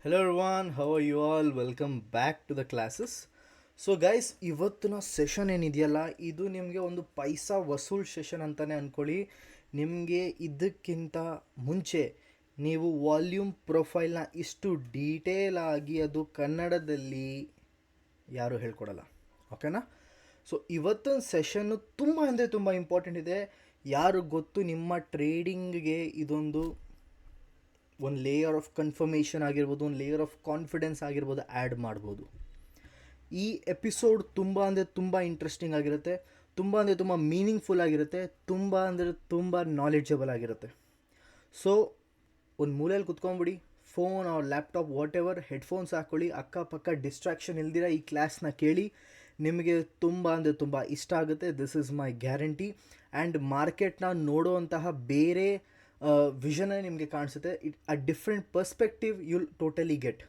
Hello everyone, how are you all? Welcome back to the classes. So guys ಇವತ್ತಿನ session ಏನಿದೆಯಲ್ಲ ಇದು ನಿಮಗೆ ಒಂದು ಪೈಸಾ ವಸೂಲ್ ಸೆಷನ್ ಅಂತಲೇ ಅಂದ್ಕೊಳ್ಳಿ. ನಿಮಗೆ ಇದಕ್ಕಿಂತ ಮುಂಚೆ ನೀವು ವಾಲ್ಯೂಮ್ ಪ್ರೊಫೈಲ್ನ ಇಷ್ಟು ಡೀಟೇಲ್ ಆಗಿ ಅದು ಕನ್ನಡದಲ್ಲಿ ಯಾರೂ ಹೇಳ್ಕೊಡಲ್ಲ, ಓಕೆನಾ? ಸೊ ಇವತ್ತಿನ ಸೆಷನ್ನು ತುಂಬ ಅಂದರೆ ತುಂಬ ಇಂಪಾರ್ಟೆಂಟ್ ಇದೆ. ಯಾರು ಗೊತ್ತು ನಿಮ್ಮ ಟ್ರೇಡಿಂಗ್ಗೆ ಇದೊಂದು ಲೇಯರ್ ಆಫ್ ಕನ್ಫರ್ಮೇಷನ್ ಆಗಿರ್ಬೋದು, ಒಂದು ಲೇಯರ್ ಆಫ್ ಕಾನ್ಫಿಡೆನ್ಸ್ ಆಗಿರ್ಬೋದು ಆ್ಯಡ್ ಮಾಡ್ಬೋದು. ಈ ಎಪಿಸೋಡ್ ತುಂಬ ಅಂದರೆ ತುಂಬ ಇಂಟ್ರೆಸ್ಟಿಂಗ್ ಆಗಿರುತ್ತೆ, ತುಂಬ ಅಂದರೆ ತುಂಬ ಮೀನಿಂಗ್ಫುಲ್ ಆಗಿರುತ್ತೆ, ತುಂಬ ಅಂದರೆ ತುಂಬ ನಾಲೆಡ್ಜಬಲ್ ಆಗಿರುತ್ತೆ. ಸೊ ಒಂದು ಮೂಲೆಯಲ್ಲಿ ಕುತ್ಕೊಂಡ್ಬಿಡಿ, ಫೋನ್ ಅವ್ರ ಲ್ಯಾಪ್ಟಾಪ್ ವಾಟ್ ಎವರ್, ಹೆಡ್ಫೋನ್ಸ್ ಹಾಕ್ಕೊಳ್ಳಿ, ಅಕ್ಕಪಕ್ಕ ಡಿಸ್ಟ್ರಾಕ್ಷನ್ ಇಲ್ದಿರ ಈ ಕ್ಲಾಸ್ನ ಕೇಳಿ. ನಿಮಗೆ ತುಂಬ ಅಂದರೆ ತುಂಬ ಇಷ್ಟ ಆಗುತ್ತೆ, this is my guarantee. And ಮಾರ್ಕೆಟ್ನ ನೋಡುವಂತಹ ಬೇರೆ ವಿಷನ್ ನಿಮಗೆ ಕಾಣಿಸುತ್ತೆ. A different perspective you'll totally get.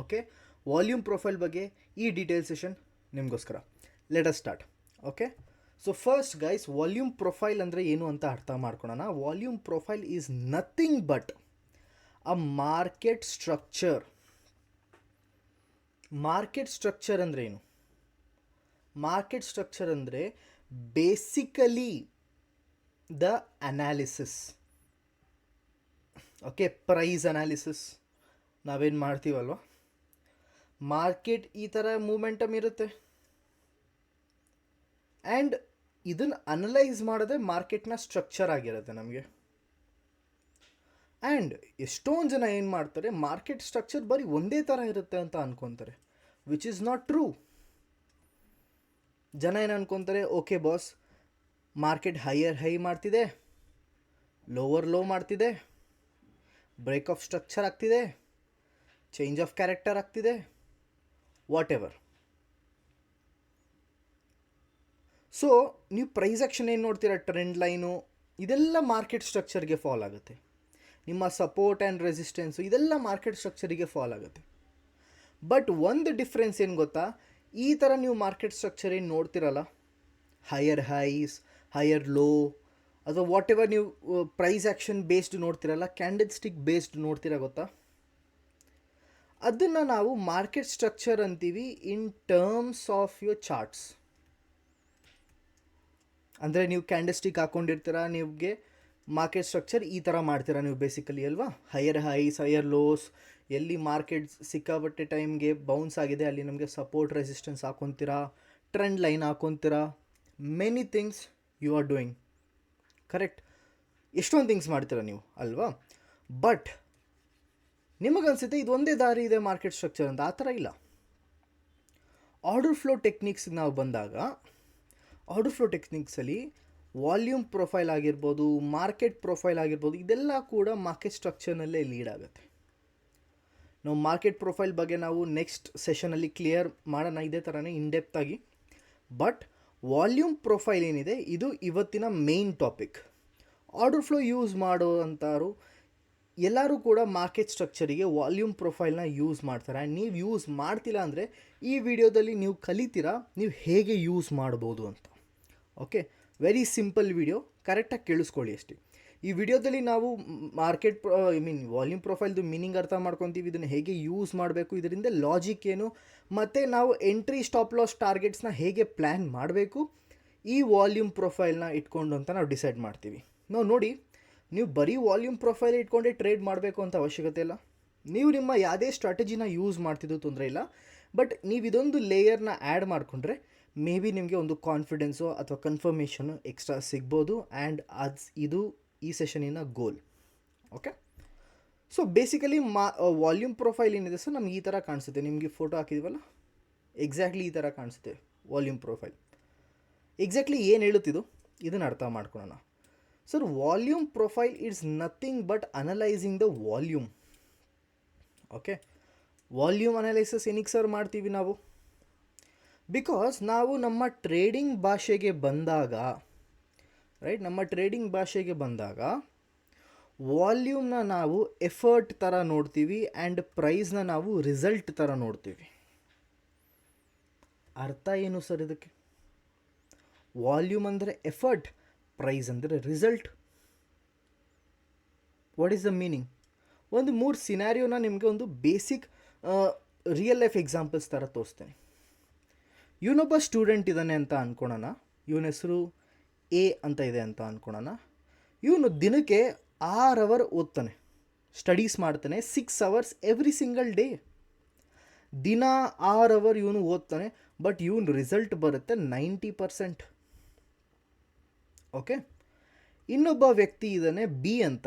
Okay, volume profile ಬಗ್ಗೆ ಈ ಡೀಟೇಲ್ ಸೆಷನ್ ನಿಮಗೋಸ್ಕರ. Let us start. Okay, so first guys, volume profile ಅಂದರೆ ಏನು ಅಂತ ಅರ್ಥ ಮಾಡ್ಕೊಳ್ಳೋಣ. Volume profile is nothing but a market structure. Market structure ಅಂದರೆ ಏನು? ಮಾರ್ಕೆಟ್ ಸ್ಟ್ರಕ್ಚರ್ ಅಂದರೆ basically the analysis. Okay, price analysis ನಾವೇನು ಮಾಡ್ತೀವಲ್ವ, ಮಾರ್ಕೆಟ್ ಈ ಥರ ಮೂಮೆಂಟಮ್ ಇರುತ್ತೆ ಆ್ಯಂಡ್ ಇದನ್ನು ಅನಲೈಸ್ ಮಾಡೋದೇ ಮಾರ್ಕೆಟ್ನ ಸ್ಟ್ರಕ್ಚರ್ ಆಗಿರುತ್ತೆ ನಮಗೆ. ಆ್ಯಂಡ್ ಎಷ್ಟೊಂದು ಜನ ಏನು ಮಾಡ್ತಾರೆ, ಮಾರ್ಕೆಟ್ ಸ್ಟ್ರಕ್ಚರ್ ಬರೀ ಒಂದೇ ಥರ ಇರುತ್ತೆ ಅಂತ ಅಂದ್ಕೊತಾರೆ, ವಿಚ್ ಈಸ್ ನಾಟ್ ಟ್ರೂ. ಜನ ಏನು ಅಂದ್ಕೊತಾರೆ, okay boss, market higher high ಮಾಡ್ತಿದೆ, ಲೋವರ್ ಲೋ ಮಾಡ್ತಿದೆ, ಬ್ರೇಕ್ ಆಫ್ ಸ್ಟ್ರಕ್ಚರ್ ಆಗ್ತಿದೆ, ಚೇಂಜ್ ಆಫ್ ಕ್ಯಾರೆಕ್ಟರ್ ಆಗ್ತಿದೆ, ವಾಟ್ ಎವರ್. ಸೊ ನೀವು ಪ್ರೈಸ್ ಆ್ಯಕ್ಷನ್ ಏನು ನೋಡ್ತೀರಾ, ಟ್ರೆಂಡ್ ಲೈನು, ಇದೆಲ್ಲ ಮಾರ್ಕೆಟ್ ಸ್ಟ್ರಕ್ಚರ್ಗೆ ಫಾಲ್ ಆಗುತ್ತೆ. ನಿಮ್ಮ ಸಪೋರ್ಟ್ ಆ್ಯಂಡ್ ರೆಸಿಸ್ಟೆನ್ಸು ಇದೆಲ್ಲ ಮಾರ್ಕೆಟ್ ಸ್ಟ್ರಕ್ಚರಿಗೆ ಫಾಲ್ ಆಗುತ್ತೆ. ಬಟ್ ಒಂದು ಡಿಫ್ರೆನ್ಸ್ ಏನು ಗೊತ್ತಾ, ಈ ಥರ ನೀವು ಮಾರ್ಕೆಟ್ ಸ್ಟ್ರಕ್ಚರ್ ಏನು ನೋಡ್ತಿರಲ್ಲ, ಹೈಯರ್ ಹೈಸ್, ಹೈಯರ್ ಲೋ, ಅಥವಾ ವಾಟ್ ಎವರ್ ನೀವು ಪ್ರೈಸ್ ಆ್ಯಕ್ಷನ್ ಬೇಸ್ಡ್ ನೋಡ್ತಿರಲ್ಲ, ಕ್ಯಾಂಡಲ್ ಸ್ಟಿಕ್ ಬೇಸ್ಡ್ ನೋಡ್ತೀರಾ ಗೊತ್ತಾ, ಅದನ್ನು ನಾವು ಮಾರ್ಕೆಟ್ ಸ್ಟ್ರಕ್ಚರ್ ಅಂತೀವಿ in terms of your charts. ಅಂದರೆ ನೀವು ಕ್ಯಾಂಡಲ್ ಸ್ಟಿಕ್ ಹಾಕ್ಕೊಂಡಿರ್ತೀರ, ನಿಮಗೆ ಮಾರ್ಕೆಟ್ ಸ್ಟ್ರಕ್ಚರ್ ಈ ಥರ ಮಾಡ್ತೀರಾ ನೀವು ಬೇಸಿಕಲಿ ಅಲ್ವಾ. ಹೈಯರ್ ಹೈಸ್, ಹೈಯರ್ ಲೋಸ್, ಎಲ್ಲಿ ಮಾರ್ಕೆಟ್ ಸಿಕ್ಕಾಬಟ್ಟೆ ಟೈಮ್ಗೆ ಬೌನ್ಸ್ ಆಗಿದೆ ಅಲ್ಲಿ ನಮಗೆ ಸಪೋರ್ಟ್ ರೆಸಿಸ್ಟೆನ್ಸ್ ಹಾಕ್ಕೊತೀರಾ, ಟ್ರೆಂಡ್ ಲೈನ್ ಹಾಕ್ಕೊತೀರಾ, many things you are doing. Correct, ಎಷ್ಟೊಂದು ಥಿಂಗ್ಸ್ ಮಾಡ್ತೀರಾ ನೀವು ಅಲ್ವಾ. ಬಟ್ ನಿಮಗನ್ಸುತ್ತೆ ಇದು ಒಂದೇ ದಾರಿ ಇದೆ ಮಾರ್ಕೆಟ್ ಸ್ಟ್ರಕ್ಚರ್ ಅಂತ. ಆ ಥರ ಇಲ್ಲ. ಆರ್ಡರ್ ಫ್ಲೋ ಟೆಕ್ನಿಕ್ಸ್ಗೆ ನಾವು ಬಂದಾಗ, ಆರ್ಡರ್ ಫ್ಲೋ ಟೆಕ್ನಿಕ್ಸಲ್ಲಿ ವಾಲ್ಯೂಮ್ ಪ್ರೊಫೈಲ್ ಆಗಿರ್ಬೋದು, ಮಾರ್ಕೆಟ್ ಪ್ರೊಫೈಲ್ ಆಗಿರ್ಬೋದು, ಇದೆಲ್ಲ ಕೂಡ ಮಾರ್ಕೆಟ್ ಸ್ಟ್ರಕ್ಚರ್ನಲ್ಲೇ ಲೀಡ್ ಆಗುತ್ತೆ. ನಾವು ಮಾರ್ಕೆಟ್ ಪ್ರೊಫೈಲ್ ಬಗ್ಗೆ ನಾವು ನೆಕ್ಸ್ಟ್ ಸೆಷನಲ್ಲಿ ಕ್ಲಿಯರ್ ಮಾಡೋಣ ಇದೇ ಥರನೇ ಇನ್ಡೆಪ್ತ್ ಆಗಿ. ಬಟ್ ವಾಲ್ಯೂಮ್ ಪ್ರೊಫೈಲ್ ಏನಿದೆ ಇದು ಇವತ್ತಿನ main topic. Order flow use ಮಾಡೋ ಅಂತಾರು ಎಲ್ಲರೂ ಕೂಡ ಮಾರ್ಕೆಟ್ ಸ್ಟ್ರಕ್ಚರಿಗೆ ವಾಲ್ಯೂಮ್ ಪ್ರೊಫೈಲ್ನ ಯೂಸ್ ಮಾಡ್ತಾರೆ. ಆ್ಯಂಡ್ ನೀವು ಯೂಸ್ ಮಾಡ್ತಿಲ್ಲ ಅಂದರೆ ಈ ವಿಡಿಯೋದಲ್ಲಿ ನೀವು ಕಲಿತೀರಾ ನೀವು ಹೇಗೆ ಯೂಸ್ ಮಾಡ್ಬೋದು ಅಂತ. ಓಕೆ, ವೆರಿ ಸಿಂಪಲ್ ವಿಡಿಯೋ, ಕರೆಕ್ಟಾಗಿ ಕೇಳಿಸ್ಕೊಳ್ಳಿ ಅಷ್ಟೇ. ಈ ವಿಡಿಯೋದಲ್ಲಿ ನಾವು ಮಾರ್ಕೆಟ್ ವಾಲ್ಯೂಮ್ ಪ್ರೊಫೈಲ್ದು ಮೀನಿಂಗ್ ಅರ್ಥ ಮಾಡ್ಕೊತೀವಿ, ಇದನ್ನು ಹೇಗೆ ಯೂಸ್ ಮಾಡಬೇಕು, ಇದರಿಂದ ಲಾಜಿಕ್ ಏನು, ಮತ್ತು ನಾವು ಎಂಟ್ರಿ ಸ್ಟಾಪ್ ಲಾಸ್ ಟಾರ್ಗೆಟ್ಸ್ನ ಹೇಗೆ ಪ್ಲ್ಯಾನ್ ಮಾಡಬೇಕು ಈ ವಾಲ್ಯೂಮ್ ಪ್ರೊಫೈಲ್ನ ಇಟ್ಕೊಂಡು ಅಂತ ನಾವು ಡಿಸೈಡ್ ಮಾಡ್ತೀವಿ. ನಾವು ನೋಡಿ, ನೀವು ಬರೀ ವಾಲ್ಯೂಮ್ ಪ್ರೊಫೈಲ್ ಇಟ್ಕೊಂಡೇ ಟ್ರೇಡ್ ಮಾಡಬೇಕು ಅಂತ ಅವಶ್ಯಕತೆ ಇಲ್ಲ. ನೀವು ನಿಮ್ಮ ಯಾವುದೇ ಸ್ಟ್ರಾಟಜಿನ ಯೂಸ್ ಮಾಡ್ತಿದ್ದು ತೊಂದರೆ ಇಲ್ಲ. ಬಟ್ ನೀವು ಇದೊಂದು ಲೇಯರ್ನ ಆ್ಯಡ್ ಮಾಡಿಕೊಂಡ್ರೆ ಮೇ ಬಿ ನಿಮಗೆ ಒಂದು ಕಾನ್ಫಿಡೆನ್ಸು ಅಥವಾ ಕನ್ಫರ್ಮೇಷನು ಎಕ್ಸ್ಟ್ರಾ ಸಿಗ್ಬೋದು. ಆ್ಯಂಡ್ ಇದು ಈ ಸೆಷನಿನ goal. Okay, so basically volume profile ಏನಿದೆ ಸರ್ ನಮ್ಗೆ ಈ ಥರ ಕಾಣಿಸುತ್ತೆ. ನಿಮಗೆ ಫೋಟೋ ಹಾಕಿದ್ವಲ್ಲ, ಎಕ್ಸಾಕ್ಟ್ಲಿ ಈ ಥರ ಕಾಣಿಸುತ್ತೆ ವಾಲ್ಯೂಮ್ ಪ್ರೊಫೈಲ್. ಎಕ್ಸಾಕ್ಟ್ಲಿ ಏನು ಹೇಳುತ್ತಿದ್ದು ಇದನ್ನು ಅರ್ಥ ಮಾಡ್ಕೊಳ್ಳೋಣ. Sir, volume profile it's nothing but analysing the volume. Okay, volume analysis ಏನಕ್ಕೆ ಸರ್ ಮಾಡ್ತೀವಿ ನಾವು? ಬಿಕಾಸ್ ನಾವು ನಮ್ಮ ಟ್ರೇಡಿಂಗ್ ಭಾಷೆಗೆ ಬಂದಾಗ, ರೈಟ್, ನಮ್ಮ ಟ್ರೇಡಿಂಗ್ ಭಾಷೆಗೆ ಬಂದಾಗ ವಾಲ್ಯೂಮ್ನ ನಾವು ಎಫರ್ಟ್ ಥರ ನೋಡ್ತೀವಿ ಆ್ಯಂಡ್ ಪ್ರೈಸ್ನ ನಾವು ರಿಸಲ್ಟ್ ಥರ ನೋಡ್ತೀವಿ. ಅರ್ಥ ಏನು ಸರ್ ಇದಕ್ಕೆ? ವಾಲ್ಯೂಮ್ ಅಂದರೆ ಎಫರ್ಟ್, ಪ್ರೈಸ್ ಅಂದರೆ result. What is the meaning? ಒಂದು 3 ಸಿನಾರಿಯೋನ ನಿಮಗೆ ಒಂದು ಬೇಸಿಕ್ ರಿಯಲ್ ಲೈಫ್ ಎಕ್ಸಾಂಪಲ್ಸ್ ಥರ ತೋರಿಸ್ತೇನೆ. ಇವನೊಬ್ಬ ಸ್ಟೂಡೆಂಟ್ ಇದ್ದಾನೆ ಅಂತ ಅಂದ್ಕೊಳೋಣ. ಇವನ ಹೆಸರು ಎ ಅಂತ ಇದೆ ಅಂತ ಅಂದ್ಕೊಳೋಣ. ಇವನು ದಿನಕ್ಕೆ 6 ಅವರ್ ಓದ್ತಾನೆ, ಸ್ಟಡೀಸ್ ಮಾಡ್ತಾನೆ, 6 ಅವರ್ಸ್ ಎವ್ರಿ ಸಿಂಗಲ್ ಡೇ. ದಿನ 6 ಅವರ್ ಇವನು ಓದ್ತಾನೆ, ಬಟ್ ಇವನು ರಿಸಲ್ಟ್ ಬರುತ್ತೆ 90%. ಓಕೆ. ಇನ್ನೊಬ್ಬ ವ್ಯಕ್ತಿ ಇದ್ದಾನೆ ಬಿ ಅಂತ.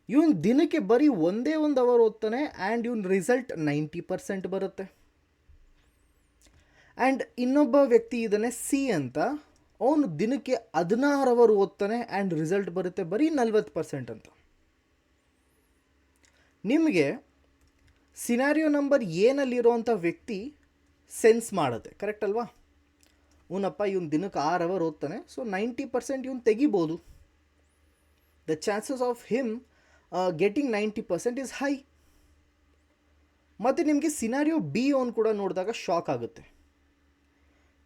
ಇವನು ದಿನಕ್ಕೆ ಬರೀ ಒಂದೇ 1 ಅವರ್ ಓದ್ತಾನೆ ಆ್ಯಂಡ್ ಇವನ ರಿಸಲ್ಟ್ 90% ಬರುತ್ತೆ. ಆ್ಯಂಡ್ ಇನ್ನೊಬ್ಬ ವ್ಯಕ್ತಿ ಇದ್ದಾನೆ ಸಿ ಅಂತ. ಅವನು ದಿನಕ್ಕೆ 16 ಅವರ್ ಓದ್ತಾನೆ ಆ್ಯಂಡ್ ರಿಸಲ್ಟ್ ಬರುತ್ತೆ ಬರೀ 40% ಅಂತ. ನಿಮಗೆ ಸಿನಾರಿಯೋ ನಂಬರ್ ಏನಲ್ಲಿರೋವಂಥ ವ್ಯಕ್ತಿ ಸೆನ್ಸ್ ಮಾಡುತ್ತೆ, ಕರೆಕ್ಟ್ ಅಲ್ವಾ? ಇವನು ದಿನಕ್ಕೆ 6 ಅವರ್ ಓದ್ತಾನೆ, ಸೊ 90% ಇವನು ತೆಗಿಬೋದು. The chances of him getting 90% is high. ಮತ್ತು ನಿಮಗೆ ಸಿನಾರಿಯೋ ಬಿ ಅವನು ಕೂಡ ನೋಡಿದಾಗ ಶಾಕ್ ಆಗುತ್ತೆ.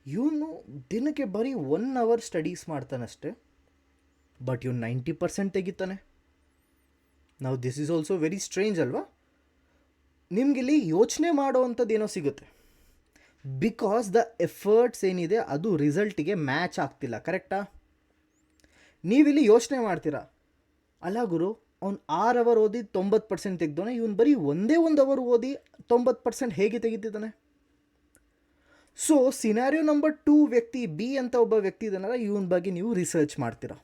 ಇವನು ದಿನಕ್ಕೆ ಬರೀ 1 ಅವರ್ ಸ್ಟಡೀಸ್ ಮಾಡ್ತಾನಷ್ಟೆ, ಬಟ್ ಇವನು 90% ತೆಗಿತಾನೆ. ನಾವು this is also very strange ಅಲ್ವಾ? ನಿಮಗಿಲ್ಲಿ ಯೋಚನೆ ಮಾಡೋವಂಥದ್ದು ಏನೋ ಸಿಗುತ್ತೆ. ಬಿಕಾಸ್ ದ ಎಫರ್ಟ್ಸ್ ಏನಿದೆ ಅದು ರಿಸಲ್ಟಿಗೆ ಮ್ಯಾಚ್ ಆಗ್ತಿಲ್ಲ, ಕರೆಕ್ಟಾ? ನೀವಿಲ್ಲಿ ಯೋಚನೆ ಮಾಡ್ತೀರಾ, ಅಲ್ಲ ಗುರು, ಅವ್ನು 6 ಅವರ್ ಓದಿ 90% ತೆಗೆದೋನೆ, ಇವನು ಬರೀ ಒಂದೇ 1 ಅವರ್ ಓದಿ 90% ಹೇಗೆ ತೆಗಿತಿದ್ದಾನೆ? ಸೊ ಸಿನಾರಿಯೋ ನಂಬರ್ 2 ವ್ಯಕ್ತಿ ಬಿ ಅಂತ ಒಬ್ಬ ವ್ಯಕ್ತಿ ಇದ್ದಾನಲ್ಲ, ಇವನ ಬಗ್ಗೆ ನೀವು ರಿಸರ್ಚ್ ಮಾಡ್ತೀರಾ.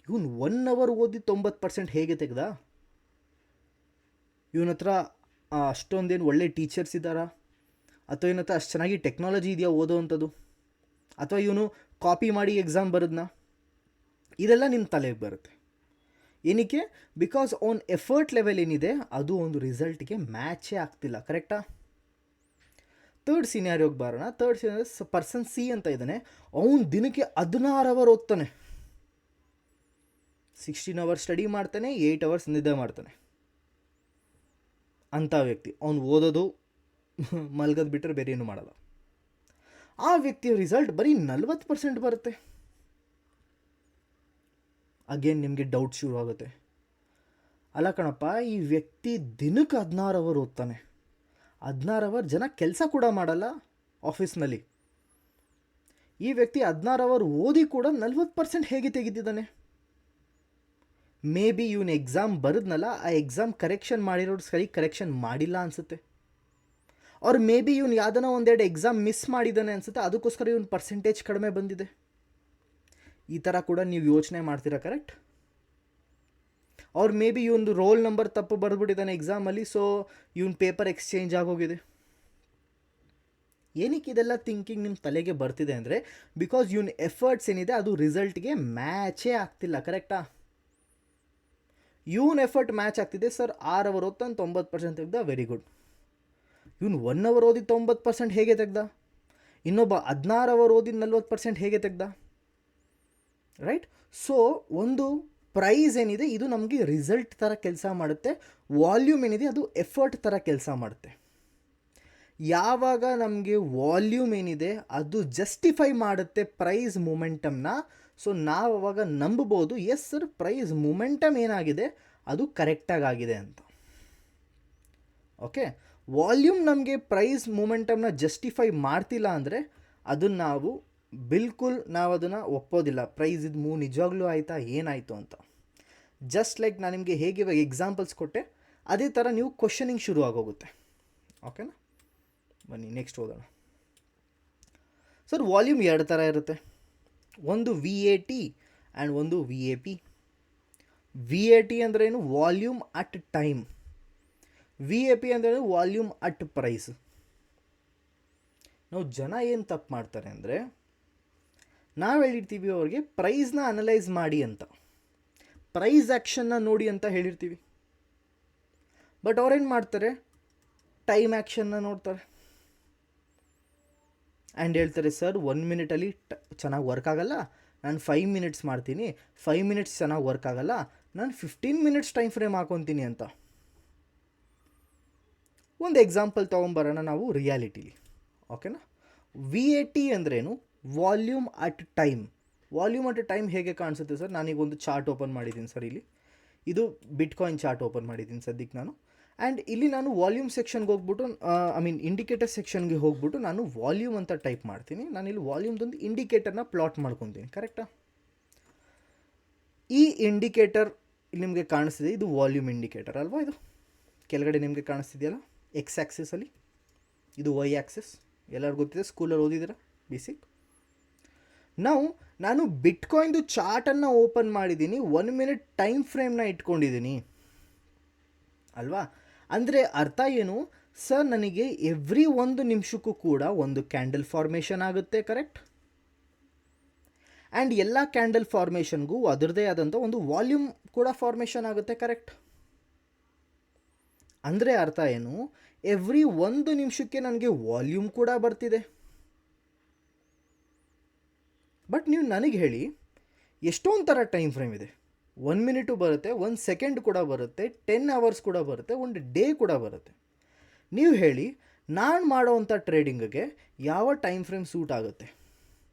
ಇವನು 1 ಅವರ್ ಓದಿ 90% ಹೇಗೆ ತೆಗೆದ? ಇವನ ಹತ್ರ ಅಷ್ಟೊಂದೇನು ಒಳ್ಳೆ ಟೀಚರ್ಸ್ ಇದ್ದಾರಾ, ಅಥವಾ ಇವನ ಹತ್ರ ಅಷ್ಟು ಚೆನ್ನಾಗಿ ಟೆಕ್ನಾಲಜಿ ಇದೆಯಾ ಓದೋವಂಥದ್ದು, ಅಥವಾ ಇವನು ಕಾಪಿ ಮಾಡಿ ಎಕ್ಸಾಮ್ ಬರೋದನ್ನ? ಇದೆಲ್ಲ ನಿಮ್ಮ ತಲೆಗೆ ಬರುತ್ತೆ. ಏನಕ್ಕೆ? ಬಿಕಾಸ್ ಅವನ ಎಫರ್ಟ್ ಲೆವೆಲ್ ಏನಿದೆ ಅದು ಒಂದು ರಿಸಲ್ಟ್ಗೆ ಮ್ಯಾಚೇ ಆಗ್ತಿಲ್ಲ, ಕರೆಕ್ಟಾ? ಥರ್ಡ್ ಸಿನಾರಿಯೋಗೆ ಬರೋಣ. ಥರ್ಡ್ ಸಿನಾರಿಯೋ ಪರ್ಸನ್ ಸಿ ಅಂತ ಇದ್ದಾನೆ. ಅವನು ದಿನಕ್ಕೆ 16 ಅವರ್ ಓದ್ತಾನೆ, 16 ಅವರ್ಸ್ ಸ್ಟಡಿ ಮಾಡ್ತಾನೆ, 8 ಅವರ್ಸ್ ನಿದ್ದೆ ಮಾಡ್ತಾನೆ. ಅಂಥ ವ್ಯಕ್ತಿ ಅವನು ಓದೋದು ಮಲ್ಗೋದು ಬಿಟ್ಟರೆ ಬೇರೆ ಏನೂ ಮಾಡಲ್ಲ. ಆ ವ್ಯಕ್ತಿಯ ರಿಸಲ್ಟ್ ಬರೀ 40% ಬರುತ್ತೆ. ಅಗೇನ್ ನಿಮಗೆ ಡೌಟ್ ಶುರು ಆಗುತ್ತೆ, ಅಲ್ಲ ಕಣಪ್ಪ, ಈ ವ್ಯಕ್ತಿ ದಿನಕ್ಕೆ 16 ಅವರ್ ಓದ್ತಾನೆ, 16 ಅವರ್ ಜನ ಕೆಲಸ ಕೂಡ ಮಾಡಲ್ಲ ಆಫೀಸ್ನಲ್ಲಿ. ಈ ವ್ಯಕ್ತಿ 16 ಅವರ್ ಓದಿ ಕೂಡ 40% ಹೇಗೆ ತೆಗೆದಿದ್ದಾನೆ? ಮೇ ಬಿ ಇವನು ಎಕ್ಸಾಮ್ ಬರೆದ್ನಲ್ಲ, ಆ ಎಕ್ಸಾಮ್ ಕರೆಕ್ಷನ್ ಮಾಡಿರೋರು ಸರಿ ಕರೆಕ್ಷನ್ ಮಾಡಿಲ್ಲ ಅನಿಸುತ್ತೆ. ಅವ್ರು ಮೇ ಬಿ ಇವನು ಯಾವುದನ್ನ 1-2 ಎಕ್ಸಾಮ್ ಮಿಸ್ ಮಾಡಿದ್ದಾನೆ ಅನಿಸುತ್ತೆ, ಅದಕ್ಕೋಸ್ಕರ ಇವನು ಪರ್ಸೆಂಟೇಜ್ ಕಡಿಮೆ ಬಂದಿದೆ. ಈ ಥರ ಕೂಡ ನೀವು ಯೋಚನೆ ಮಾಡ್ತೀರಾ, ಕರೆಕ್ಟ್? ಅವ್ರು ಮೇ ಬಿ ಇವೊಂದು ರೋಲ್ ನಂಬರ್ ತಪ್ಪು ಬರೆದ್ಬಿಟ್ಟಿದ್ದಾನೆ ಎಕ್ಸಾಮಲ್ಲಿ, ಸೊ ಇವನ್ ಪೇಪರ್ ಎಕ್ಸ್ಚೇಂಜ್ ಆಗೋಗಿದೆ. ಏನಕ್ಕೆ ಇದೆಲ್ಲ ಥಿಂಕಿಂಗ್ ನಿಮ್ಮ ತಲೆಗೆ ಬರ್ತಿದೆ ಅಂದರೆ, ಬಿಕಾಸ್ ಇವನ್ ಎಫರ್ಟ್ಸ್ ಏನಿದೆ ಅದು ರಿಸಲ್ಟ್ಗೆ ಮ್ಯಾಚೇ ಆಗ್ತಿಲ್ಲ, ಕರೆಕ್ಟಾ? ಇವನ್ ಎಫರ್ಟ್ ಮ್ಯಾಚ್ ಆಗ್ತಿದೆ. ಸರ್ 6 ಅವರ್ ಓದ್ತಾನೆ 90% ತೆಗ್ದ, ವೆರಿ ಗುಡ್. ಇವನು 1 ಅವರ್ ಓದಿ 90% ಹೇಗೆ ತೆಗ್ದ? ಇನ್ನೊಬ್ಬ 16 ಅವರ್ ಓದಿ 40% ಹೇಗೆ ತೆಗ್ದ? ರೈಟ್? ಸೊ ಒಂದು ಪ್ರೈಸ್ ಏನಿದೆ ಇದು ನಮಗೆ ರಿಸಲ್ಟ್ ಥರ ಕೆಲಸ ಮಾಡುತ್ತೆ, ವಾಲ್ಯೂಮ್ ಏನಿದೆ ಅದು ಎಫರ್ಟ್ ಥರ ಕೆಲಸ ಮಾಡುತ್ತೆ. ಯಾವಾಗ ನಮಗೆ ವಾಲ್ಯೂಮ್ ಏನಿದೆ ಅದು ಜಸ್ಟಿಫೈ ಮಾಡುತ್ತೆ ಪ್ರೈಸ್ ಮೂಮೆಂಟಮ್ನ, ಸೊ ನಾವು ಅವಾಗ ನಂಬಬಹುದು, ಎಸ್ ಸರ್ ಪ್ರೈಸ್ ಮೂಮೆಂಟಮ್ ಏನಾಗಿದೆ ಅದು ಕರೆಕ್ಟಾಗಿ ಆಗಿದೆ ಅಂತ. ಓಕೆ, ವಾಲ್ಯೂಮ್ ನಮಗೆ ಪ್ರೈಸ್ ಮೂಮೆಂಟಮ್ನ ಜಸ್ಟಿಫೈ ಮಾಡ್ತಿಲ್ಲ ಅಂದರೆ ಅದನ್ನು ನಾವು ಅದನ್ನು ಒಪ್ಪೋದಿಲ್ಲ. ಪ್ರೈಸ್ ಇದು ನಿಜವಾಗ್ಲೂ ಆಯಿತಾ, ಏನಾಯಿತು ಅಂತ. ಜಸ್ಟ್ ಲೈಕ್ ನಾನು ನಿಮಗೆ ಹೇಗೆ ಇವಾಗ ಎಕ್ಸಾಂಪಲ್ಸ್ ಕೊಟ್ಟೆ ಅದೇ ಥರ ನೀವು ಕ್ವಶನಿಂಗ್ ಶುರು ಆಗೋಗುತ್ತೆ. ಓಕೆನಾ? ಬನ್ನಿ ನೆಕ್ಸ್ಟ್ ಓದೋಣ. ಸರ್ ವಾಲ್ಯೂಮ್ 2 ಥರ ಇರುತ್ತೆ, ಒಂದು VAT ಆ್ಯಂಡ್ ಒಂದು VAP. VAT ಅಂದ್ರೇನು? Volume at time. VAP ಅಂದ್ರೇನು? Volume at price. ನಾವು ಜನ ಏನು ತಪ್ಪು ಮಾಡ್ತಾರೆ ಅಂದರೆ, ನಾವು ಹೇಳಿರ್ತೀವಿ ಅವ್ರಿಗೆ ಪ್ರೈಸ್ನ ಅನಲೈಸ್ ಮಾಡಿ ಅಂತ, ಪ್ರೈಸ್ ಆ್ಯಕ್ಷನ್ನ ನೋಡಿ ಅಂತ ಹೇಳಿರ್ತೀವಿ. ಬಟ್ ಅವ್ರೇನು ಮಾಡ್ತಾರೆ, ಟೈಮ್ ಆ್ಯಕ್ಷನ್ನ ನೋಡ್ತಾರೆ ಆ್ಯಂಡ್ ಹೇಳ್ತಾರೆ, ಸರ್ 1 ಮಿನಿಟಲ್ಲಿ ಚೆನ್ನಾಗಿ ವರ್ಕ್ ಆಗಲ್ಲ, ನಾನು 5 ಮಿನಿಟ್ಸ್ ಮಾಡ್ತೀನಿ, 5 ಮಿನಿಟ್ಸ್ ಚೆನ್ನಾಗಿ ವರ್ಕ್ ಆಗಲ್ಲ, ನಾನು 15 ಮಿನಿಟ್ಸ್ ಟೈಮ್ ಫ್ರೇಮ್ ಹಾಕೊತೀನಿ ಅಂತ. ಒಂದು ಎಕ್ಸಾಂಪಲ್ ತೊಗೊಂಬರೋಣ ನಾವು ರಿಯಾಲಿಟಿಲಿ. ಓಕೆನಾ? VAT ಅಂದ್ರೇನು? Volume at time. Volume at time ಹೇಗೆ ಕಾಣಿಸುತ್ತೆ ಸರ್? ನಾನೀಗ ಒಂದು ಚಾರ್ಟ್ ಓಪನ್ ಮಾಡಿದ್ದೀನಿ ಸರ್. ಇಲ್ಲಿ ಇದು ಬಿಟ್ಕಾಯಿನ್ ಚಾರ್ಟ್ ಓಪನ್ ಮಾಡಿದ್ದೀನಿ ಸದ್ಯಕ್ಕೆ ನಾನು. ಆ್ಯಂಡ್ ಇಲ್ಲಿ ನಾನು ವಾಲ್ಯೂಮ್ ಸೆಕ್ಷನ್ಗೆ ಹೋಗ್ಬಿಟ್ಟು ಇಂಡಿಕೇಟರ್ ಸೆಕ್ಷನ್ಗೆ ಹೋಗ್ಬಿಟ್ಟು ನಾನು ವಾಲ್ಯೂಮ್ ಅಂತ ಟೈಪ್ ಮಾಡ್ತೀನಿ. ನಾನು ಇಲ್ಲಿ ವಾಲ್ಯೂಮ್ದೊಂದು ಇಂಡಿಕೇಟರ್ನ ಪ್ಲಾಟ್ ಮಾಡ್ಕೊತೀನಿ, ಕರೆಕ್ಟಾ? ಈ ಇಂಡಿಕೇಟರ್ ನಿಮಗೆ ಕಾಣಿಸ್ತಿದೆ, ಇದು ವಾಲ್ಯೂಮ್ ಇಂಡಿಕೇಟರ್ ಅಲ್ವಾ? ಇದು ಕೆಳಗಡೆ ನಿಮಗೆ ಕಾಣಿಸ್ತಿದೆಯಲ್ಲ ಎಕ್ಸ್ ಆ್ಯಕ್ಸಿಸಲ್ಲಿ, ಇದು ವೈ ಆ್ಯಕ್ಸಿಸ್. ಎಲ್ಲರೂ ಗೊತ್ತಿದೆ, ಸ್ಕೂಲಲ್ಲಿ ಓದಿದ್ದೀರಾ ಬೇಸಿಕ್. ನಾನು ಬಿಟ್ಕಾಯಿನ್ದು ಚಾರ್ಟನ್ನು ಓಪನ್ ಮಾಡಿದ್ದೀನಿ, 1 ಮಿನಿಟ್ ಟೈಮ್ ಫ್ರೇಮ್ನ ಇಟ್ಕೊಂಡಿದ್ದೀನಿ ಅಲ್ವಾ? ಅಂದರೆ ಅರ್ಥ ಏನು ಸರ್? ನನಗೆ ಎವ್ರಿ 1 ನಿಮಿಷಕ್ಕೂ ಕೂಡ ಒಂದು ಕ್ಯಾಂಡಲ್ ಫಾರ್ಮೇಷನ್ ಆಗುತ್ತೆ, ಕರೆಕ್ಟ್? ಆ್ಯಂಡ್ ಎಲ್ಲ ಕ್ಯಾಂಡಲ್ ಫಾರ್ಮೇಷನ್ಗೂ ಅದರದೇ ಆದಂಥ ಒಂದು ವಾಲ್ಯೂಮ್ ಕೂಡ ಫಾರ್ಮೇಷನ್ ಆಗುತ್ತೆ, ಕರೆಕ್ಟ್? ಅಂದರೆ ಅರ್ಥ ಏನು? ಎವ್ರಿ 1 ನಿಮಿಷಕ್ಕೆ ನನಗೆ ವಾಲ್ಯೂಮ್ ಕೂಡ ಬರ್ತಿದೆ. ಬಟ್ ನೀವು ನನಗೆ ಹೇಳಿ, ಎಷ್ಟೊಂದು ಥರ ಟೈಮ್ ಫ್ರೇಮ್ ಇದೆ. 1 ಮಿನಿಟು ಬರುತ್ತೆ, 1 ಸೆಕೆಂಡ್ ಕೂಡ ಬರುತ್ತೆ, 10 ಅವರ್ಸ್ ಕೂಡ ಬರುತ್ತೆ, 1 ಡೇ ಕೂಡ ಬರುತ್ತೆ. ನೀವು ಹೇಳಿ, ನಾನು ಮಾಡೋವಂಥ ಟ್ರೇಡಿಂಗ್ಗೆ ಯಾವ ಟೈಮ್ ಫ್ರೇಮ್ ಸೂಟ್ ಆಗುತ್ತೆ?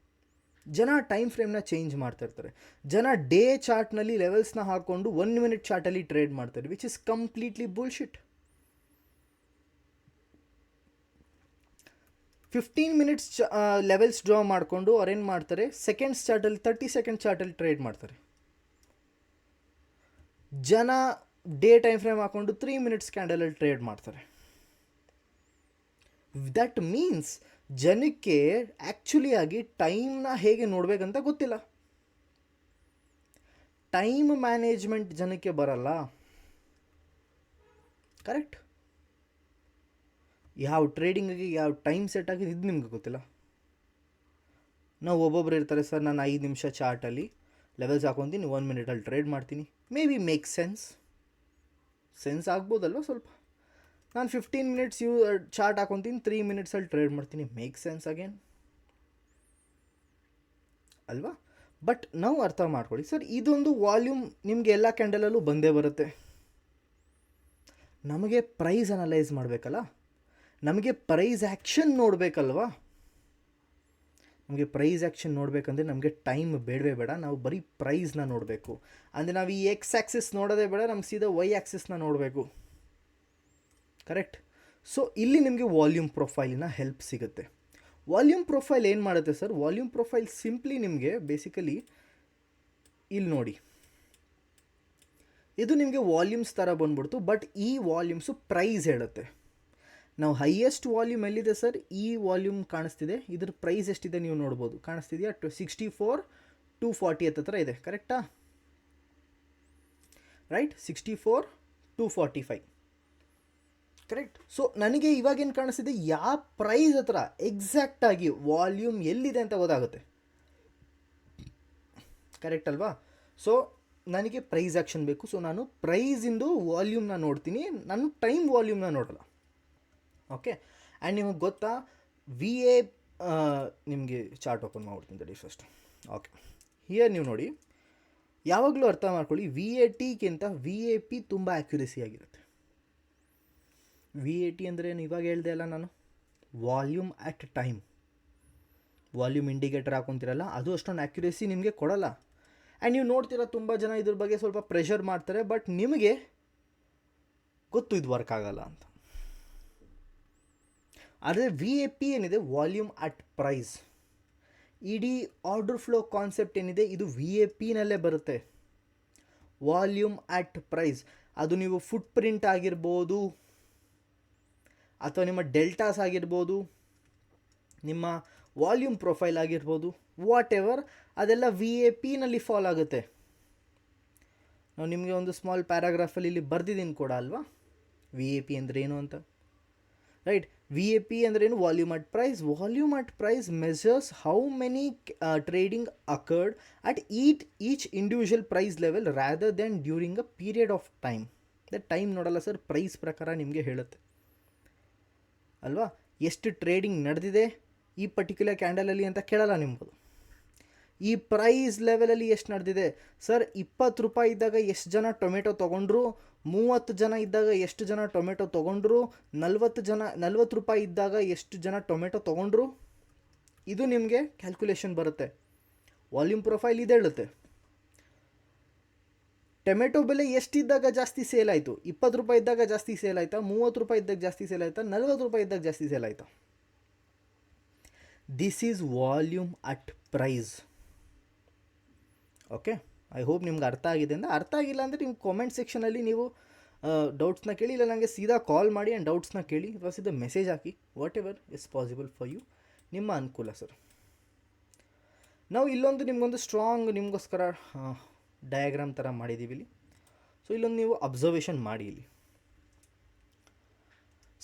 ಜನ ಟೈಮ್ ಫ್ರೇಮ್ನ ಚೇಂಜ್ ಮಾಡ್ತಾಯಿರ್ತಾರೆ. ಜನ ಡೇ ಚಾರ್ಟ್ನಲ್ಲಿ ಲೆವೆಲ್ಸ್ನ ಹಾಕ್ಕೊಂಡು 1 ಮಿನಿಟ್ ಚಾರ್ಟಲ್ಲಿ ಟ್ರೇಡ್ ಮಾಡ್ತಾರೆ, which is completely bullshit. 15 minutes levels draw ಮಾಡಿಕೊಂಡು ಅವ್ರೇನು ಮಾಡ್ತಾರೆ, ಸೆಕೆಂಡ್ಸ್ ಚಾರ್ಟಲ್ಲಿ 30 ಸೆಕೆಂಡ್ ಚಾರ್ಟಲ್ಲಿ ಟ್ರೇಡ್ ಮಾಡ್ತಾರೆ. ಜನ ಡೇ ಟೈಮ್ ಫ್ರೇಮ್ ಹಾಕ್ಕೊಂಡು 3 ಮಿನಿಟ್ಸ್ ಕ್ಯಾಂಡಲಲ್ಲಿ ಟ್ರೇಡ್ ಮಾಡ್ತಾರೆ. ದಟ್ ಮೀನ್ಸ್ ಜನಕ್ಕೆ ಆ್ಯಕ್ಚುಲಿ ಆಗಿ ಟೈಮ್ನ ಹೇಗೆ ನೋಡಬೇಕಂತ ಗೊತ್ತಿಲ್ಲ. ಟೈಮ್ ಮ್ಯಾನೇಜ್ಮೆಂಟ್ ಜನಕ್ಕೆ ಬರಲ್ಲ, ಕರೆಕ್ಟ್? ಯಾವ ಟ್ರೇಡಿಂಗಿಗೆ ಯಾವ ಟೈಮ್ ಸೆಟ್ ಆಗಿದೆ ಇದು ನಿಮ್ಗೆ ಗೊತ್ತಿಲ್ಲ. ನಾವು ಒಬ್ಬೊಬ್ರು ಇರ್ತಾರೆ, ಸರ್ ನಾನು 5 ನಿಮಿಷ ಚಾರ್ಟಲ್ಲಿ ಲೆವೆಲ್ಸ್ ಹಾಕೊತೀನಿ, 1 ಮಿನಿಟಲ್ಲಿ ಟ್ರೇಡ್ ಮಾಡ್ತೀನಿ. ಮೇ ಬಿ ಮೇಕ್ ಸೆನ್ಸ್ ಆಗ್ಬೋದಲ್ವ ಸ್ವಲ್ಪ. ನಾನು 15 ಮಿನಿಟ್ಸ್ ಚಾರ್ಟ್ ಹಾಕೊತೀನಿ, 3 ಮಿನಿಟ್ಸಲ್ಲಿ ಟ್ರೇಡ್ ಮಾಡ್ತೀನಿ, ಮೇಕ್ ಸೆನ್ಸ್ ಅಗೇನ್ ಅಲ್ವಾ? ಬಟ್ ನಾವು ಅರ್ಥ ಮಾಡ್ಕೊಳ್ಳಿ ಸರ್, ಇದೊಂದು ವಾಲ್ಯೂಮ್ ನಿಮಗೆ ಎಲ್ಲ ಕ್ಯಾಂಡಲಲ್ಲೂ ಬಂದೇ ಬರುತ್ತೆ. ನಮಗೆ ಪ್ರೈಸ್ ಅನಲೈಸ್ ಮಾಡಬೇಕಲ್ಲ, ನಮಗೆ ಪ್ರೈಸ್ ಆ್ಯಕ್ಷನ್ ನೋಡಬೇಕಲ್ವಾ? ನಮಗೆ ಪ್ರೈಸ್ ಆ್ಯಕ್ಷನ್ ನೋಡಬೇಕಂದ್ರೆ ನಮಗೆ ಟೈಮ್ ಬೇಡವೇ ಬೇಡ, ನಾವು ಬರೀ ಪ್ರೈಸ್ನ ನೋಡಬೇಕು. ಅಂದರೆ ನಾವು ಈ ಎಕ್ಸ್ ಆ್ಯಕ್ಸಿಸ್ ನೋಡೋದೇ ಬೇಡ, ನಮ್ಗೆ ಸೀದಾ ವೈ ಆ್ಯಕ್ಸಿಸ್ನ ನೋಡಬೇಕು, ಕರೆಕ್ಟ್? ಸೊ ಇಲ್ಲಿ ನಿಮಗೆ ವಾಲ್ಯೂಮ್ ಪ್ರೊಫೈಲಿನ ಹೆಲ್ಪ್ ಸಿಗುತ್ತೆ. ವಾಲ್ಯೂಮ್ ಪ್ರೊಫೈಲ್ ಏನು ಮಾಡುತ್ತೆ ಸರ್? ವಾಲ್ಯೂಮ್ ಪ್ರೊಫೈಲ್ ಸಿಂಪ್ಲಿ ನಿಮಗೆ ಬೇಸಿಕಲಿ ಇಲ್ಲಿ ನೋಡಿ, ಇದು ನಿಮಗೆ ವಾಲ್ಯೂಮ್ಸ್ ಥರ ಬಂದ್ಬಿಡ್ತು. ಬಟ್ ಈ ವಾಲ್ಯೂಮ್ಸು ಪ್ರೈಸ್ ಹೇಳುತ್ತೆ. ನಾವು ಹೈಯೆಸ್ಟ್ ವಾಲ್ಯೂಮ್ ಎಲ್ಲಿದೆ ಸರ್? ಈ ವಾಲ್ಯೂಮ್ ಕಾಣಿಸ್ತಿದೆ, ಇದ್ರ ಪ್ರೈಸ್ ಎಷ್ಟಿದೆ ನೀವು ನೋಡ್ಬೋದು, ಕಾಣಿಸ್ತಿದೆಯಾ? 64,240 ಹತ್ರ ಇದೆ, ಕರೆಕ್ಟಾ? Right, 64,245, correct? ಸೊ ನನಗೆ ಇವಾಗೇನು ಕಾಣಿಸ್ತಿದೆ, ಯಾವ ಪ್ರೈಸ್ ಹತ್ರ ಎಕ್ಸಾಕ್ಟಾಗಿ ವಾಲ್ಯೂಮ್ ಎಲ್ಲಿದೆ ಅಂತ ಗೊತ್ತಾಗುತ್ತೆ, ಕರೆಕ್ಟ್ ಅಲ್ವಾ? ಸೊ ನನಗೆ ಪ್ರೈಸ್ ಆ್ಯಕ್ಷನ್ ಬೇಕು. ಸೊ ನಾನು ಪ್ರೈಸಿಂದು ವಾಲ್ಯೂಮ್ನ ನೋಡ್ತೀನಿ, ನಾನು ಟೈಮ್ ವಾಲ್ಯೂಮ್ನ ನೋಡಲ್ಲ. ಓಕೆ, ಆ್ಯಂಡ್ ನಿಮಗೆ ಗೊತ್ತಾ ನಿಮಗೆ ಚಾರ್ಟ್ ಓಪನ್ ಮಾಡ್ಬಿಡ್ತೀನಿ ತಡಿ ಫಸ್ಟ್. ಓಕೆ, ಹಿಯರ್ ನೀವು ನೋಡಿ, ಯಾವಾಗಲೂ ಅರ್ಥ ಮಾಡ್ಕೊಳ್ಳಿ, VAT ತುಂಬ ಆ್ಯಕ್ಯುರೇಸಿ ಆಗಿರುತ್ತೆ. VAT ಅಂದರೆ ಇವಾಗ ಹೇಳ್ದೆ ಅಲ್ಲ ನಾನು, volume at time. Volume indicator ಹಾಕೊತೀರಲ್ಲ, ಅದು ಅಷ್ಟೊಂದು ಆ್ಯಕ್ಯುರೇಸಿ ನಿಮಗೆ ಕೊಡಲ್ಲ. ಆ್ಯಂಡ್ ನೀವು ನೋಡ್ತೀರಾ ತುಂಬ ಜನ ಇದ್ರ ಬಗ್ಗೆ ಸ್ವಲ್ಪ ಪ್ರೆಷರ್ ಮಾಡ್ತಾರೆ, ಬಟ್ ನಿಮಗೆ ಗೊತ್ತು ಇದು ವರ್ಕ್ ಆಗಲ್ಲ ಅಂತ. ಆದರೆ VAT ಏನಿದೆ, ವಾಲ್ಯೂಮ್ ಅಟ್ ಪ್ರೈಸ್, ಇಡೀ ಆರ್ಡರ್ ಫ್ಲೋ ಕಾನ್ಸೆಪ್ಟ್ ಏನಿದೆ ಇದು VAPನಲ್ಲೇ ಬರುತ್ತೆ. ವಾಲ್ಯೂಮ್ ಅಟ್ ಪ್ರೈಸ್, ಅದು ನೀವು ಫುಟ್ ಪ್ರಿಂಟ್ ಆಗಿರ್ಬೋದು, ಅಥವಾ ನಿಮ್ಮ ಡೆಲ್ಟಾಸ್ ಆಗಿರ್ಬೋದು, ನಿಮ್ಮ ವಾಲ್ಯೂಮ್ ಪ್ರೊಫೈಲ್ ಆಗಿರ್ಬೋದು, ವಾಟ್ ಎವರ್, ಅದೆಲ್ಲ VAPನಲ್ಲಿ ಫಾಲೋ ಆಗುತ್ತೆ. ನಾವು ನಿಮಗೆ ಒಂದು ಸ್ಮಾಲ್ ಪ್ಯಾರಾಗ್ರಾಫಲ್ಲಿ ಇಲ್ಲಿ ಬರ್ದಿದ್ದೀನಿ ಕೂಡ ಅಲ್ವಾ, VAT ಅಂದರೆ ಏನು ಅಂತ, ರೈಟ್? VAT ಅಂದ್ರೇನು? Volume at price. Volume at price measures how many trading occurred at each individual price level rather than during a period of time. Time ನೋಡಲ್ಲ ಸರ್, ಪ್ರೈಸ್ ಪ್ರಕಾರ ನಿಮಗೆ ಹೇಳುತ್ತೆ ಅಲ್ವಾ? ಎಷ್ಟು ಟ್ರೇಡಿಂಗ್ ನಡೆದಿದೆ ಈ ಪರ್ಟಿಕ್ಯುಲರ್ ಕ್ಯಾಂಡಲಲ್ಲಿ ಅಂತ ಕೇಳಲ್ಲ ನಿಮ್ಮದು. ಈ ಪ್ರೈಸ್ ಲೆವೆಲಲ್ಲಿ ಎಷ್ಟು ನಡೆದಿದೆ ಸರ್? 20 ರೂಪಾಯಿ ಇದ್ದಾಗ ಎಷ್ಟು ಜನ ಟೊಮೆಟೊ ತೊಗೊಂಡ್ರು, 30 ಜನ ಇದ್ದಾಗ ಎಷ್ಟು ಜನ ಟೊಮೆಟೊ ತೊಗೊಂಡ್ರು, 40 ರೂಪಾಯಿ ಇದ್ದಾಗ ಎಷ್ಟು ಜನ ಟೊಮೆಟೊ ತೊಗೊಂಡ್ರು, ಇದು ನಿಮಗೆ ಕ್ಯಾಲ್ಕುಲೇಷನ್ ಬರುತ್ತೆ. ವಾಲ್ಯೂಮ್ ಪ್ರೊಫೈಲ್ ಇದು ಹೇಳುತ್ತೆ. ಟೊಮೆಟೊ ಬೆಲೆ ಎಷ್ಟಿದ್ದಾಗ ಜಾಸ್ತಿ ಸೇಲ್ ಆಯಿತು? 20 ರೂಪಾಯಿ ಇದ್ದಾಗ ಜಾಸ್ತಿ ಸೇಲ್ ಆಯಿತಾ? 30 ರೂಪಾಯಿ ಇದ್ದಾಗ ಜಾಸ್ತಿ ಸೇಲ್ ಆಯಿತಾ? 40 ರೂಪಾಯಿ ಇದ್ದಾಗ ಜಾಸ್ತಿ ಸೇಲ್ ಆಯಿತಾ? This is volume at price. Okay, I hope ನಿಮ್ಗೆ ಅರ್ಥ ಆಗಿದೆ. ಅಂದರೆ ಅರ್ಥ ಆಗಿಲ್ಲ ಅಂದರೆ ನಿಮ್ಮ ಕಾಮೆಂಟ್ ಸೆಕ್ಷನಲ್ಲಿ ನೀವು ಡೌಟ್ಸ್ನ ಕೇಳಿ, ಇಲ್ಲ ನನಗೆ ಸೀದಾ ಕಾಲ್ ಮಾಡಿ ಆ್ಯಂಡ್ ಡೌಟ್ಸ್ನ ಕೇಳಿ, ಅಥವಾ ಸೀದಾ ಮೆಸೇಜ್ ಹಾಕಿ. Whatever is possible for you, ನಿಮ್ಮ ಅನುಕೂಲ ಸರ್. ನಾವು ಇಲ್ಲೊಂದು ನಿಮಗೊಂದು ಸ್ಟ್ರಾಂಗ್ ನಿಮಗೋಸ್ಕರ ಡಯಾಗ್ರಾಮ್ ಥರ ಮಾಡಿದ್ದೀವಿ ಇಲ್ಲಿ. ಸೊ ಇಲ್ಲೊಂದು ನೀವು ಅಬ್ಸರ್ವೇಷನ್ ಮಾಡಿ ಇಲ್ಲಿ.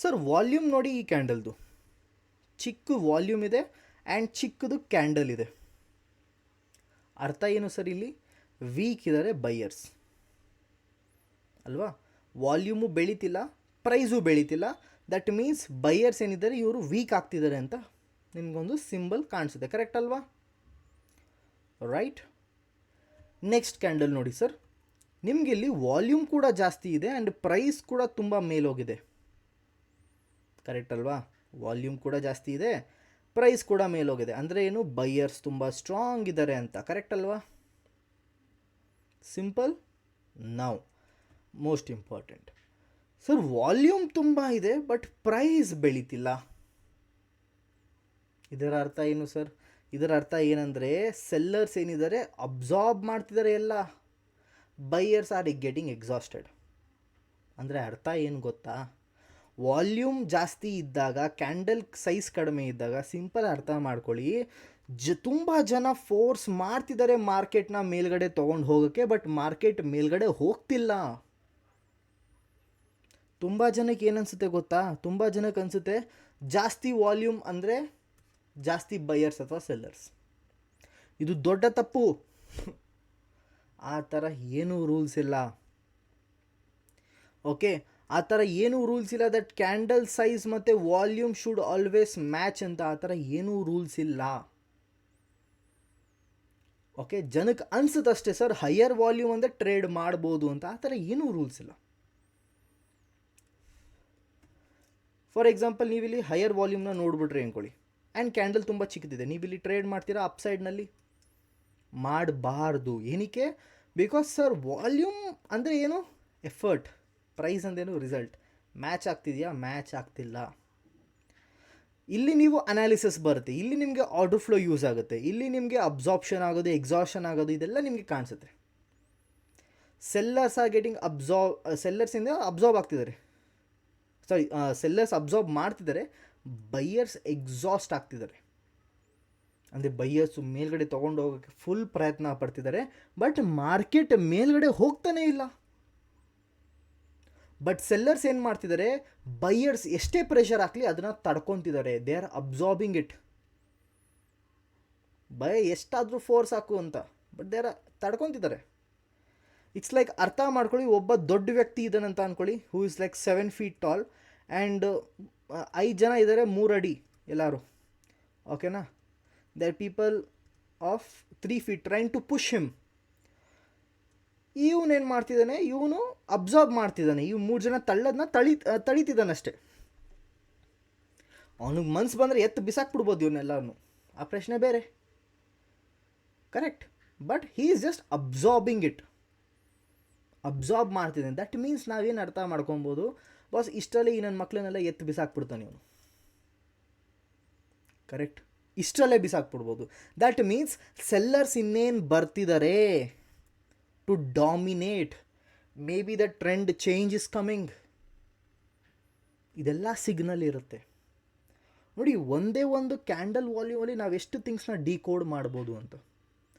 ಸರ್ ವಾಲ್ಯೂಮ್ ನೋಡಿ, ಈ ಕ್ಯಾಂಡಲ್ದು ಚಿಕ್ಕ ವಾಲ್ಯೂಮ್ ಇದೆ ಆ್ಯಂಡ್ ಚಿಕ್ಕದು ಕ್ಯಾಂಡಲ್ ಇದೆ. ಅರ್ಥ ಏನು ಸರ್? ಇಲ್ಲಿ ವೀಕ್ ಇದ್ದಾರೆ ಬೈಯರ್ಸ್ ಅಲ್ವಾ? ವಾಲ್ಯೂಮು ಬೆಳೀತಿಲ್ಲ, ಪ್ರೈಸು ಬೆಳೀತಿಲ್ಲ. ದಟ್ ಮೀನ್ಸ್ ಬೈಯರ್ಸ್ ಏನಿದ್ದಾರೆ ಇವರು ವೀಕ್ ಆಗ್ತಿದ್ದಾರೆ ಅಂತ ನಿಮಗೊಂದು ಸಿಂಬಲ್ ಕಾಣಿಸುತ್ತೆ. ಕರೆಕ್ಟ್ ಅಲ್ವಾ? ರೈಟ್. ನೆಕ್ಸ್ಟ್ ಕ್ಯಾಂಡಲ್ ನೋಡಿ ಸರ್, ನಿಮಗೆ ಇಲ್ಲಿ ವಾಲ್ಯೂಮ್ ಕೂಡ ಜಾಸ್ತಿ ಇದೆ ಆ್ಯಂಡ್ ಪ್ರೈಸ್ ಕೂಡ ತುಂಬ ಮೇಲೋಗಿದೆ. ಕರೆಕ್ಟ್ ಅಲ್ವಾ? ವಾಲ್ಯೂಮ್ ಕೂಡ ಜಾಸ್ತಿ ಇದೆ, ಪ್ರೈಸ್ ಕೂಡ ಮೇಲೋಗಿದೆ. ಅಂದರೆ ಏನು? ಬೈಯರ್ಸ್ ತುಂಬ ಸ್ಟ್ರಾಂಗ್ ಇದ್ದಾರೆ ಅಂತ. ಕರೆಕ್ಟ್ ಅಲ್ವಾ? Simple. Now most important sir, volume ತುಂಬ ಇದೆ ಬಟ್ ಪ್ರೈಸ್ ಬೆಳೀತಿಲ್ಲ. ಇದರ ಅರ್ಥ ಏನು ಸರ್? ಇದರ ಅರ್ಥ ಏನಂದರೆ ಸೆಲ್ಲರ್ಸ್ ಏನಿದ್ದಾರೆ ಅಬ್ಸಾರ್ಬ್ ಮಾಡ್ತಿದ್ದಾರೆ ಎಲ್ಲ, ಬೈಯರ್ಸ್ ಆರ್ ಗೆಟಿಂಗ್ ಎಕ್ಸಾಸ್ಟೆಡ್. ಅಂದರೆ ಅರ್ಥ ಏನು ಗೊತ್ತಾ? ವಾಲ್ಯೂಮ್ ಜಾಸ್ತಿ ಇದ್ದಾಗ, ಕ್ಯಾಂಡಲ್ ಸೈಜ್ ಕಡಿಮೆ ಇದ್ದಾಗ, ಸಿಂಪಲ್ ಅರ್ಥ ಮಾಡ್ಕೊಳ್ಳಿ, ತುಂಬ ಜನ ಫೋರ್ಸ್ ಮಾಡ್ತಿದ್ದಾರೆ ಮಾರ್ಕೆಟ್ನ ಮೇಲ್ಗಡೆ ತೊಗೊಂಡು ಹೋಗೋಕ್ಕೆ, ಬಟ್ ಮಾರ್ಕೆಟ್ ಮೇಲ್ಗಡೆ ಹೋಗ್ತಿಲ್ಲ. ತುಂಬ ಜನಕ್ಕೆ ಏನನ್ಸುತ್ತೆ ಗೊತ್ತಾ? ತುಂಬ ಜನಕ್ಕೆ ಅನಿಸುತ್ತೆ ಜಾಸ್ತಿ ವಾಲ್ಯೂಮ್ ಅಂದರೆ ಜಾಸ್ತಿ ಬೈಯರ್ಸ್ ಅಥವಾ ಸೆಲ್ಲರ್ಸ್. ಇದು ದೊಡ್ಡ ತಪ್ಪು. ಆ ಥರ ಏನೂ ರೂಲ್ಸ್ ಇಲ್ಲ. ಓಕೆ, ಆ ಥರ ಏನೂ ರೂಲ್ಸ್ ಇಲ್ಲ. ದಟ್ ಕ್ಯಾಂಡಲ್ ಸೈಜ್ ಮತ್ತು ವಾಲ್ಯೂಮ್ ಶುಡ್ ಆಲ್ವೇಸ್ ಮ್ಯಾಚ್ ಅಂತ ಆ ಥರ ಏನೂ ರೂಲ್ಸ್ ಇಲ್ಲ. ಓಕೆ, ಜನಕ್ಕೆ ಅನಿಸುತ್ತಷ್ಟೇ ಸರ್ ಹೈಯರ್ ವಾಲ್ಯೂಮ್ ಅಂದರೆ ಟ್ರೇಡ್ ಮಾಡ್ಬೋದು ಅಂತ. ಆ ಥರ ಏನೂ ರೂಲ್ಸ್ ಇಲ್ಲ. ಫಾರ್ ಎಕ್ಸಾಂಪಲ್, ನೀವಿಲ್ಲಿ ಹೈಯರ್ ವಾಲ್ಯೂಮ್ನ ನೋಡ್ಬಿಟ್ರಿ ಅಂದ್ಕೊಳ್ಳಿ ಆ್ಯಂಡ್ ಕ್ಯಾಂಡಲ್ ತುಂಬ ಚಿಕ್ಕದಿದೆ, ನೀವಿಲ್ಲಿ ಟ್ರೇಡ್ ಮಾಡ್ತೀರಾ ಅಪ್ ಸೈಡ್ನಲ್ಲಿ? ಮಾಡಬಾರ್ದು. ಏನಕ್ಕೆ? ಬಿಕಾಸ್ ಸರ್ ವಾಲ್ಯೂಮ್ ಅಂದರೆ ಏನು? ಎಫರ್ಟ್. ಪ್ರೈಸ್ ಅಂದೇನು? ರಿಸಲ್ಟ್. ಮ್ಯಾಚ್ ಆಗ್ತಿದೆಯಾ? ಮ್ಯಾಚ್ ಆಗ್ತಿಲ್ಲ. ಇಲ್ಲಿ ನೀವು ಅನಾಲಿಸಿಸ್ ಬರುತ್ತೆ, ಇಲ್ಲಿ ನಿಮಗೆ ಆರ್ಡರ್ ಫ್ಲೋ ಯೂಸ್ ಆಗುತ್ತೆ, ಇಲ್ಲಿ ನಿಮಗೆ ಅಬ್ಸಾರ್ಪ್ಷನ್ ಆಗೋದು, ಎಕ್ಸಾಷನ್ ಆಗೋದು, ಇದೆಲ್ಲ ನಿಮಗೆ ಕಾಣಿಸುತ್ತೆ. ಸೆಲ್ಲರ್ಸ್ ಆರ್ ಗೆಟಿಂಗ್ ಸೆಲ್ಲರ್ಸಿಂದ ಅಬ್ಸಾರ್ಬ್ ಆಗ್ತಿದ್ದಾರೆ. ಸೆಲ್ಲರ್ಸ್ ಅಬ್ಸಾರ್ಬ್ ಮಾಡ್ತಿದ್ದಾರೆ, ಬೈಯರ್ಸ್ ಎಕ್ಸಾಸ್ಟ್ ಆಗ್ತಿದ್ದಾರೆ. ಅಂದರೆ ಬೈಯರ್ಸು ಮೇಲ್ಗಡೆ ತೊಗೊಂಡು ಹೋಗೋಕ್ಕೆ ಫುಲ್ ಪ್ರಯತ್ನ ಪಡ್ತಿದ್ದಾರೆ, ಬಟ್ ಮಾರ್ಕೆಟ್ ಮೇಲ್ಗಡೆ ಹೋಗ್ತಾನೇ ಇಲ್ಲ. ಬಟ್ ಸೆಲ್ಲರ್ಸ್ ಏನು ಮಾಡ್ತಿದ್ದಾರೆ? ಬೈಯರ್ಸ್ ಎಷ್ಟೇ ಪ್ರೆಷರ್ ಹಾಕಲಿ ಅದನ್ನು ತಡ್ಕೊತಿದ್ದಾರೆ. They are absorbing it. ಬೈ ಎಷ್ಟಾದರೂ ಫೋರ್ಸ್ ಹಾಕು ಅಂತ, ಬಟ್ ದೇ ಆರ್ ತಡ್ಕೊತಿದ್ದಾರೆ. ಇಟ್ಸ್ ಲೈಕ್, ಅರ್ಥ ಮಾಡ್ಕೊಳ್ಳಿ, ಒಬ್ಬ ದೊಡ್ಡ ವ್ಯಕ್ತಿ ಇದ್ದಾನಂತ ಅಂದ್ಕೊಳ್ಳಿ, who is like 7 feet tall and 5 ಜನ ಇದ್ದಾರೆ 3 ಅಡಿ ಎಲ್ಲರೂ. ಓಕೆನಾ? Other people of 3 feet trying to push him. ಇವನೇನು ಮಾಡ್ತಿದ್ದಾನೆ? ಇವನು ಅಬ್ಸಾರ್ಬ್ ಮಾಡ್ತಿದ್ದಾನೆ. ಇವು 3 ಜನ ತಳ್ಳೋದನ್ನ ತಳಿತಿದ್ದಾನಷ್ಟೆ. ಅವನಿಗೆ ಮನ್ಸು ಬಂದರೆ ಎತ್ತು ಬಿಸಾಕ್ಬಿಡ್ಬೋದು ಇವನ್ನೆಲ್ಲರೂ, ಆ ಪ್ರಶ್ನೆ ಬೇರೆ. Correct. But he is just absorbing it. Absorb ಮಾಡ್ತಿದ್ದಾನೆ. ದಟ್ ಮೀನ್ಸ್ ನಾವೇನು ಅರ್ಥ ಮಾಡ್ಕೊಬೋದು? ಬಾಸ್ ಇಷ್ಟರಲ್ಲೇ ಈ ನನ್ನ ಮಕ್ಕಳನ್ನೆಲ್ಲ ಎತ್ತು ಬಿಸಾಕ್ಬಿಡ್ತಾನೆ ಇವನು. ಕರೆಕ್ಟ್. ಇಷ್ಟರಲ್ಲೇ ಬಿಸಾಕ್ಬಿಡ್ಬೋದು. ದಟ್ ಮೀನ್ಸ್ ಸೆಲ್ಲರ್ಸ್ ಇನ್ನೇನು ಬರ್ತಿದ್ದಾರೆ to dominate. May be the trend change is coming. ಇದೆಲ್ಲ ಸಿಗ್ನಲ್ ಇರುತ್ತೆ ನೋಡಿ. ಒಂದೇ ಒಂದು ಕ್ಯಾಂಡಲ್ ವಾಲ್ಯೂಮಲ್ಲಿ ನಾವೆಷ್ಟು ಥಿಂಗ್ಸ್ನ ಡಿಕೋಡ್ ಮಾಡ್ಬೋದು ಅಂತ.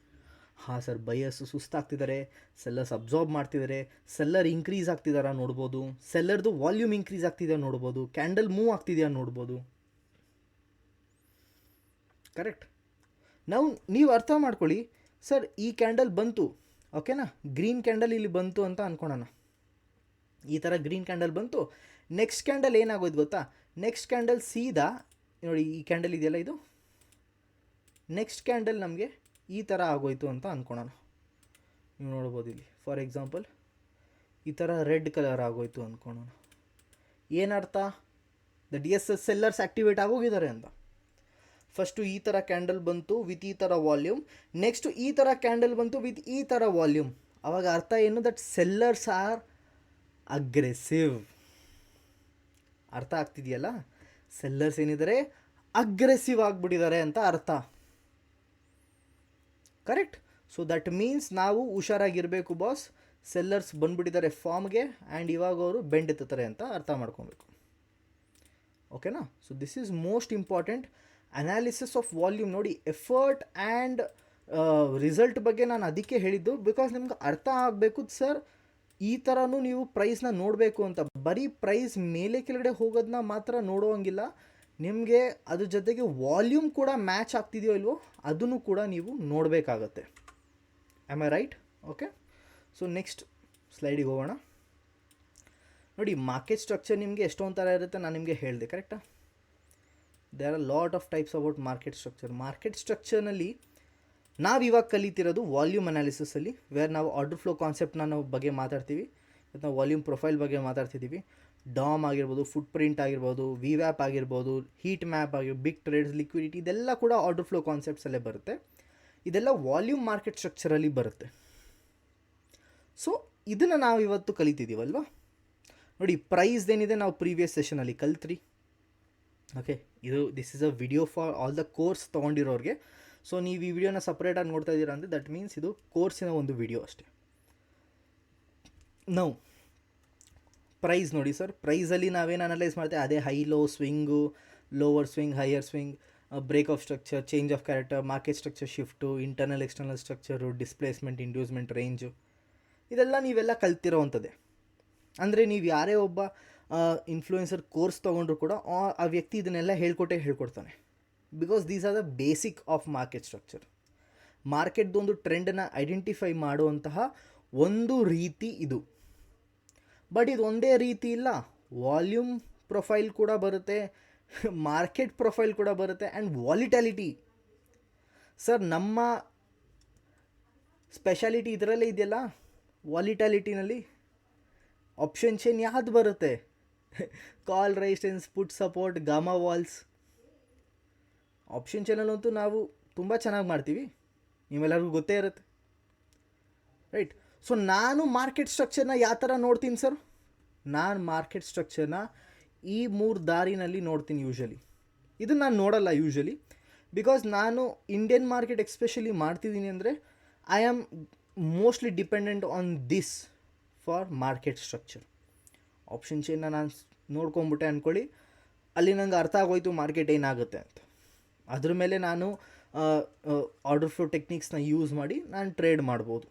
ಹಾಂ ಸರ್, ಬೈಯರ್ಸು ಸುಸ್ತಾಗ್ತಿದ್ದಾರೆ, ಸೆಲ್ಲರ್ಸ್ ಅಬ್ಸಾರ್ಬ್ ಮಾಡ್ತಿದ್ದಾರೆ, ಸೆಲ್ಲರ್ ಇನ್ಕ್ರೀಸ್ ಆಗ್ತಿದಾರ ನೋಡ್ಬೋದು, ಸೆಲ್ಲರ್ದು ವಾಲ್ಯೂಮ್ ಇನ್ಕ್ರೀಸ್ ಆಗ್ತಿದೆಯಾ ನೋಡ್ಬೋದು, ಕ್ಯಾಂಡಲ್ ಮೂವ್ ಆಗ್ತಿದೆಯಾ ನೋಡ್ಬೋದು. ಕರೆಕ್ಟ್. ನೀವು ಅರ್ಥ ಮಾಡ್ಕೊಳ್ಳಿ ಸರ್, ಈ ಕ್ಯಾಂಡಲ್ ಬಂತು, ಓಕೆನಾ, ಗ್ರೀನ್ ಕ್ಯಾಂಡಲ್ ಇಲ್ಲಿ ಬಂತು ಅಂತ ಅಂದ್ಕೊಳೋಣ. ಈ ಥರ ಗ್ರೀನ್ ಕ್ಯಾಂಡಲ್ ಬಂತು. ನೆಕ್ಸ್ಟ್ ಕ್ಯಾಂಡಲ್ ಏನಾಗೋಯ್ತು ಗೊತ್ತಾ? ನೆಕ್ಸ್ಟ್ ಕ್ಯಾಂಡಲ್ ಸೀದಾ ನೋಡಿ, ಈ ಕ್ಯಾಂಡಲ್ ಇದೆಯಲ್ಲ ಇದು, ನೆಕ್ಸ್ಟ್ ಕ್ಯಾಂಡಲ್ ನಮಗೆ ಈ ಥರ ಆಗೋಯ್ತು ಅಂತ ಅಂದ್ಕೊಳೋಣ. ನೀವು ನೋಡ್ಬೋದು ಇಲ್ಲಿ ಫಾರ್ ಎಕ್ಸಾಂಪಲ್ ಈ ಥರ ರೆಡ್ ಕಲರ್ ಆಗೋಯ್ತು ಅಂದ್ಕೊಳೋಣ. ಏನರ್ಥ? ದಟ್ ಎಸ್ ಸೆಲ್ಲರ್ಸ್ ಆ್ಯಕ್ಟಿವೇಟ್ ಆಗೋಗಿದ್ದಾರೆ ಅಂತ. ಫಸ್ಟು ಈ ಥರ ಕ್ಯಾಂಡಲ್ ಬಂತು ವಿತ್ ಈ ಥರ ವಾಲ್ಯೂಮ್, ನೆಕ್ಸ್ಟು ಈ ಥರ ಕ್ಯಾಂಡಲ್ ಬಂತು ವಿತ್ ಈ ಥರ ವಾಲ್ಯೂಮ್. ಅವಾಗ ಅರ್ಥ ಏನು, ದಟ್ ಸೆಲ್ಲರ್ಸ್ ಆರ್ ಅಗ್ರೆಸಿವ್. ಅರ್ಥ ಆಗ್ತಿದೆಯಲ್ಲ, ಸೆಲ್ಲರ್ಸ್ ಏನಿದ್ದಾರೆ ಅಗ್ರೆಸಿವ್ ಆಗಿಬಿಟ್ಟಿದ್ದಾರೆ ಅಂತ ಅರ್ಥ. ಕರೆಕ್ಟ್. ಸೊ ದಟ್ ಮೀನ್ಸ್ ನಾವು ಹುಷಾರಾಗಿರಬೇಕು ಬಾಸ್. ಸೆಲ್ಲರ್ಸ್ ಬಂದುಬಿಟ್ಟಿದ್ದಾರೆ ಫಾರ್ಮ್ಗೆ ಆ್ಯಂಡ್ ಇವಾಗ ಅವರು ಬೆಂಡ್ ಎತ್ತುತ್ತಾರೆ ಅಂತ ಅರ್ಥ ಮಾಡ್ಕೊಬೇಕು. ಓಕೆನಾ. So this is most important. Analysis of volume ನೋಡಿ, ಎಫರ್ಟ್ ಆ್ಯಂಡ್ ರಿಸಲ್ಟ್ ಬಗ್ಗೆ ನಾನು ಅದಕ್ಕೆ ಹೇಳಿದ್ದು, ಬಿಕಾಸ್ ನಿಮ್ಗೆ ಅರ್ಥ ಆಗಬೇಕು ಸರ್ ಈ ಥರನೂ ನೀವು ಪ್ರೈಸ್ನ ನೋಡಬೇಕು ಅಂತ. ಬರೀ ಪ್ರೈಸ್ ಮೇಲೆ ಕೆಳಗಡೆ ಹೋಗೋದನ್ನ ಮಾತ್ರ ನೋಡೋವಂಗಿಲ್ಲ, ನಿಮಗೆ ಅದ್ರ ಜೊತೆಗೆ ವಾಲ್ಯೂಮ್ ಕೂಡ ಮ್ಯಾಚ್ ಆಗ್ತಿದೆಯೋ ಇಲ್ವೋ ಅದನ್ನು ಕೂಡ ನೀವು ನೋಡಬೇಕಾಗತ್ತೆ. Am I right? Okay. So next ಸ್ಲೈಡಿಗೆ ಹೋಗೋಣ. ನೋಡಿ, ಮಾರ್ಕೆಟ್ ಸ್ಟ್ರಕ್ಚರ್ ನಿಮಗೆ ಎಷ್ಟೊಂದು ಥರ ಇರುತ್ತೆ, ನಾನು ನಿಮಗೆ ಹೇಳಿದೆ. ಕರೆಕ್ಟಾ? There are lot of types about market structure. Market ಸ್ಟ್ರಕ್ಚರ್ನಲ್ಲಿ ನಾವು ಇವಾಗ ಕಲಿತಿರೋದು ವಾಲ್ಯೂಮ್ ಅನಾಲಿಸಿಸಲ್ಲಿ, ವೇರ್ ನಾವು ಆರ್ಡರ್ ಫ್ಲೋ ಕಾನ್ಸೆಪ್ಟ್ನ ನಾವು ಬಗ್ಗೆ ಮಾತಾಡ್ತೀವಿ. ಮತ್ತು ನಾವು ವಾಲ್ಯೂಮ್ ಪ್ರೊಫೈಲ್ ಬಗ್ಗೆ ಮಾತಾಡ್ತಿದ್ದೀವಿ. ಡಾಮ್ ಆಗಿರ್ಬೋದು, ಫುಟ್ ಪ್ರಿಂಟ್ ಆಗಿರ್ಬೋದು, ವಿ ವ್ಯಾಪ್ ಆಗಿರ್ಬೋದು, ಹೀಟ್ ಮ್ಯಾಪ್ ಆಗಿರ್ಬೋದು, ಬಿಗ್ ಟ್ರೇಡ್ಸ್, ಲಿಕ್ವಿಡಿಟಿ, ಇದೆಲ್ಲ ಕೂಡ ಆರ್ಡರ್ ಫ್ಲೋ ಕಾನ್ಸೆಪ್ಟ್ಸಲ್ಲೇ ಬರುತ್ತೆ. ಇದೆಲ್ಲ ವಾಲ್ಯೂಮ್ ಮಾರ್ಕೆಟ್ ಸ್ಟ್ರಕ್ಚರಲ್ಲಿ ಬರುತ್ತೆ. ಸೊ ಇದನ್ನು ನಾವು ಇವತ್ತು ಕಲಿತಿದ್ದೀವಲ್ವ. ನೋಡಿ, ಪ್ರೈಸ್ದೇನಿದೆ ನಾವು ಪ್ರೀವಿಯಸ್ ಸೆಷನಲ್ಲಿ ಕಲ್ತ್ರಿ. Okay, this is a video for all the course ತೊಗೊಂಡಿರೋರಿಗೆ. ಸೊ ನೀವು ಈ ವಿಡಿಯೋನ ಸಪ್ರೇಟಾಗಿ ನೋಡ್ತಾ ಇದ್ದೀರಾ ಅಂದರೆ ದಟ್ ಮೀನ್ಸ್ ಇದು ಕೋರ್ಸಿನ ಒಂದು ವಿಡಿಯೋ ಅಷ್ಟೇ. ನಾವು ಪ್ರೈಸ್ ನೋಡಿ ಸರ್, ಪ್ರೈಸಲ್ಲಿ ನಾವೇನು ಅನಲೈಸ್ ಮಾಡ್ತೇವೆ ಅದೇ high low swing, lower swing, higher swing, break of structure, change of character, market structure shift, internal external structure, displacement, inducement, range, ಇದೆಲ್ಲ ನೀವೆಲ್ಲ ಕಲ್ತಿರೋವಂಥದ್ದೇ. ಅಂದರೆ ನೀವು ಯಾರೇ ಒಬ್ಬ ಇನ್ಫ್ಲೂಯೆನ್ಸರ್ ಕೋರ್ಸ್ ತೊಗೊಂಡ್ರು ಕೂಡ ಆ ವ್ಯಕ್ತಿ ಇದನ್ನೆಲ್ಲ ಹೇಳ್ಕೊಡ್ತಾನೆ. Because these are the basic of market structure. ಮಾರ್ಕೆಟ್ದೊಂದು ಟ್ರೆಂಡನ್ನು ಐಡೆಂಟಿಫೈ ಮಾಡುವಂತಹ ಒಂದು ರೀತಿ ಇದು. ಬಟ್ ಇದು ಒಂದೇ ರೀತಿ ಇಲ್ಲ, ವಾಲ್ಯೂಮ್ ಪ್ರೊಫೈಲ್ ಕೂಡ ಬರುತ್ತೆ, ಮಾರ್ಕೆಟ್ ಪ್ರೊಫೈಲ್ ಕೂಡ ಬರುತ್ತೆ, ಆ್ಯಂಡ್ ವಾಲಿಟಾಲಿಟಿ. ಸರ್ ನಮ್ಮ ಸ್ಪೆಷಾಲಿಟಿ ಇದರಲ್ಲೇ ಇದೆಯಲ್ಲ, ವಾಲಿಟಾಲಿಟಿನಲ್ಲಿ. ಆಪ್ಷನ್ ಚೈನ್ ಯಾವುದು ಬರುತ್ತೆ? ಕಾಲ್ ರೆಸಿಸ್ಟೆನ್ಸ್, ಪುಟ್ ಸಪೋರ್ಟ್, ಗಾಮಾ ವಾಲ್ಸ್. ಆಪ್ಷನ್ ಚೈನಲ್ಲಂತೂ ನಾವು ತುಂಬ ಚೆನ್ನಾಗಿ ಮಾಡ್ತೀವಿ, ನೀವೆಲ್ಲರಿಗೂ ಗೊತ್ತೇ ಇರುತ್ತೆ, ರೈಟ್? ಸೊ ನಾನು ಮಾರ್ಕೆಟ್ ಸ್ಟ್ರಕ್ಚರ್ನ ಯಾವ ಥರ ನೋಡ್ತೀನಿ ಸರ್? ನಾನು ಮಾರ್ಕೆಟ್ ಸ್ಟ್ರಕ್ಚರ್ನ ಈ 3 ದಾರಿನಲ್ಲಿ ನೋಡ್ತೀನಿ ಯೂಶ್ವಲಿ. ಇದನ್ನು ನಾನು ನೋಡಲ್ಲ ಯೂಶ್ವಲಿ, ಬಿಕಾಸ್ ನಾನು ಇಂಡಿಯನ್ ಮಾರ್ಕೆಟ್ ಎಕ್ಸ್ಪೆಷಲಿ ಮಾಡ್ತಿದ್ದೀನಿ ಅಂದರೆ I am mostly dependent on this for market structure. Option ಚೈನ್ನ ನಾನು ನೋಡ್ಕೊಂಬಿಟ್ಟೆ ಅಂದ್ಕೊಳ್ಳಿ, ಅಲ್ಲಿ ನಂಗೆ ಅರ್ಥ ಆಗೋಯ್ತು ಮಾರ್ಕೆಟ್ ಏನಾಗುತ್ತೆ ಅಂತ. ಅದ್ರ ಮೇಲೆ ನಾನು ಆರ್ಡರ್ ಫ್ಲೋ ಟೆಕ್ನಿಕ್ಸ್ನ ಯೂಸ್ ಮಾಡಿ ನಾನು ಟ್ರೇಡ್ ಮಾಡ್ಬೋದು.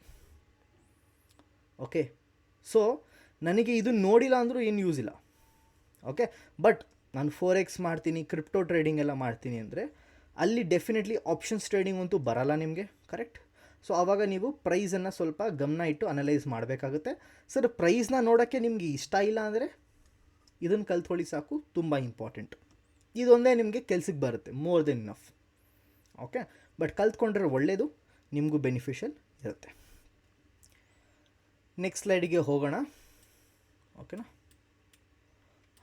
ಓಕೆ, ಸೊ ನನಗೆ ಇದು ನೋಡಿಲ್ಲ ಅಂದರೂ ಏನು ಯೂಸ್ ಇಲ್ಲ. ಓಕೆ, ಬಟ್ ನಾನು 4x ಮಾಡ್ತೀನಿ, ಕ್ರಿಪ್ಟೋ ಟ್ರೇಡಿಂಗ್ ಎಲ್ಲ ಮಾಡ್ತೀನಿ ಅಂದರೆ ಅಲ್ಲಿ ಡೆಫಿನೆಟ್ಲಿ ಆಪ್ಷನ್ಸ್ ಟ್ರೇಡಿಂಗ್ ಅಂತೂ ಬರಲ್ಲ ನಿಮಗೆ. ಕರೆಕ್ಟ್? ಸೊ ಆವಾಗ ನೀವು ಪ್ರೈಸನ್ನು ಸ್ವಲ್ಪ ಗಮನ ಇಟ್ಟು ಅನಲೈಸ್ ಮಾಡಬೇಕಾಗುತ್ತೆ. ಸರ್ ಪ್ರೈಸ್ನ ನೋಡೋಕ್ಕೆ ನಿಮಗೆ ಇಷ್ಟ ಇಲ್ಲ ಅಂದರೆ ಇದನ್ನು ಕಲ್ತ್ಕೊಳ್ಳಿ ಸಾಕು, ತುಂಬ ಇಂಪಾರ್ಟೆಂಟ್. ಇದೊಂದೇ ನಿಮಗೆ ಕೆಲ್ಸಕ್ಕೆ ಬರುತ್ತೆ, more than enough. Okay, but ಕಲ್ತ್ಕೊಂಡ್ರೆ ಒಳ್ಳೆಯದು, ನಿಮಗೂ ಬೆನಿಫಿಷಿಯಲ್ ಇರುತ್ತೆ. ನೆಕ್ಸ್ಟ್ ಸ್ಲೈಡಿಗೆ ಹೋಗೋಣ. ಓಕೆನಾ?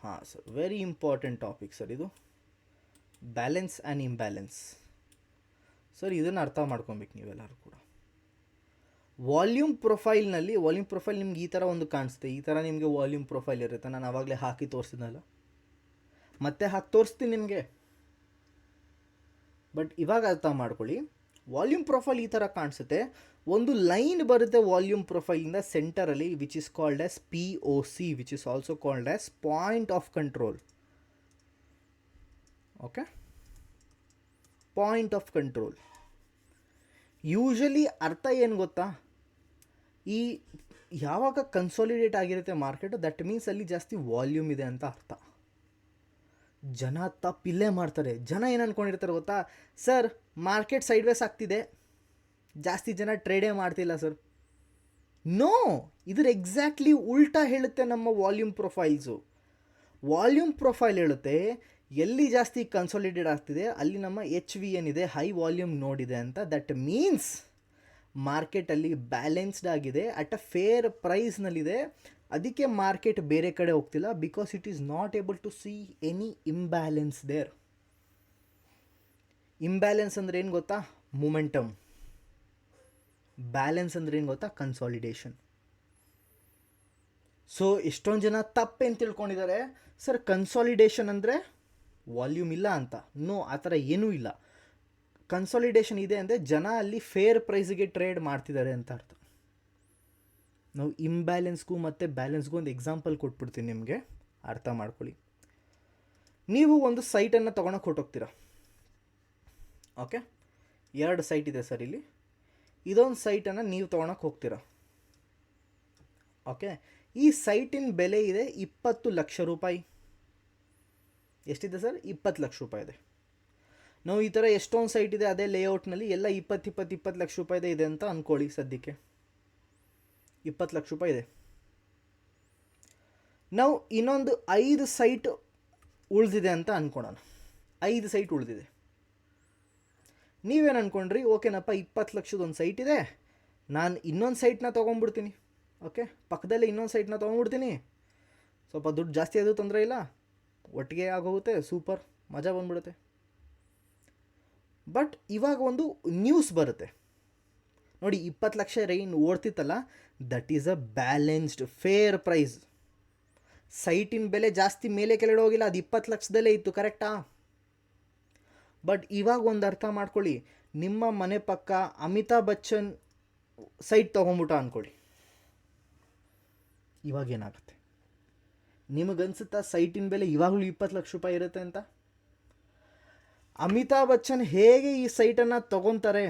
ಹಾಂ sir, very important topic sir ಇದು, ಬ್ಯಾಲೆನ್ಸ್ ಆ್ಯಂಡ್ ಇಂಬ್ಯಾಲೆನ್ಸ್. ಸರ್ ಇದನ್ನು ಅರ್ಥ ಮಾಡ್ಕೊಬೇಕು ನೀವೆಲ್ಲರೂ ಕೂಡ. ವಾಲ್ಯೂಮ್ ಪ್ರೊಫೈಲ್ನಲ್ಲಿ, ವಾಲ್ಯೂಮ್ ಪ್ರೊಫೈಲ್ ನಿಮ್ಗೆ ಈ ಥರ ಒಂದು ಕಾಣಿಸುತ್ತೆ, ಈ ಥರ ನಿಮಗೆ ವಾಲ್ಯೂಮ್ ಪ್ರೊಫೈಲ್ ಇರುತ್ತೆ. ನಾನು ಆವಾಗಲೇ ಹಾಕಿ ತೋರಿಸಿದ್ನಲ್ಲ, ಮತ್ತೆ ಹಾಕಿ ತೋರಿಸ್ತೀನಿ ನಿಮಗೆ. ಬಟ್ ಇವಾಗ ಅರ್ಥ ಮಾಡ್ಕೊಳ್ಳಿ, ವಾಲ್ಯೂಮ್ ಪ್ರೊಫೈಲ್ ಈ ಥರ ಕಾಣಿಸುತ್ತೆ. ಒಂದು ಲೈನ್ ಬರುತ್ತೆ ವಾಲ್ಯೂಮ್ ಪ್ರೊಫೈಲಿಂದ ಸೆಂಟರಲ್ಲಿ, which is called as POC, which is also called as point of control. Okay, point of control. Usually ಅರ್ಥ ಏನು ಗೊತ್ತಾ, ಈ ಯಾವಾಗ ಕನ್ಸಾಲಿಡೇಟ್ ಆಗಿರುತ್ತೆ ಮಾರ್ಕೆಟು, ದಟ್ ಮೀನ್ಸ್ ಅಲ್ಲಿ ಜಾಸ್ತಿ ವಾಲ್ಯೂಮ್ ಇದೆ ಅಂತ ಅರ್ಥ. ಜನ ತಪ್ಪಿಲ್ಲೇ ಮಾಡ್ತಾರೆ. ಜನ ಏನು ಅಂದ್ಕೊಂಡಿರ್ತಾರೆ ಗೊತ್ತಾ, ಸರ್ ಮಾರ್ಕೆಟ್ ಸೈಡ್ವೇಸ್ ಆಗ್ತಿದೆ, ಜಾಸ್ತಿ ಜನ ಟ್ರೇಡೇ ಮಾಡ್ತಿಲ್ಲ ಸರ್. ನೋ, ಇದ್ರ ಎಕ್ಸಾಕ್ಟ್ಲಿ ಉಲ್ಟಾ ಹೇಳುತ್ತೆ ನಮ್ಮ ವಾಲ್ಯೂಮ್ ಪ್ರೊಫೈಲ್ಸು. ವಾಲ್ಯೂಮ್ ಪ್ರೊಫೈಲ್ ಹೇಳುತ್ತೆ ಎಲ್ಲಿ ಜಾಸ್ತಿ ಕನ್ಸಾಲಿಡೇಟ್ ಆಗ್ತಿದೆ ಅಲ್ಲಿ ನಮ್ಮ HV ಏನಿದೆ, ಹೈ ವಾಲ್ಯೂಮ್ ನೋಡಿದೆ ಅಂತ. ದಟ್ ಮೀನ್ಸ್ ಮಾರ್ಕೆಟಲ್ಲಿ ಬ್ಯಾಲೆನ್ಸ್ಡ್ ಆಗಿದೆ, ಅಟ್ ಅ ಫೇರ್ ಪ್ರೈಸ್ನಲ್ಲಿದೆ. ಅದಕ್ಕೆ ಮಾರ್ಕೆಟ್ ಬೇರೆ ಕಡೆ ಹೋಗ್ತಿಲ್ಲ, because it is not able to see any imbalance there. Imbalance ಅಂದರೆ ಏನು ಗೊತ್ತಾ? ಮೊಮೆಂಟಮ್. ಬ್ಯಾಲೆನ್ಸ್ ಅಂದ್ರೆ ಏನು ಗೊತ್ತಾ? ಕನ್ಸಾಲಿಡೇಷನ್. ಸೊ ಎಷ್ಟೊಂದು ಜನ ತಪ್ಪೇನು ತಿಳ್ಕೊಂಡಿದ್ದಾರೆ, ಸರ್ ಕನ್ಸಾಲಿಡೇಷನ್ ಅಂದರೆ ವಾಲ್ಯೂಮ್ ಇಲ್ಲ ಅಂತ. ನೋ, ಆ ಥರ ಏನೂ ಇಲ್ಲ. ಕನ್ಸಾಲಿಡೇಷನ್ ಇದೆ ಅಂದರೆ ಜನ ಅಲ್ಲಿ ಫೇರ್ ಪ್ರೈಸ್ಗೆ ಟ್ರೇಡ್ ಮಾಡ್ತಿದ್ದಾರೆ ಅಂತ ಅರ್ಥ. ನಾವು ಇಂಬ್ಯಾಲೆನ್ಸ್ಗೂ ಮತ್ತು ಬ್ಯಾಲೆನ್ಸ್ಗೂ ಒಂದು ಎಕ್ಸಾಂಪಲ್ ಕೊಟ್ಬಿಡ್ತೀನಿ ನಿಮಗೆ, ಅರ್ಥ ಮಾಡ್ಕೊಳ್ಳಿ. ನೀವು ಒಂದು ಸೈಟನ್ನು ತೊಗೊಳಕ್ಕೆ ಹೊರಟೋಗ್ತೀರಾ. ಓಕೆ, 2 ಸೈಟ್ ಇದೆ ಸರ್ ಇಲ್ಲಿ. ಇದೊಂದು ಸೈಟನ್ನು ನೀವು ತೊಗೊಳಕ್ಕೆ ಹೋಗ್ತೀರಾ. ಓಕೆ, ಈ ಸೈಟಿನ ಬೆಲೆ ಇದೆ 20 ಲಕ್ಷ ರೂಪಾಯಿ. ಎಷ್ಟಿದೆ ಸರ್? 20 ಲಕ್ಷ ರೂಪಾಯಿ ಇದೆ. ನಾವು ಈ ಥರ ಎಷ್ಟೊಂದು ಸೈಟ್ ಇದೆ ಅದೇ ಲೇಔಟ್ನಲ್ಲಿ, ಎಲ್ಲ 20 ಲಕ್ಷ ರೂಪಾಯಿದೆ ಇದೆ ಅಂತ ಅಂದ್ಕೊಳ್ಳಿ. ಸದ್ಯಕ್ಕೆ 20 ಲಕ್ಷ ರೂಪಾಯಿ ಇದೆ. ನಾವು ಇನ್ನೊಂದು 5 ಸೈಟ್ ಉಳಿದಿದೆ ಅಂತ ಅಂದ್ಕೊಳೋಣ. 5 ಸೈಟ್ ಉಳಿದಿದೆ. ನೀವೇನು ಅಂದ್ಕೊಂಡ್ರಿ? ಓಕೆನಪ್ಪ, 20 ಲಕ್ಷದ ಒಂದು ಸೈಟ್ ಇದೆ, ನಾನು ಇನ್ನೊಂದು ಸೈಟ್ನ ತೊಗೊಂಡ್ಬಿಡ್ತೀನಿ. ಓಕೆ, ಪಕ್ಕದಲ್ಲೇ ಇನ್ನೊಂದು ಸೈಟ್ನ ತೊಗೊಂಡ್ಬಿಡ್ತೀನಿ, ಸ್ವಲ್ಪ ದುಡ್ಡು ಜಾಸ್ತಿ ಆದರೂ ತೊಂದರೆ ಇಲ್ಲ, ಒಟ್ಟಿಗೆ ಆಗೋಗುತ್ತೆ, ಸೂಪರ್, ಮಜಾ ಬಂದ್ಬಿಡುತ್ತೆ. ಬಟ್ ಇವಾಗ ಒಂದು ನ್ಯೂಸ್ ಬರುತ್ತೆ ನೋಡಿ, 20 ಲಕ್ಷ ರೈನ್ ಓಡ್ತಿತ್ತಲ್ಲ, that is a balanced fair price. ಸೈಟಿನ ಬೆಲೆ ಜಾಸ್ತಿ ಮೇಲೆ ಕೆಳಗಡೆ ಹೋಗಿಲ್ಲ, ಅದು 20 ಲಕ್ಷದಲ್ಲೇ ಇತ್ತು, ಕರೆಕ್ಟಾ? ಬಟ್ ಇವಾಗ ಒಂದು ಅರ್ಥ ಮಾಡ್ಕೊಳ್ಳಿ, ನಿಮ್ಮ ಮನೆ ಪಕ್ಕ ಅಮಿತಾಬ್ ಬಚ್ಚನ್ ಸೈಟ್ ತೊಗೊಂಬಿಟ್ಟ ಅಂದ್ಕೊಳ್ಳಿ, ಇವಾಗ ಏನಾಗುತ್ತೆ? ನಿಮಗನ್ಸುತ್ತಾ ಸೈಟಿನ ಬೆಲೆ ಇವಾಗಲೂ 20 ಲಕ್ಷ ರೂಪಾಯಿ ಇರುತ್ತೆ ಅಂತ? ಅಮಿತಾಬ್ ಬಚ್ಚನ್ ಹೇಗೆ ಈ ಸೈಟನ್ನು ತೊಗೊತಾರೆ?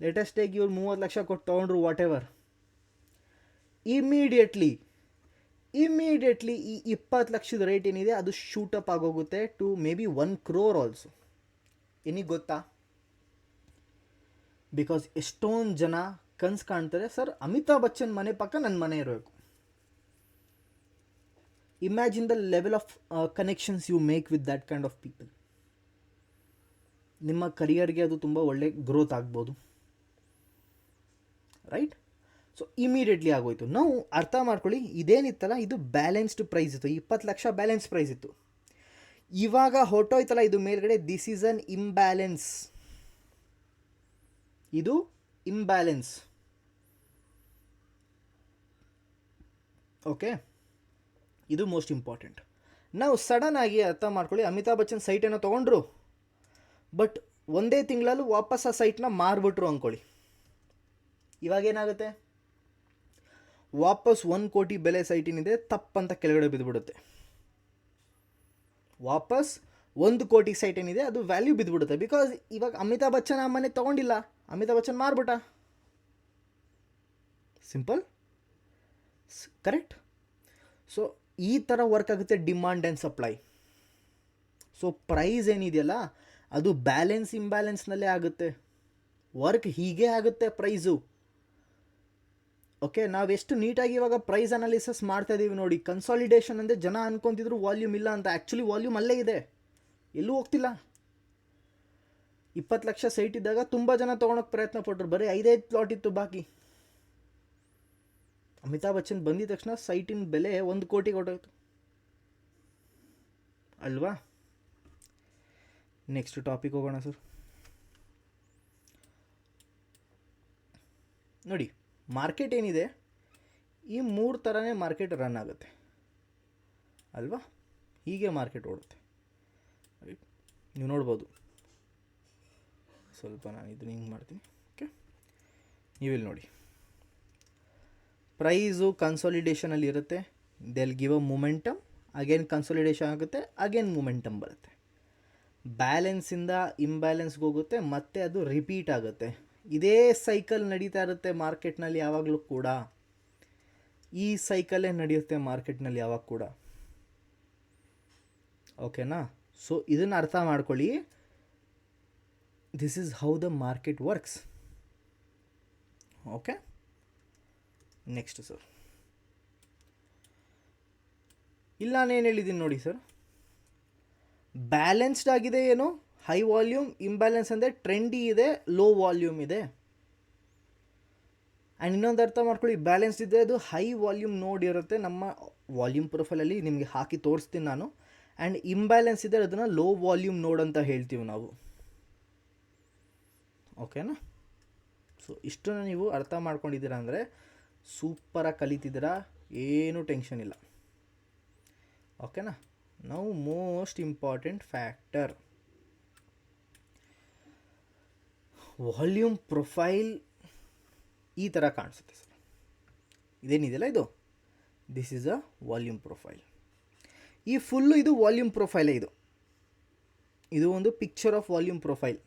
ಲೇಟೆಸ್ಟಾಗಿ ಇವ್ರು 30 ಲಕ್ಷ ಕೊಟ್ಟು ತೊಗೊಂಡ್ರು, ವಾಟ್ ಎವರ್, ಇಮಿಡಿಯೇಟ್ಲಿ ಈ 20 ಲಕ್ಷದ ರೇಟ್ ಏನಿದೆ ಅದು ಶೂಟಪ್ ಆಗೋಗುತ್ತೆ to maybe 1 crore also. ಏನಿಗೆ ಗೊತ್ತಾ? ಬಿಕಾಸ್ ಎಷ್ಟೊಂದು ಜನ ಕನ್ಸು ಕಾಣ್ತಾರೆ, ಸರ್ ಅಮಿತಾಬ್ ಬಚ್ಚನ್ ಮನೆ ಪಕ್ಕ ನನ್ನ ಮನೆ ಇರಬೇಕು. Imagine the level of connections you make with that kind of people. ನಿಮ್ಮ ಕರಿಯರ್ಗೆ ಅದು ತುಂಬ ಒಳ್ಳೆ ಗ್ರೋತ್ ಆಗ್ಬೋದು, ರೈಟ್? ಸೊ ಇಮಿಡಿಯೇಟ್ಲಿ ಆಗೋಯ್ತು. ನಾವು ಅರ್ಥ ಮಾಡ್ಕೊಳ್ಳಿ, ಇದೇನಿತ್ತಲ್ಲ ಇದು ಬ್ಯಾಲೆನ್ಸ್ಡ್ ಪ್ರೈಸ್ ಇತ್ತು, 20 ಲಕ್ಷ ಬ್ಯಾಲೆನ್ಸ್ ಪ್ರೈಸ್ ಇತ್ತು. ಇವಾಗ ಹೊರಟೋಯ್ತಲ್ಲ ಇದು ಮೇಲ್ಗಡೆ, ದಿಸ್ ಈಸ್ ಅನ್ ಇಂಬ್ಯಾಲೆನ್ಸ್. ಇದು ಇಂಬ್ಯಾಲೆನ್ಸ್. ಓಕೆ, ಇದು ಮೋಸ್ಟ್ ಇಂಪಾರ್ಟೆಂಟ್. ನಾವು ಸಡನ್ ಆಗಿ ಅರ್ಥ ಮಾಡ್ಕೊಳ್ಳಿ, ಅಮಿತಾಬ್ ಬಚ್ಚನ್ ಸೈಟನ್ನು ತೊಗೊಂಡ್ರು, ಬಟ್ ಒಂದೇ ತಿಂಗಳಲ್ಲೂ ವಾಪಸ್ ಆ ಸೈಟ್ನ ಮಾರ್ಬಿಟ್ರು ಅಂದ್ಕೊಳ್ಳಿ. ಇವಾಗೇನಾಗುತ್ತೆ? ವಾಪಸ್ 1 ಕೋಟಿ ಬೆಲೆ ಸೈಟಿನಿದೆ ತಪ್ಪಂತ ಕೆಳಗಡೆ ಬಿದ್ದುಬಿಡುತ್ತೆ. ವಾಪಸ್ 1 ಕೋಟಿ ಸೈಟ್ ಏನಿದೆ ಅದು ವ್ಯಾಲ್ಯೂ ಬಿದ್ದುಬಿಡುತ್ತೆ. ಬಿಕಾಸ್ ಇವಾಗ ಅಮಿತಾಬ್ ಬಚ್ಚನ್ ಆ ಮನೆ ತೊಗೊಂಡಿಲ್ಲ, ಅಮಿತಾಬ್ ಬಚ್ಚನ್ ಮಾರ್ಬಿಟ್ಟ. Simple, correct? ಸೊ ಈ ಥರ ವರ್ಕ್ ಆಗುತ್ತೆ demand and supply. So price ಏನಿದೆಯಲ್ಲ ಅದು ಬ್ಯಾಲೆನ್ಸ್ ಇಂಬ್ಯಾಲೆನ್ಸ್ನಲ್ಲೇ ಆಗುತ್ತೆ. ವರ್ಕ್ ಹೀಗೆ ಆಗುತ್ತೆ ಪ್ರೈಸು. ಓಕೆ, ನಾವೆಷ್ಟು ನೀಟಾಗಿ ಇವಾಗ ಪ್ರೈಸ್ ಅನಾಲಿಸಿಸ್ ಮಾಡ್ತಾ ಇದ್ದೀವಿ ನೋಡಿ. ಕನ್ಸಾಲಿಡೇಷನ್ ಅಂದರೆ ಜನ ಅನ್ಕೊತಿದ್ರು ವಾಲ್ಯೂಮ್ ಇಲ್ಲ ಅಂತ, ಆ್ಯಕ್ಚುಲಿ ವಾಲ್ಯೂಮ್ ಅಲ್ಲೇ ಇದೆ, ಎಲ್ಲೂ ಹೋಗ್ತಿಲ್ಲ. 20 ಲಕ್ಷ ಸೈಟ್ ಇದ್ದಾಗ ತುಂಬ ಜನ ತೊಗೊಳಕ್ಕೆ ಪ್ರಯತ್ನ ಪಟ್ಟರು, ಬರೀ 5 ಪ್ಲಾಟ್ ಇತ್ತು ಬಾಕಿ. ಅಮಿತಾಬ್ ಬಚ್ಚನ್ ಬಂದಿದ ತಕ್ಷಣ ಸೈಟಿನ ಬೆಲೆ 1 ಕೋಟಿ ಹೊರಟೋಯ್ತು ಅಲ್ವಾ? ನೆಕ್ಸ್ಟ್ ಟಾಪಿಕ್ ಹೋಗೋಣ ಸರ್. ನೋಡಿ, ಮಾರ್ಕೆಟ್ ಏನಿದೆ ಈ 3 ಥರನೇ ಮಾರ್ಕೆಟ್ ರನ್ ಆಗುತ್ತೆ ಅಲ್ವಾ? ಹೀಗೆ ಮಾರ್ಕೆಟ್ ಓಡುತ್ತೆ, ರೈಟ್? ನೀವು ನೋಡ್ಬೋದು. ಸ್ವಲ್ಪ ನಾನು ಇದನ್ನ ಹಿಂಗೆ ಮಾಡ್ತೀನಿ. ಓಕೆ, ನೀವಿಲ್ಲಿ ನೋಡಿ, ಪ್ರೈಸು ಕನ್ಸಾಲಿಡೇಷನಲ್ಲಿ ಇರುತ್ತೆ, they'll give a momentum, again consolidation ಆಗುತ್ತೆ, ಅಗೇನ್ ಮೊಮೆಂಟಮ್ ಬರುತ್ತೆ, ಬ್ಯಾಲೆನ್ಸಿಂದ ಇಂಬ್ಯಾಲೆನ್ಸ್ಗೆ ಹೋಗುತ್ತೆ, ಮತ್ತೆ ಅದು ರಿಪೀಟ್ ಆಗುತ್ತೆ. ಇದೇ ಸೈಕಲ್ ನಡೀತಾ ಇರುತ್ತೆ ಮಾರ್ಕೆಟ್ನಲ್ಲಿ ಯಾವಾಗಲೂ ಕೂಡ. ಈ ಸೈಕಲ್ಲೇ ನಡೆಯುತ್ತೆ ಮಾರ್ಕೆಟ್ನಲ್ಲಿ ಯಾವಾಗ ಕೂಡ. ಓಕೆನಾ? ಸೊ ಇದನ್ನು ಅರ್ಥ ಮಾಡ್ಕೊಳ್ಳಿ, this is how the market works. Okay, next sir, ಇಲ್ಲ ನಾನೇನು ಹೇಳಿದ್ದೀನಿ ನೋಡಿ ಸರ್, ಬ್ಯಾಲೆನ್ಸ್ಡ್ ಆಗಿದೆ ಏನು, ಹೈ ವಾಲ್ಯೂಮ್, ಇಂಬ್ಯಾಲೆನ್ಸ್ ಅಂದರೆ ಟ್ರೆಂಡಿ ಇದೆ, ಲೋ ವಾಲ್ಯೂಮ್ ಇದೆ. ಆ್ಯಂಡ್ ಇನ್ನೊಂದು ಅರ್ಥ ಮಾಡ್ಕೊಳ್ಳಿ, ಬ್ಯಾಲೆನ್ಸ್ ಇದೆ ಅದು ಹೈ ವಾಲ್ಯೂಮ್ ನೋಡ್ ಇರುತ್ತೆ, ನಮ್ಮ ವಾಲ್ಯೂಮ್ ಪ್ರೊಫೈಲಲ್ಲಿ ನಿಮಗೆ ಹಾಕಿ ತೋರಿಸ್ತೀನಿ ನಾನು. ಆ್ಯಂಡ್ ಇಂಬ್ಯಾಲೆನ್ಸ್ ಇದೆ ಅದನ್ನು ಲೋ ವಾಲ್ಯೂಮ್ ನೋಡ್ ಅಂತ ಹೇಳ್ತೀವಿ ನಾವು. ಓಕೆನಾ? ಸೊ ಇಷ್ಟನ್ನು ನೀವು ಅರ್ಥ ಮಾಡ್ಕೊಂಡಿದ್ದೀರಾ ಅಂದರೆ ಸೂಪರಾಗಿ ಕಲಿತಿದ್ದೀರಾ, ಏನೂ ಟೆನ್ಷನ್ ಇಲ್ಲ. ಓಕೆನಾ? ನಾವು most important factor volume profile ಈ ಥರ ಕಾಣಿಸುತ್ತೆ ಸರ್. ಇದೇನಿದೆಯಲ್ಲ ಇದು, this is a volume profile. ಈ ಫುಲ್ಲು ಇದು ವಾಲ್ಯೂಮ್ ಪ್ರೊಫೈಲೇ. ಇದು ಒಂದು ಪಿಕ್ಚರ್ ಆಫ್ ವಾಲ್ಯೂಮ್ ಪ್ರೊಫೈಲ್.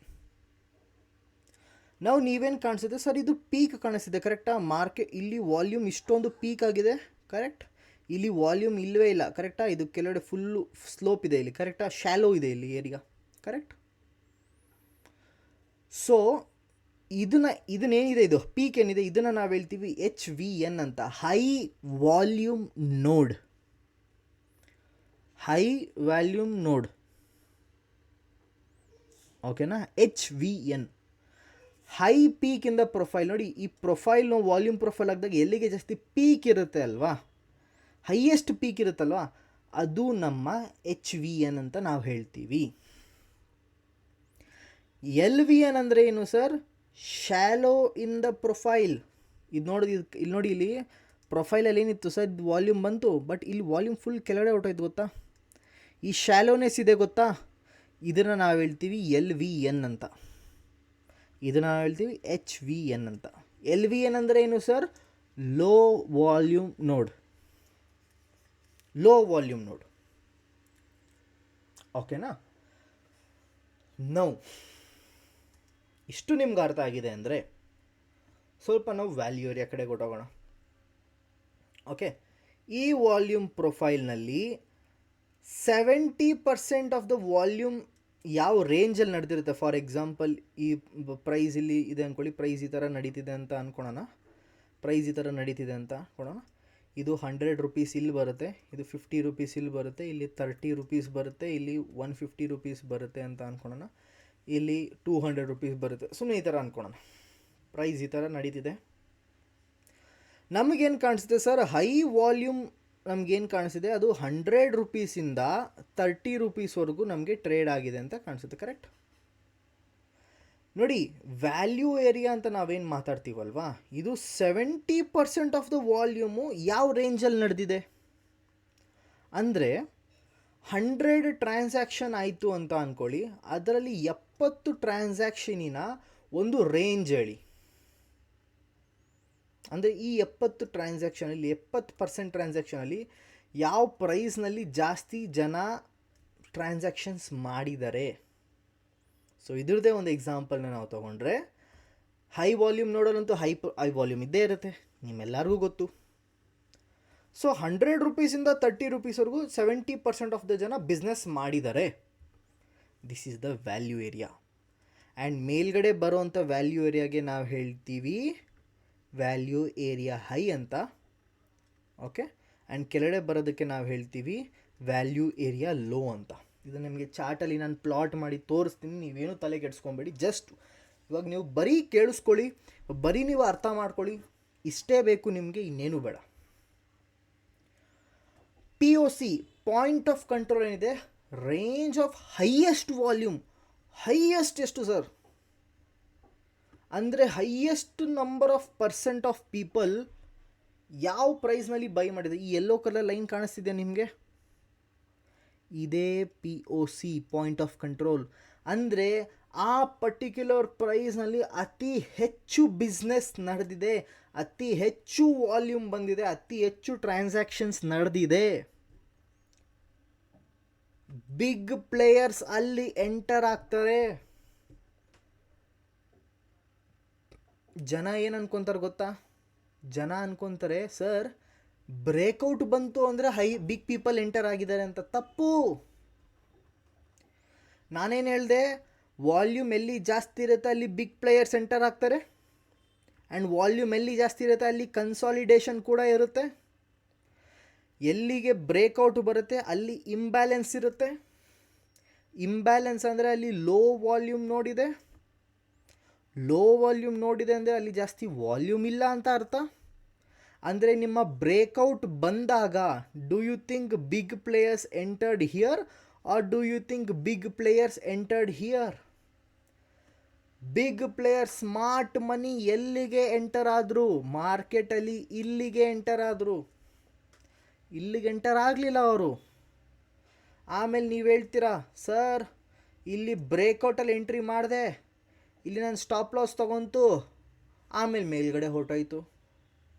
ನಾವು ನೀವೇನು ಕಾಣಿಸುತ್ತೆ ಸರ್, ಇದು ಪೀಕ್ ಕಾಣಿಸ್ತಿದೆ ಕರೆಕ್ಟಾ? ಮಾರ್ಕೆಟ್ ಇಲ್ಲಿ ವಾಲ್ಯೂಮ್ ಇಷ್ಟೊಂದು ಪೀಕ್ ಆಗಿದೆ, ಕರೆಕ್ಟ್? ಇಲ್ಲಿ ವಾಲ್ಯೂಮ್ ಇಲ್ಲವೇ ಇಲ್ಲ, ಕರೆಕ್ಟಾ? ಇದು ಕೆಲವೆಡೆ ಫುಲ್ಲು ಸ್ಲೋಪ್ ಇದೆ ಇಲ್ಲಿ, ಕರೆಕ್ಟಾ? ಶಾಲೋ ಇದೆ ಇಲ್ಲಿ ಏರಿಯಾ, ಕರೆಕ್ಟ್? ಸೊ ಇದನ್ನೇನಿದೆ, ಇದು ಪೀಕ್ ಏನಿದೆ, ಇದನ್ನು ನಾವು ಹೇಳ್ತೀವಿ HVN ಅಂತ, high volume node. High volume ನೋಡ್, ಓಕೆನಾ? HVN, high peak in the profile. ನೋಡಿ, ಈ ಪ್ರೊಫೈಲ್ನ ವಾಲ್ಯೂಮ್ ಪ್ರೊಫೈಲ್ ಆಗಿದಾಗ ಎಲ್ಲಿಗೆ ಜಾಸ್ತಿ ಪೀಕ್ ಇರುತ್ತೆ ಅಲ್ವಾ, ಹೈಯೆಸ್ಟ್ ಪೀಕ್ ಇರುತ್ತಲ್ವಾ, ಅದು ನಮ್ಮ HVN ಅಂತ ನಾವು ಹೇಳ್ತೀವಿ. LVN ಅಂದರೆ ಏನು sir? Shallow in the profile. ಇದು ನೋಡಿ, ಇಲ್ಲಿ ಪ್ರೊಫೈಲಲ್ಲಿ ಏನಿತ್ತು ಸರ್, ಇದು ವಾಲ್ಯೂಮ್ ಬಂತು, ಬಟ್ ಇಲ್ಲಿ ವಾಲ್ಯೂಮ್ ಫುಲ್ ಕೆಳಗಡೆ ಹೊರಟೋಯ್ತು ಗೊತ್ತಾ? ಈ ಶಾಲೋನೆಸ್ ಇದೆ ಗೊತ್ತಾ? ಇದನ್ನು ನಾವು ಹೇಳ್ತೀವಿ LVN ಅಂತ. ಇದನ್ನು ನಾವು ಹೇಳ್ತೀವಿ HVN ಅಂತ. LVN ಅಂದರೆ ಏನು ಸರ್? ಲೋ ವಾಲ್ಯೂಮ್ ನೋಡ್. ಲೋ ವಾಲ್ಯೂಮ್ ನೋಡ್, ಓಕೆನಾ? ನೌ ಇಷ್ಟು ನಿಮ್ಗೆ ಅರ್ಥ ಆಗಿದೆ ಅಂದರೆ ಸ್ವಲ್ಪ ನಾವು ವ್ಯಾಲ್ಯೂ ಏರಿಯಾ ಕಡೆ ಕೊಟ್ಟೋಗೋಣ. ಓಕೆ, ಈ ವಾಲ್ಯೂಮ್ ಪ್ರೊಫೈಲ್ನಲ್ಲಿ 70% ಆಫ್ ದ ವಾಲ್ಯೂಮ್ ಯಾವ ರೇಂಜಲ್ಲಿ ನಡೆದಿರುತ್ತೆ. ಫಾರ್ ಎಕ್ಸಾಂಪಲ್, ಈ ಪ್ರೈಸ್ ಇಲ್ಲಿ ಇದೆ ಅಂದ್ಕೊಳ್ಳಿ, ಪ್ರೈಸ್ ಈ ಥರ ನಡೀತಿದೆ ಅಂತ ಅಂದ್ಕೊಳೋಣ. ಪ್ರೈಸ್ ಈ ಥರ ನಡೀತಿದೆ ಅಂತ ಕೊಡೋಣ. ಇದು 100 ರೂಪೀಸ್ ಇಲ್ಲಿ ಬರುತ್ತೆ, ಇದು 50 ರೂಪೀಸ್ ಇಲ್ಲಿ ಬರುತ್ತೆ, ಇಲ್ಲಿ 30 ರೂಪೀಸ್ ಬರುತ್ತೆ, ಇಲ್ಲಿ 150 ರೂಪೀಸ್ ಬರುತ್ತೆ ಅಂತ ಅಂದ್ಕೊಳೋಣ. ಇಲ್ಲಿ 200 ರೂಪೀಸ್ ಬರುತ್ತೆ. ಸುಮ್ಮನೆ ಈ ಥರ ಅಂದ್ಕೊಳೋಣ. ಪ್ರೈಸ್ ಈ ಥರ ನಡೀತಿದೆ. ನಮಗೇನು ಕಾಣಿಸುತ್ತೆ ಸರ್? ಹೈ ವಾಲ್ಯೂಮ್ ನಮಗೇನು ಕಾಣಿಸಿದೆ, ಅದು 100 ರೂಪೀಸಿಂದ 30 ರೂಪೀಸ್ವರೆಗೂ ನಮಗೆ ಟ್ರೇಡ್ ಆಗಿದೆ ಅಂತ ಕಾಣಿಸುತ್ತೆ, ಕರೆಕ್ಟ್? ನೋಡಿ, ವ್ಯಾಲ್ಯೂ ಏರಿಯಾ ಅಂತ ನಾವೇನು ಮಾತಾಡ್ತೀವಲ್ವಾ, ಇದು 70% ಆಫ್ ದ ವಾಲ್ಯೂಮು ಯಾವ ರೇಂಜಲ್ಲಿ ನಡೆದಿದೆ ಅಂದರೆ 100 ಟ್ರಾನ್ಸಾಕ್ಷನ್ ಆಯಿತು ಅಂತ ಅಂದ್ಕೊಳ್ಳಿ, ಅದರಲ್ಲಿ 70 ಟ್ರಾನ್ಸಾಕ್ಷನಿನ ಒಂದು ರೇಂಜ್ ಹೇಳಿ. ಅಂದರೆ ಈ 70 ಟ್ರಾನ್ಸಾಕ್ಷನಲ್ಲಿ 70% ಟ್ರಾನ್ಸಾಕ್ಷನಲ್ಲಿ ಯಾವ ಪ್ರೈಸ್ನಲ್ಲಿ ಜಾಸ್ತಿ ಜನ ಟ್ರಾನ್ಸಾಕ್ಷನ್ಸ್ ಮಾಡಿದ್ದಾರೆ. ಸೊ ಇದ್ರದ್ದೇ ಒಂದು ಎಕ್ಸಾಂಪಲ್ನ ನಾವು ತೊಗೊಂಡ್ರೆ, ಹೈ ವಾಲ್ಯೂಮ್ ನೋಡೋಲ್ಲಂತೂ ಹೈ ವಾಲ್ಯೂಮ್ ಇದ್ದೇ ಇರುತ್ತೆ, ನಿಮ್ಮೆಲ್ಲರಿಗೂ ಗೊತ್ತು. ಸೊ 100 ರೂಪೀಸಿಂದ 30 ರೂಪೀಸ್ವರೆಗೂ 70% ಆಫ್ ದ ಜನ ಬಿಸ್ನೆಸ್ ಮಾಡಿದ್ದಾರೆ. This is the value area. And ಮೇಲ್ಗಡೆ ಬರೋವಂಥ ವ್ಯಾಲ್ಯೂ ಏರಿಯಾಗೆ ನಾವು ಹೇಳ್ತೀವಿ ವ್ಯಾಲ್ಯೂ ಏರಿಯಾ ಹೈ ಅಂತ, ಓಕೆ? ಆ್ಯಂಡ್ ಕೆಳಗಡೆ ಬರೋದಕ್ಕೆ ನಾವು ಹೇಳ್ತೀವಿ ವ್ಯಾಲ್ಯೂ ಏರಿಯಾ ಲೋ ಅಂತ. ಇದು ನಿಮಗೆ ಚಾರ್ಟಲ್ಲಿ ನಾನು ಪ್ಲಾಟ್ ಮಾಡಿ ತೋರಿಸ್ತೀನಿ, ನೀವೇನು ತಲೆ ಕೆಡಿಸ್ಕೊಬೇಡಿ. ಜಸ್ಟ್ ಇವಾಗ ನೀವು ಬರೀ ಕೇಳಿಸ್ಕೊಳ್ಳಿ, ಬರೀ ನೀವು ಅರ್ಥ ಮಾಡ್ಕೊಳ್ಳಿ, ಇಷ್ಟೇ ಬೇಕು ನಿಮಗೆ, ಇನ್ನೇನು ಬೇಡ. POC, ಪಾಯಿಂಟ್ ಆಫ್ ಕಂಟ್ರೋಲ್ ಏನಿದೆ, range of highest volume. Highest ಎಷ್ಟು ಸರ್ ಅಂದರೆ highest number of percent of people ಯಾವ ಪ್ರೈಸ್ನಲ್ಲಿ ಬೈ ಮಾಡಿದೆ. ಈ ಯೆಲ್ಲೋ ಕಲರ್ ಲೈನ್ ಕಾಣಿಸ್ತಿದೆ ನಿಮಗೆ, ಇದೇ POC, ಪಾಯಿಂಟ್ ಆಫ್ ಕಂಟ್ರೋಲ್. ಅಂದರೆ ಆ ಪರ್ಟಿಕ್ಯುಲರ್ ಪ್ರೈಸ್ನಲ್ಲಿ ಅತಿ ಹೆಚ್ಚು ಬಿಸ್ನೆಸ್ ನಡೆದಿದೆ, ಅತಿ ಹೆಚ್ಚು ವಾಲ್ಯೂಮ್ ಬಂದಿದೆ, ಅತಿ ಹೆಚ್ಚು ಟ್ರಾನ್ಸಾಕ್ಷನ್ಸ್ ನಡೆದಿದೆ. ಬಿಗ್ ಪ್ಲೇಯರ್ಸ್ ಅಲ್ಲಿ ಎಂಟರ್ ಆಗ್ತಾರೆ. ಜನ ಏನು ಅನ್ಕೊತಾರೆ ಗೊತ್ತಾ? ಜನ ಅನ್ಕೊತಾರೆ ಸರ್ ಬ್ರೇಕ್ಔಟ್ ಬಂತು ಅಂದರೆ ಬಿಗ್ ಪೀಪಲ್ ಎಂಟರ್ ಆಗಿದ್ದಾರೆ ಅಂತ. ತಪ್ಪು. ನಾನೇನು ಹೇಳಿದೆ, ವಾಲ್ಯೂಮ್ ಎಲ್ಲಿ ಜಾಸ್ತಿ ಇರುತ್ತೆ ಅಲ್ಲಿ ಬಿಗ್ ಪ್ಲೇಯರ್ಸ್ ಎಂಟರ್ ಆಗ್ತಾರೆ, ಆ್ಯಂಡ್ ವಾಲ್ಯೂಮ್ ಎಲ್ಲಿ ಜಾಸ್ತಿ ಇರುತ್ತೆ ಅಲ್ಲಿ ಕನ್ಸಾಲಿಡೇಷನ್ ಕೂಡ ಇರುತ್ತೆ. ಎಲ್ಲಿಗೆ ಬ್ರೇಕ್ಔಟ್ ಬರುತ್ತೆ ಅಲ್ಲಿ ಇಂಬ್ಯಾಲೆನ್ಸ್ ಇರುತ್ತೆ. ಇಂಬ್ಯಾಲೆನ್ಸ್ ಅಂದರೆ ಅಲ್ಲಿ ಲೋ ವಾಲ್ಯೂಮ್ ನೋಡಿದೆ. ಲೋ ವಾಲ್ಯೂಮ್ ನೋಡಿದೆ ಅಂದರೆ ಅಲ್ಲಿ ಜಾಸ್ತಿ ವಾಲ್ಯೂಮ್ ಇಲ್ಲ ಅಂತ ಅರ್ಥ. ಅಂದರೆ ನಿಮ್ಮ ಬ್ರೇಕ್ಔಟ್ ಬಂದಾಗ do you think big players entered here or do you think big players entered here? Big player smart money ಎಲ್ಲಿಗೆ ಎಂಟರ್ ಆದರು? ಮಾರ್ಕೆಟಲ್ಲಿ ಇಲ್ಲಿಗೆ ಎಂಟರ್ ಆದರು. ಇಲ್ಲಿಗೆ ಎಂಟರ್ ಆಗಲಿಲ್ಲ ಅವರು. ಆಮೇಲೆ ನೀವು ಹೇಳ್ತೀರಾ ಸರ್ ಇಲ್ಲಿ ಬ್ರೇಕೌಟಲ್ಲಿ ಎಂಟ್ರಿ ಮಾಡಿದೆ, ಇಲ್ಲಿ ನಾನು ಸ್ಟಾಪ್ ಲಾಸ್ ತೊಗೊಂತು, ಆಮೇಲೆ ಮೇಲ್ಗಡೆ ಹೊರಟೋಯ್ತು.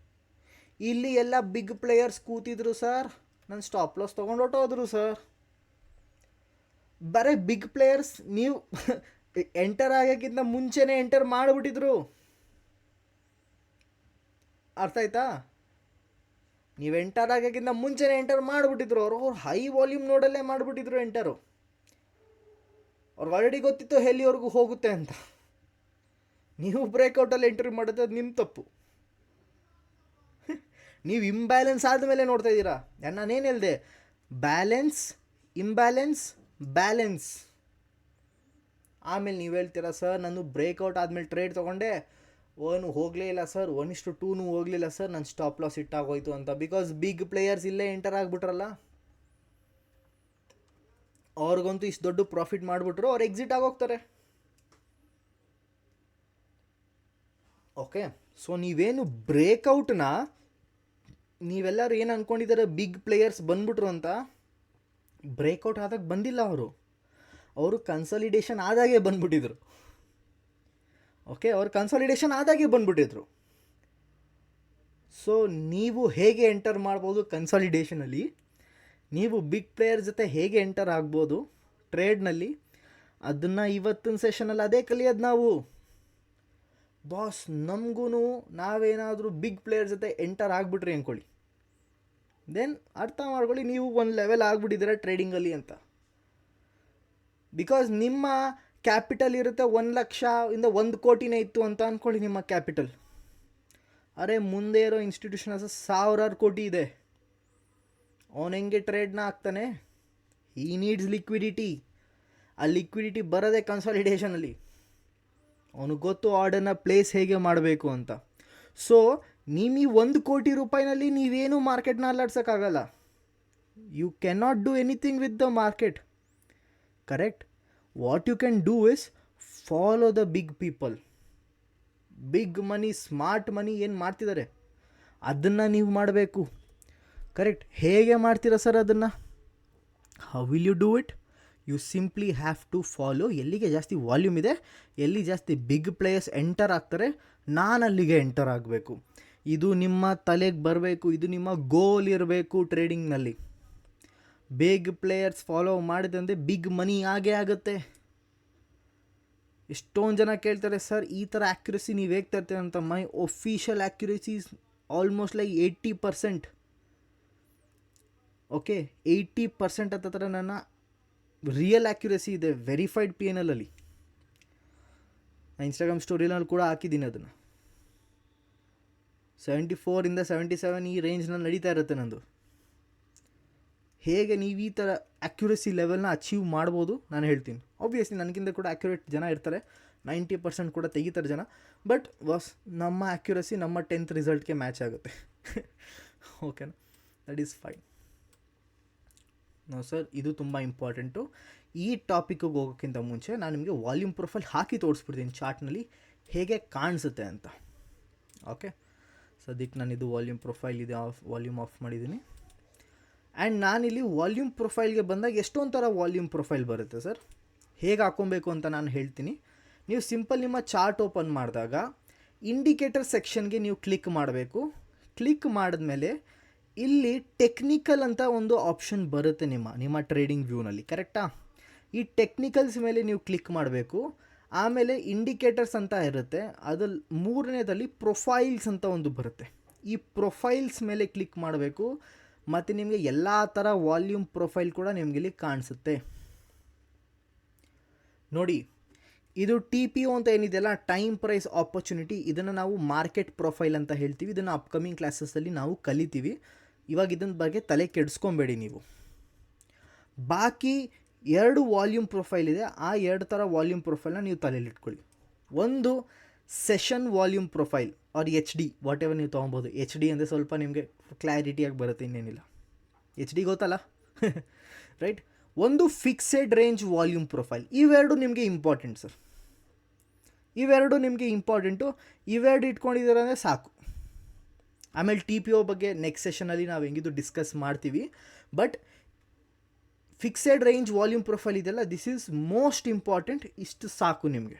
ಇಲ್ಲಿ ಎಲ್ಲ ಬಿಗ್ ಪ್ಲೇಯರ್ಸ್ ಕೂತಿದ್ರು ಸರ್, ನಾನು ಸ್ಟಾಪ್ ಲಾಸ್ ತೊಗೊಂಡು ಹೊರಟೋದ್ರು ಸರ್. ಬರೀ ಬಿಗ್ ಪ್ಲೇಯರ್ಸ್ ನೀವು ಎಂಟರ್ ಆಗೋಕ್ಕಿಂತ ಮುಂಚೆನೇ ಎಂಟರ್ ಮಾಡಿಬಿಟ್ಟಿದ್ರು. ಅರ್ಥ ಆಯ್ತಾ? ನೀವು ಎಂಟರ್ ಆಗೋಕ್ಕಿಂತ ಮುಂಚೆನೇ ಎಂಟರ್ ಮಾಡಿಬಿಟ್ಟಿದ್ರು. ಅವ್ರು ಹೈ ವಾಲ್ಯೂಮ್ ನೋಡಲ್ಲೇ ಮಾಡಿಬಿಟ್ಟಿದ್ರು ಎಂಟರು. ಅವ್ರಿಗೆ ಆಲ್ರೆಡಿ ಗೊತ್ತಿತ್ತು ಎಲ್ಲಿವರೆಗೂ ಹೋಗುತ್ತೆ ಅಂತ. ನೀವು ಬ್ರೇಕೌಟಲ್ಲಿ ಎಂಟ್ರಿ ಮಾಡೋದು ಅದು ನಿಮ್ಮ ತಪ್ಪು. ನೀವು ಇಂಬ್ಯಾಲೆನ್ಸ್ ಆದಮೇಲೆ ನೋಡ್ತಾ ಇದ್ದೀರಾ. ನಾನೇನು ಹೇಳಿದೆ? Balance, imbalance, balance. ಆಮೇಲೆ ನೀವು ಹೇಳ್ತೀರಾ ಸರ್ ನಾನು ಬ್ರೇಕೌಟ್ ಆದಮೇಲೆ ಟ್ರೇಡ್ ತೊಗೊಂಡೆ, ಒನ್ ಹೋಗಲೇ ಇಲ್ಲ ಸರ್, 1:2 ಹೋಗಲಿಲ್ಲ ಸರ್, ನನ್ನ ಸ್ಟಾಪ್ ಲಾಸ್ ಇಟ್ಟಾಗೋಯ್ತು ಅಂತ. ಬಿಕಾಸ್ ಬಿಗ್ ಪ್ಲೇಯರ್ಸ್ ಇಲ್ಲೇ ಎಂಟರ್ ಆಗಿಬಿಟ್ರಲ್ಲ, ಅವ್ರಿಗಂತೂ ಇಷ್ಟು ದೊಡ್ಡ ಪ್ರಾಫಿಟ್ ಮಾಡಿಬಿಟ್ರು, ಅವ್ರು ಎಕ್ಸಿಟ್ ಆಗೋಗ್ತಾರೆ. ಓಕೆ, ಸೊ ನೀವೇನು ಬ್ರೇಕೌಟ್ನ ನೀವೆಲ್ಲರೂ ಏನು ಅಂದ್ಕೊಂಡಿದ್ದಾರೆ ಬಿಗ್ ಪ್ಲೇಯರ್ಸ್ ಬಂದ್ಬಿಟ್ರು ಅಂತ, ಬ್ರೇಕೌಟ್ ಆದಾಗ ಬಂದಿಲ್ಲ ಅವರು ಕನ್ಸಾಲಿಡೇಷನ್ ಆದಾಗೆ ಬಂದ್ಬಿಟ್ಟಿದ್ರು. ಓಕೆ, ಅವ್ರು ಕನ್ಸಾಲಿಡೇಷನ್ ಆದಾಗೆ ಬಂದ್ಬಿಟ್ಟಿದ್ರು. ಸೊ ನೀವು ಹೇಗೆ ಎಂಟರ್ ಮಾಡ್ಬೋದು ಕನ್ಸಾಲಿಡೇಷನಲ್ಲಿ, ನೀವು ಬಿಗ್ ಪ್ಲೇಯರ್ ಜೊತೆ ಹೇಗೆ ಎಂಟರ್ ಆಗ್ಬೋದು ಟ್ರೇಡ್ನಲ್ಲಿ, ಅದನ್ನು ಇವತ್ತಿನ ಸೆಷನಲ್ಲಿ ಅದೇ ಕಲಿಯೋದು ನಾವು. ಬಾಸ್ ನಮಗೂ ನಾವೇನಾದರೂ ಬಿಗ್ ಪ್ಲೇಯರ್ ಜೊತೆ ಎಂಟರ್ ಆಗಿಬಿಟ್ರಿ ಅಂದ್ಕೊಳ್ಳಿ, ದೆನ್ ಅರ್ಥ ಮಾಡ್ಕೊಳ್ಳಿ ನೀವು ಒಂದು ಲೆವೆಲ್ ಆಗಿಬಿಟ್ಟಿದ್ದೀರ ಟ್ರೇಡಿಂಗಲ್ಲಿ ಅಂತ. ಬಿಕಾಸ್ ನಿಮ್ಮ ಕ್ಯಾಪಿಟಲ್ ಇರುತ್ತೆ 1,00,000 1 ಕೋಟಿನೇ ಇತ್ತು ಅಂತ ಅಂದ್ಕೊಳ್ಳಿ ನಿಮ್ಮ ಕ್ಯಾಪಿಟಲ್. ಅರೆ ಮುಂದೆ ಇರೋ ಇನ್ಸ್ಟಿಟ್ಯೂಷನ್ ಸಾವಿರಾರು ಕೋಟಿ ಇದೆ, ಅವನು ಹೆಂಗೆ ಟ್ರೇಡ್ನ ಆಗ್ತಾನೆ? ಈ ನೀಡ್ಸ್ ಲಿಕ್ವಿಡಿಟಿ. ಆ ಲಿಕ್ವಿಡಿಟಿ ಬರೋದೇ ಕನ್ಸಾಲಿಡೇಷನಲ್ಲಿ. ಅವನಿಗೆ ಗೊತ್ತು ಆರ್ಡರ್ನ ಪ್ಲೇಸ್ ಹೇಗೆ ಮಾಡಬೇಕು ಅಂತ. ಸೊ ನಿಮ್ಮ 1 ಕೋಟಿ ರೂಪಾಯಿನಲ್ಲಿ ನೀವೇನು ಮಾರ್ಕೆಟ್ನ ಅಲ್ಲಾಡ್ಸೋಕ್ಕಾಗಲ್ಲ. You can not do anything with the market. Correct? What you can do is follow the big people. Big money, smart money ಏನು ಮಾಡ್ತಿದ್ದಾರೆ ಅದನ್ನು ನೀವು ಮಾಡಬೇಕು. ಕರೆಕ್ಟ್? ಹೇಗೆ ಮಾಡ್ತೀರಾ ಸರ್ ಅದನ್ನು? How will you do it? You simply have to follow. ಎಲ್ಲಿಗೆ ಜಾಸ್ತಿ ವಾಲ್ಯೂಮ್ ಇದೆ, ಎಲ್ಲಿ ಜಾಸ್ತಿ ಬಿಗ್ ಪ್ಲೇಯರ್ಸ್ ಎಂಟರ್ ಆಗ್ತಾರೆ, ನಾನು ಅಲ್ಲಿಗೆ ಎಂಟರ್ ಆಗಬೇಕು. ಇದು ನಿಮ್ಮ ತಲೆಗೆ ಬರಬೇಕು, ಇದು ನಿಮ್ಮ ಗೋಲ್ ಇರಬೇಕು ಟ್ರೇಡಿಂಗ್ನಲ್ಲಿ. ಬಿಗ್ ಪ್ಲೇಯರ್ಸ್ ಫಾಲೋ ಮಾಡಿದಂತೆ ಬಿಗ್ ಮನಿ ಆಗೇ ಆಗುತ್ತೆ. ಎಷ್ಟೊಂದು ಜನ ಕೇಳ್ತಾರೆ ಸರ್ ಈ ಥರ ಆ್ಯಕ್ಯುರಸಿ ನೀವು ಹೇಗೆ ತರ್ತೀರ ಅಂತ. My official accuracy is almost like 80%. Okay, 80% ಹತ್ತಿರ ನನ್ನ ರಿಯಲ್ ಆ್ಯಕ್ಯುರಸಿ ಇದೆ, ವೆರಿಫೈಡ್ PNL ಅಲ್ಲಿ. ನಾನು ಇನ್ಸ್ಟಾಗ್ರಾಮ್ ಸ್ಟೋರಿನಲ್ಲಿ ಕೂಡ ಹಾಕಿದ್ದೀನಿ ಅದನ್ನು. 74 77 ಈ ರೇಂಜ್ನಲ್ಲಿ ನಡೀತಾ ಇರುತ್ತೆ ನಂದು. ಹೇಗೆ ನೀವು ಈ ಥರ ಆ್ಯಕ್ಯುರಸಿ ಲೆವೆಲ್ನ ಅಚೀವ್ ಮಾಡ್ಬೋದು ನಾನು ಹೇಳ್ತೀನಿ. ಆಬ್ವಿಯಸ್ಲಿ ನನಗಿಂತ ಕೂಡ ಆ್ಯಕ್ಯುರೇಟ್ ಜನ ಇರ್ತಾರೆ, 90% ಕೂಡ ತೆಗಿತಾರೆ ಜನ. ಬಟ್ ನಮ್ಮ ಆ್ಯಕ್ಯುರಸಿ ನಮ್ಮ 10th ರಿಸಲ್ಟ್ಗೆ ಮ್ಯಾಚ್ ಆಗುತ್ತೆ. ಓಕೆನಾ? That is fine. No sir, ಇದು ತುಂಬ ಇಂಪಾರ್ಟೆಂಟು. ಈ ಟಾಪಿಕ್ಗೆ ಹೋಗೋಕ್ಕಿಂತ ಮುಂಚೆ ನಾನು ನಿಮಗೆ ವಾಲ್ಯೂಮ್ ಪ್ರೊಫೈಲ್ ಹಾಕಿ ತೋರಿಸ್ಬಿಡ್ತೀನಿ ಚಾರ್ಟ್ನಲ್ಲಿ ಹೇಗೆ ಕಾಣಿಸುತ್ತೆ ಅಂತ. ಓಕೆ, ಸದ್ಯಕ್ಕೆ ನಾನಿದು ವಾಲ್ಯೂಮ್ ಪ್ರೊಫೈಲ್ ಇದೆ, ವಾಲ್ಯೂಮ್ ಆಫ್ ಮಾಡಿದ್ದೀನಿ. ಆ್ಯಂಡ್ ನಾನಿಲ್ಲಿ ವಾಲ್ಯೂಮ್ ಪ್ರೊಫೈಲ್ಗೆ ಬಂದಾಗ ಎಷ್ಟೊಂದು ಥರ ವಾಲ್ಯೂಮ್ ಪ್ರೊಫೈಲ್ ಬರುತ್ತೆ ಸರ್. ಹೇಗೆ ಹಾಕ್ಕೊಬೇಕು ಅಂತ ನಾನು ಹೇಳ್ತೀನಿ. ನೀವು ಸಿಂಪಲ್ ನಿಮ್ಮ ಚಾರ್ಟ್ ಓಪನ್ ಮಾಡಿದಾಗ ಇಂಡಿಕೇಟರ್ ಸೆಕ್ಷನ್ಗೆ ನೀವು ಕ್ಲಿಕ್ ಮಾಡಬೇಕು. ಕ್ಲಿಕ್ ಮಾಡಿದ್ಮೇಲೆ ಇಲ್ಲಿ ಟೆಕ್ನಿಕಲ್ ಅಂತ ಒಂದು ಆಪ್ಷನ್ ಬರುತ್ತೆ ನಿಮ್ಮ ಟ್ರೇಡಿಂಗ್ ವ್ಯೂನಲ್ಲಿ. ಕರೆಕ್ಟಾ? ಈ ಟೆಕ್ನಿಕಲ್ಸ್ ಮೇಲೆ ನೀವು ಕ್ಲಿಕ್ ಮಾಡಬೇಕು. ಆಮೇಲೆ ಇಂಡಿಕೇಟರ್ಸ್ ಅಂತ ಇರುತ್ತೆ, ಅದಲ್ಲಿ 3ನೇದಲ್ಲಿ ಪ್ರೊಫೈಲ್ಸ್ ಅಂತ ಒಂದು ಬರುತ್ತೆ. ಈ ಪ್ರೊಫೈಲ್ಸ್ ಮೇಲೆ ಕ್ಲಿಕ್ ಮಾಡಬೇಕು. ಮತ್ತು ನಿಮಗೆ ಎಲ್ಲ ಥರ ವಾಲ್ಯೂಮ್ ಪ್ರೊಫೈಲ್ ಕೂಡ ನಿಮಗೆ ಇಲ್ಲಿ ಕಾಣಿಸುತ್ತೆ ನೋಡಿ. ಇದು TPO ಅಂತ ಏನಿದೆಯಲ್ಲ, ಟೈಮ್ ಪ್ರೈಸ್ ಆಪರ್ಚುನಿಟಿ, ಇದನ್ನು ನಾವು ಮಾರ್ಕೆಟ್ ಪ್ರೊಫೈಲ್ ಅಂತ ಹೇಳ್ತೀವಿ. ಇದನ್ನು ಅಪ್ಕಮಿಂಗ್ ಕ್ಲಾಸಸ್ಸಲ್ಲಿ ನಾವು ಕಲಿತೀವಿ. ಇವಾಗ ಇದನ್ನ ಬಗ್ಗೆ ತಲೆ ಕೆಡಿಸ್ಕೊಬೇಡಿ ನೀವು. ಬಾಕಿ 2 ವಾಲ್ಯೂಮ್ ಪ್ರೊಫೈಲ್ ಇದೆ, ಆ 2 ಥರ ವಾಲ್ಯೂಮ್ ಪ್ರೊಫೈಲ್ನ ನೀವು ತಲೆಯಲ್ಲಿಟ್ಕೊಳ್ಳಿ. ಒಂದು session volume profile or HD, whatever ನೀವು ತೊಗೊಬೋದು. HD ಅಂದರೆ ಸ್ವಲ್ಪ ನಿಮಗೆ ಕ್ಲಾರಿಟಿಯಾಗಿ ಬರುತ್ತೆ, ಇನ್ನೇನಿಲ್ಲ. HD ಗೊತ್ತಲ್ಲ ರೈಟ್? ಒಂದು ಫಿಕ್ಸೆಡ್ ರೇಂಜ್ ವಾಲ್ಯೂಮ್ ಪ್ರೊಫೈಲ್. ಇವೆರಡು ನಿಮಗೆ ಇಂಪಾರ್ಟೆಂಟ್ ಸರ್. ಇವೆರಡು ನಿಮಗೆ ಇಂಪಾರ್ಟೆಂಟು. ಇವೆರಡು ಇಟ್ಕೊಂಡಿದ್ದೀರ ಅಂದರೆ ಸಾಕು. ಆಮೇಲೆ TPO ಬಗ್ಗೆ ನೆಕ್ಸ್ಟ್ ಸೆಷನಲ್ಲಿ ನಾವು ಹೆಂಗಿದ್ದು ಡಿಸ್ಕಸ್ ಮಾಡ್ತೀವಿ. But fixed range volume profile ಇದೆಲ್ಲ, ದಿಸ್ ಈಸ್ ಮೋಸ್ಟ್ ಇಂಪಾರ್ಟೆಂಟ್. ಇಷ್ಟು ಸಾಕು ನಿಮಗೆ.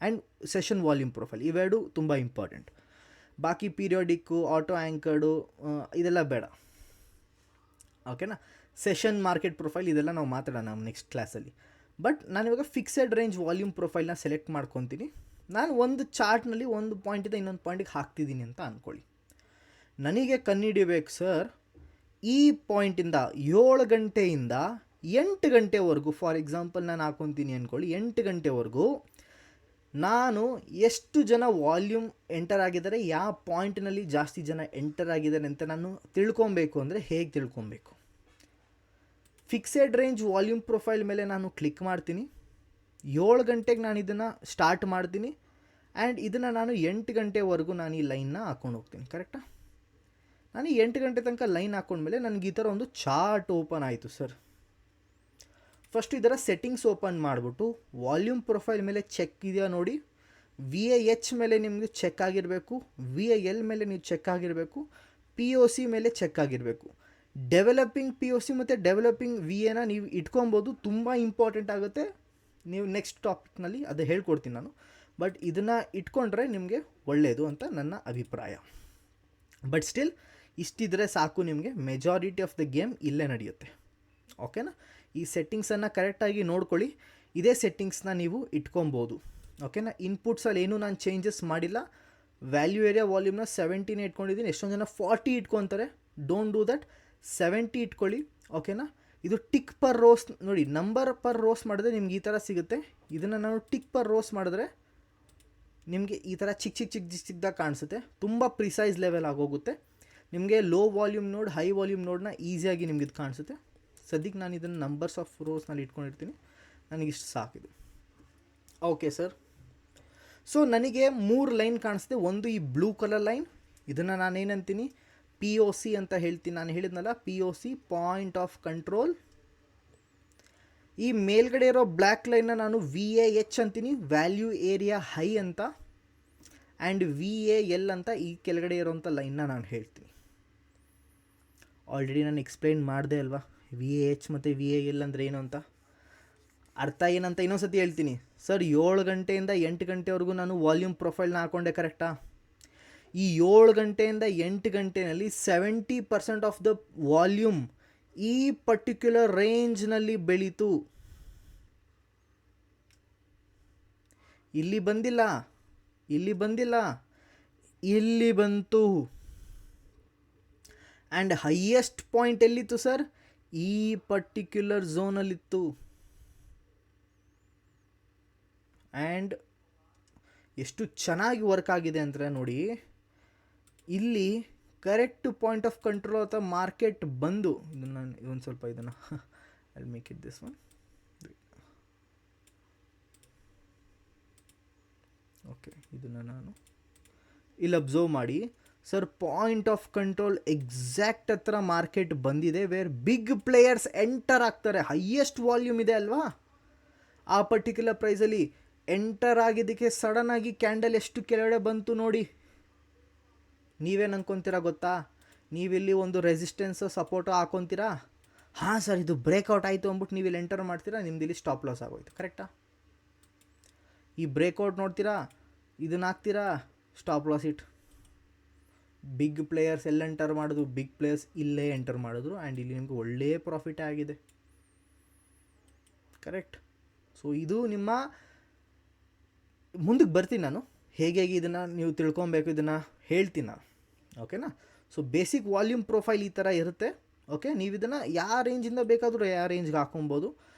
ಆ್ಯಂಡ್ ಸೆಷನ್ ವಾಲ್ಯೂಮ್ ಪ್ರೊಫೈಲ್ ಇವೆರಡು ತುಂಬ ಇಂಪಾರ್ಟೆಂಟ್. ಬಾಕಿ ಪೀರಿಯೋಡಿಕ್ಕು, ಆಟೋ ಆ್ಯಂಕರ್ಡು ಇದೆಲ್ಲ ಬೇಡ. ಓಕೆನಾ. ಸೆಷನ್ ಮಾರ್ಕೆಟ್ ಪ್ರೊಫೈಲ್ ಇದೆಲ್ಲ ನಾವು ಮಾತಾಡೋಣ ನಮ್ಮ ನೆಕ್ಸ್ಟ್ ಕ್ಲಾಸಲ್ಲಿ. ಬಟ್ ನಾನಿವಾಗ ಫಿಕ್ಸೆಡ್ ರೇಂಜ್ ವಾಲ್ಯೂಮ್ ಪ್ರೊಫೈಲ್ನ ಸೆಲೆಕ್ಟ್ ಮಾಡ್ಕೊತೀನಿ. ನಾನು ಒಂದು ಚಾರ್ಟ್ನಲ್ಲಿ ಒಂದು ಪಾಯಿಂಟಿಂದ ಇನ್ನೊಂದು ಪಾಯಿಂಟಿಗೆ ಹಾಕ್ತಿದ್ದೀನಿ ಅಂತ ಅಂದ್ಕೊಳ್ಳಿ. ನನಗೆ ಕಂಡುಹಿಡಿಬೇಕು ಸರ್, ಈ ಪಾಯಿಂಟಿಂದ 7 ಗಂಟೆಯಿಂದ 8 ಗಂಟೆವರೆಗೂ, ಫಾರ್ ಎಕ್ಸಾಂಪಲ್ ನಾನು ಹಾಕೊತೀನಿ ಅಂದ್ಕೊಳ್ಳಿ, 8 ಗಂಟೆವರೆಗೂ ನಾನು ಎಷ್ಟು ಜನ ವಾಲ್ಯೂಮ್ ಎಂಟರ್ ಆಗಿದ್ದಾರೆ, ಯಾವ ಪಾಯಿಂಟ್ನಲ್ಲಿ ಜಾಸ್ತಿ ಜನ ಎಂಟರ್ ಆಗಿದ್ದಾರೆ ಅಂತ ನಾನು ತಿಳ್ಕೊಬೇಕು. ಅಂದರೆ ಹೇಗೆ ತಿಳ್ಕೊಬೇಕು? ಫಿಕ್ಸೆಡ್ ರೇಂಜ್ ವಾಲ್ಯೂಮ್ ಪ್ರೊಫೈಲ್ ಮೇಲೆ ನಾನು ಕ್ಲಿಕ್ ಮಾಡ್ತೀನಿ. 7 ಗಂಟೆಗೆ ನಾನು ಇದನ್ನು ಸ್ಟಾರ್ಟ್ ಮಾಡ್ತೀನಿ. ಆ್ಯಂಡ್ ಇದನ್ನು ನಾನು 8 ಗಂಟೆವರೆಗೂ ನಾನು ಈ ಲೈನ್ನ ಹಾಕ್ಕೊಂಡು ಹೋಗ್ತೀನಿ. ಕರೆಕ್ಟಾ? ನಾನು 8 ಗಂಟೆ ತನಕ ಲೈನ್ ಹಾಕ್ಕೊಂಡ್ಮೇಲೆ ನನಗೆ ಈ ಥರ ಒಂದು ಚಾರ್ಟ್ ಓಪನ್ ಆಯಿತು ಸರ್. ಫಸ್ಟ್ ಇದರ ಸೆಟ್ಟಿಂಗ್ಸ್ ಓಪನ್ ಮಾಡಿಬಿಟ್ಟು ವಾಲ್ಯೂಮ್ ಪ್ರೊಫೈಲ್ ಮೇಲೆ ಚೆಕ್ ಇದೆಯಾ ನೋಡಿ. VIH ಮೇಲೆ ನಿಮಗೆ ಚೆಕ್ ಆಗಿರಬೇಕು, VIL ಮೇಲೆ ನೀವು ಚೆಕ್ ಆಗಿರಬೇಕು, POC ಮೇಲೆ ಚೆಕ್ ಆಗಿರಬೇಕು. ಡೆವಲಪಿಂಗ್ POC ಮತ್ತು ಡೆವಲಪಿಂಗ್ VAನ ನೀವು ಇಟ್ಕೊಬೋದು. ತುಂಬ ಇಂಪಾರ್ಟೆಂಟ್ ಆಗುತ್ತೆ. ನೀವು ನೆಕ್ಸ್ಟ್ ಟಾಪಿಕ್ನಲ್ಲಿ ಅದು ಹೇಳ್ಕೊಡ್ತೀನಿ ನಾನು. ಬಟ್ ಇದನ್ನು ಇಟ್ಕೊಂಡ್ರೆ ನಿಮಗೆ ಒಳ್ಳೆಯದು ಅಂತ ನನ್ನ ಅಭಿಪ್ರಾಯ. ಬಟ್ ಸ್ಟಿಲ್ ಇಷ್ಟಿದ್ರೆ ಸಾಕು, ನಿಮಗೆ ಮೆಜಾರಿಟಿ ಆಫ್ ದ ಗೇಮ್ ಇಲ್ಲೇ ನಡೆಯುತ್ತೆ. ಓಕೆನಾ. ಈ ಸೆಟ್ಟಿಂಗ್ಸನ್ನು ಕರೆಕ್ಟಾಗಿ ನೋಡ್ಕೊಳ್ಳಿ. ಇದೇ ಸೆಟ್ಟಿಂಗ್ಸ್ನ ನೀವು ಇಟ್ಕೊಬೋದು. ಓಕೆನಾ. ಇನ್ಪುಟ್ಸಲ್ಲಿ ಏನೂ ನಾನು ಚೇಂಜಸ್ ಮಾಡಿಲ್ಲ. ವ್ಯಾಲ್ಯೂ ಏರಿಯಾ ವಾಲ್ಯೂಮ್ನ 17 ಇಟ್ಕೊಂಡಿದ್ದೀನಿ. ಎಷ್ಟೊಂದು ಜನ 40 ಇಟ್ಕೊತಾರೆ. Don't do that. 70 ಇಟ್ಕೊಳ್ಳಿ. ಓಕೆನಾ. ಇದು ಟಿಕ್ ಪರ್ ರೋಸ್ ನೋಡಿ, ನಂಬರ್ ಪರ್ ರೋಸ್ ಮಾಡಿದ್ರೆ ನಿಮ್ಗೆ ಈ ಥರ ಸಿಗುತ್ತೆ. ಇದನ್ನು ನಾನು ಟಿಕ್ ಪರ್ ರೋಸ್ ಮಾಡಿದ್ರೆ ನಿಮಗೆ ಈ ಥರ ಚಿಕ್ಕದಾಗಿ ಕಾಣಿಸುತ್ತೆ. ತುಂಬ ಪ್ರಿಸೈಸ್ ಲೆವೆಲ್ ಆಗೋಗುತ್ತೆ. ನಿಮಗೆ low volume node, high volume ನೋಡ್ನ ಈಸಿಯಾಗಿ ನಿಮ್ಗೆ ಇದು ಕಾಣಿಸುತ್ತೆ. ಸದ್ಯಕ್ಕೆ ನಾನು ಇದನ್ನು ನಂಬರ್ಸ್ ಆಫ್ ರೋಸ್ನಲ್ಲಿ ಇಟ್ಕೊಂಡಿರ್ತೀನಿ. ನನಗಿಷ್ಟು ಸಾಕಿದೆ. Okay sir. ಸೊ ನನಗೆ 3 ಲೈನ್ ಕಾಣಿಸುತ್ತೆ. ಒಂದು ಈ ಬ್ಲೂ ಕಲರ್ ಲೈನ್, ಇದನ್ನು ನಾನೇನಂತೀನಿ POC ಅಂತ ಹೇಳ್ತೀನಿ. ನಾನು ಹೇಳಿದ್ನಲ್ಲ POC, ಪಾಯಿಂಟ್ ಆಫ್ ಕಂಟ್ರೋಲ್. ಈ ಮೇಲ್ಗಡೆ ಇರೋ ಬ್ಲ್ಯಾಕ್ ಲೈನ್ನ ನಾನು VAH ಅಂತೀನಿ, ವ್ಯಾಲ್ಯೂ ಏರಿಯಾ ಹೈ ಅಂತ. ಆ್ಯಂಡ್ VAL ಅಂತ ಈ ಕೆಳಗಡೆ ಇರೋಂಥ ಲೈನ್ನ ನಾನು ಹೇಳ್ತೀನಿ. ಆಲ್ರೆಡಿ ನಾನು ಎಕ್ಸ್ಪ್ಲೈನ್ ಮಾಡಿದೆ ಅಲ್ವಾ VAH ಮತ್ತು VAL ಅಂದರೆ ಏನು ಅಂತ. ಅರ್ಥ ಏನಂತ ಇನ್ನೊಂದು ಹೇಳ್ತೀನಿ ಸರ್. 7 ಗಂಟೆಯಿಂದ 8 ಗಂಟೆವರೆಗೂ ನಾನು ವಾಲ್ಯೂಮ್ ಪ್ರೊಫೈಲ್ನ ಹಾಕ್ಕೊಂಡೆ, ಕರೆಕ್ಟಾ? ಈ 7 ಗಂಟೆಯಿಂದ 8 ಗಂಟೆಯಲ್ಲಿ 70% ಆಫ್ ದ ವಾಲ್ಯೂಮ್ ಈ ಪರ್ಟಿಕ್ಯುಲರ್ ರೇಂಜ್ನಲ್ಲಿ ಬೆಳೀತು. ಇಲ್ಲಿ ಬಂದಿಲ್ಲ, ಇಲ್ಲಿ ಬಂತು. ಆ್ಯಂಡ್ ಹೈಯೆಸ್ಟ್ ಪಾಯಿಂಟ್ ಎಲ್ಲಿತ್ತು ಸರ್? ಈ ಪರ್ಟಿಕ್ಯುಲರ್ ಝೋನಲ್ಲಿತ್ತು. ಆ್ಯಂಡ್ ಎಷ್ಟು ಚೆನ್ನಾಗಿ ವರ್ಕ್ ಆಗಿದೆ ಅಂದರೆ ನೋಡಿ, ಇಲ್ಲಿ ಕರೆಕ್ಟ್ ಪಾಯಿಂಟ್ ಆಫ್ ಕಂಟ್ರೋಲ್ ಅಥವಾ ಮಾರ್ಕೆಟ್ ಬಂದು, ಇದನ್ನು ಇದೊಂದು ಸ್ವಲ್ಪ ಇದನ್ನು I make it this one. Okay, ಇದನ್ನು ನಾನು ಇಲ್ಲಿ ಅಬ್ಸರ್ವ್ ಮಾಡಿ sir. Point of control exact ಹತ್ರ ಮಾರ್ಕೆಟ್ ಬಂದಿದೆ, ವೇರ್ ಬಿಗ್ ಪ್ಲೇಯರ್ಸ್ ಎಂಟರ್ ಆಗ್ತಾರೆ. ಹೈಯೆಸ್ಟ್ ವಾಲ್ಯೂಮ್ ಇದೆ ಅಲ್ವಾ ಆ ಪರ್ಟಿಕ್ಯುಲರ್ ಪ್ರೈಸಲ್ಲಿ. ಎಂಟರ್ ಆಗಿದ್ದಕ್ಕೆ ಸಡನ್ನಾಗಿ ಕ್ಯಾಂಡಲ್ ಎಷ್ಟು ಕೆಳಗಡೆ ಬಂತು ನೋಡಿ. ನೀವೇನು ಅನ್ಕೊತೀರಾ ಗೊತ್ತಾ? ನೀವಿಲ್ಲಿ ಒಂದು ರೆಸಿಸ್ಟೆನ್ಸು ಸಪೋರ್ಟು ಹಾಕೊತೀರಾ. ಹಾಂ ಸರ್, ಇದು ಬ್ರೇಕ್ಔಟ್ ಆಯಿತು ಅಂದ್ಬಿಟ್ಟು ನೀವು ಇಲ್ಲಿ ಎಂಟರ್ ಮಾಡ್ತೀರಾ, ನಿಮ್ದು ಇಲ್ಲಿ ಸ್ಟಾಪ್ ಲಾಸ್ ಆಗೋಯ್ತು. ಕರೆಕ್ಟಾ? ಈ ಬ್ರೇಕ್ಔಟ್ ನೋಡ್ತೀರಾ, ಇದನ್ನ ಹಾಕ್ತೀರಾ, stop loss it. Big players ಎಲ್ಲ ಎಂಟರ್ ಮಾಡೋದು, ಬಿಗ್ ಪ್ಲೇಯರ್ಸ್ ಇಲ್ಲೇ ಎಂಟರ್ ಮಾಡಿದ್ರು. ಆ್ಯಂಡ್ ಇಲ್ಲಿ ನಿಮಗೆ ಒಳ್ಳೆಯ ಪ್ರಾಫಿಟ್ ಆಗಿದೆ. ಕರೆಕ್ಟ್. ಸೊ ಇದು ನಿಮ್ಮ ಮುಂದಕ್ಕೆ ಬರ್ತೀನಿ ನಾನು, ಹೇಗೆ ಇದನ್ನು ನೀವು ತಿಳ್ಕೊಬೇಕು ಇದನ್ನು ಹೇಳ್ತೀನಿ ನಾನು. ಓಕೆನಾ? ಸೊ ಬೇಸಿಕ್ ವಾಲ್ಯೂಮ್ ಪ್ರೊಫೈಲ್ ಈ ಥರ ಇರುತ್ತೆ. ಓಕೆ, ನೀವು ಇದನ್ನು ಯಾವ ರೇಂಜಿಂದ ಬೇಕಾದರೂ ಯಾವ ರೇಂಜ್ಗೆ ಹಾಕೊಬೋದು.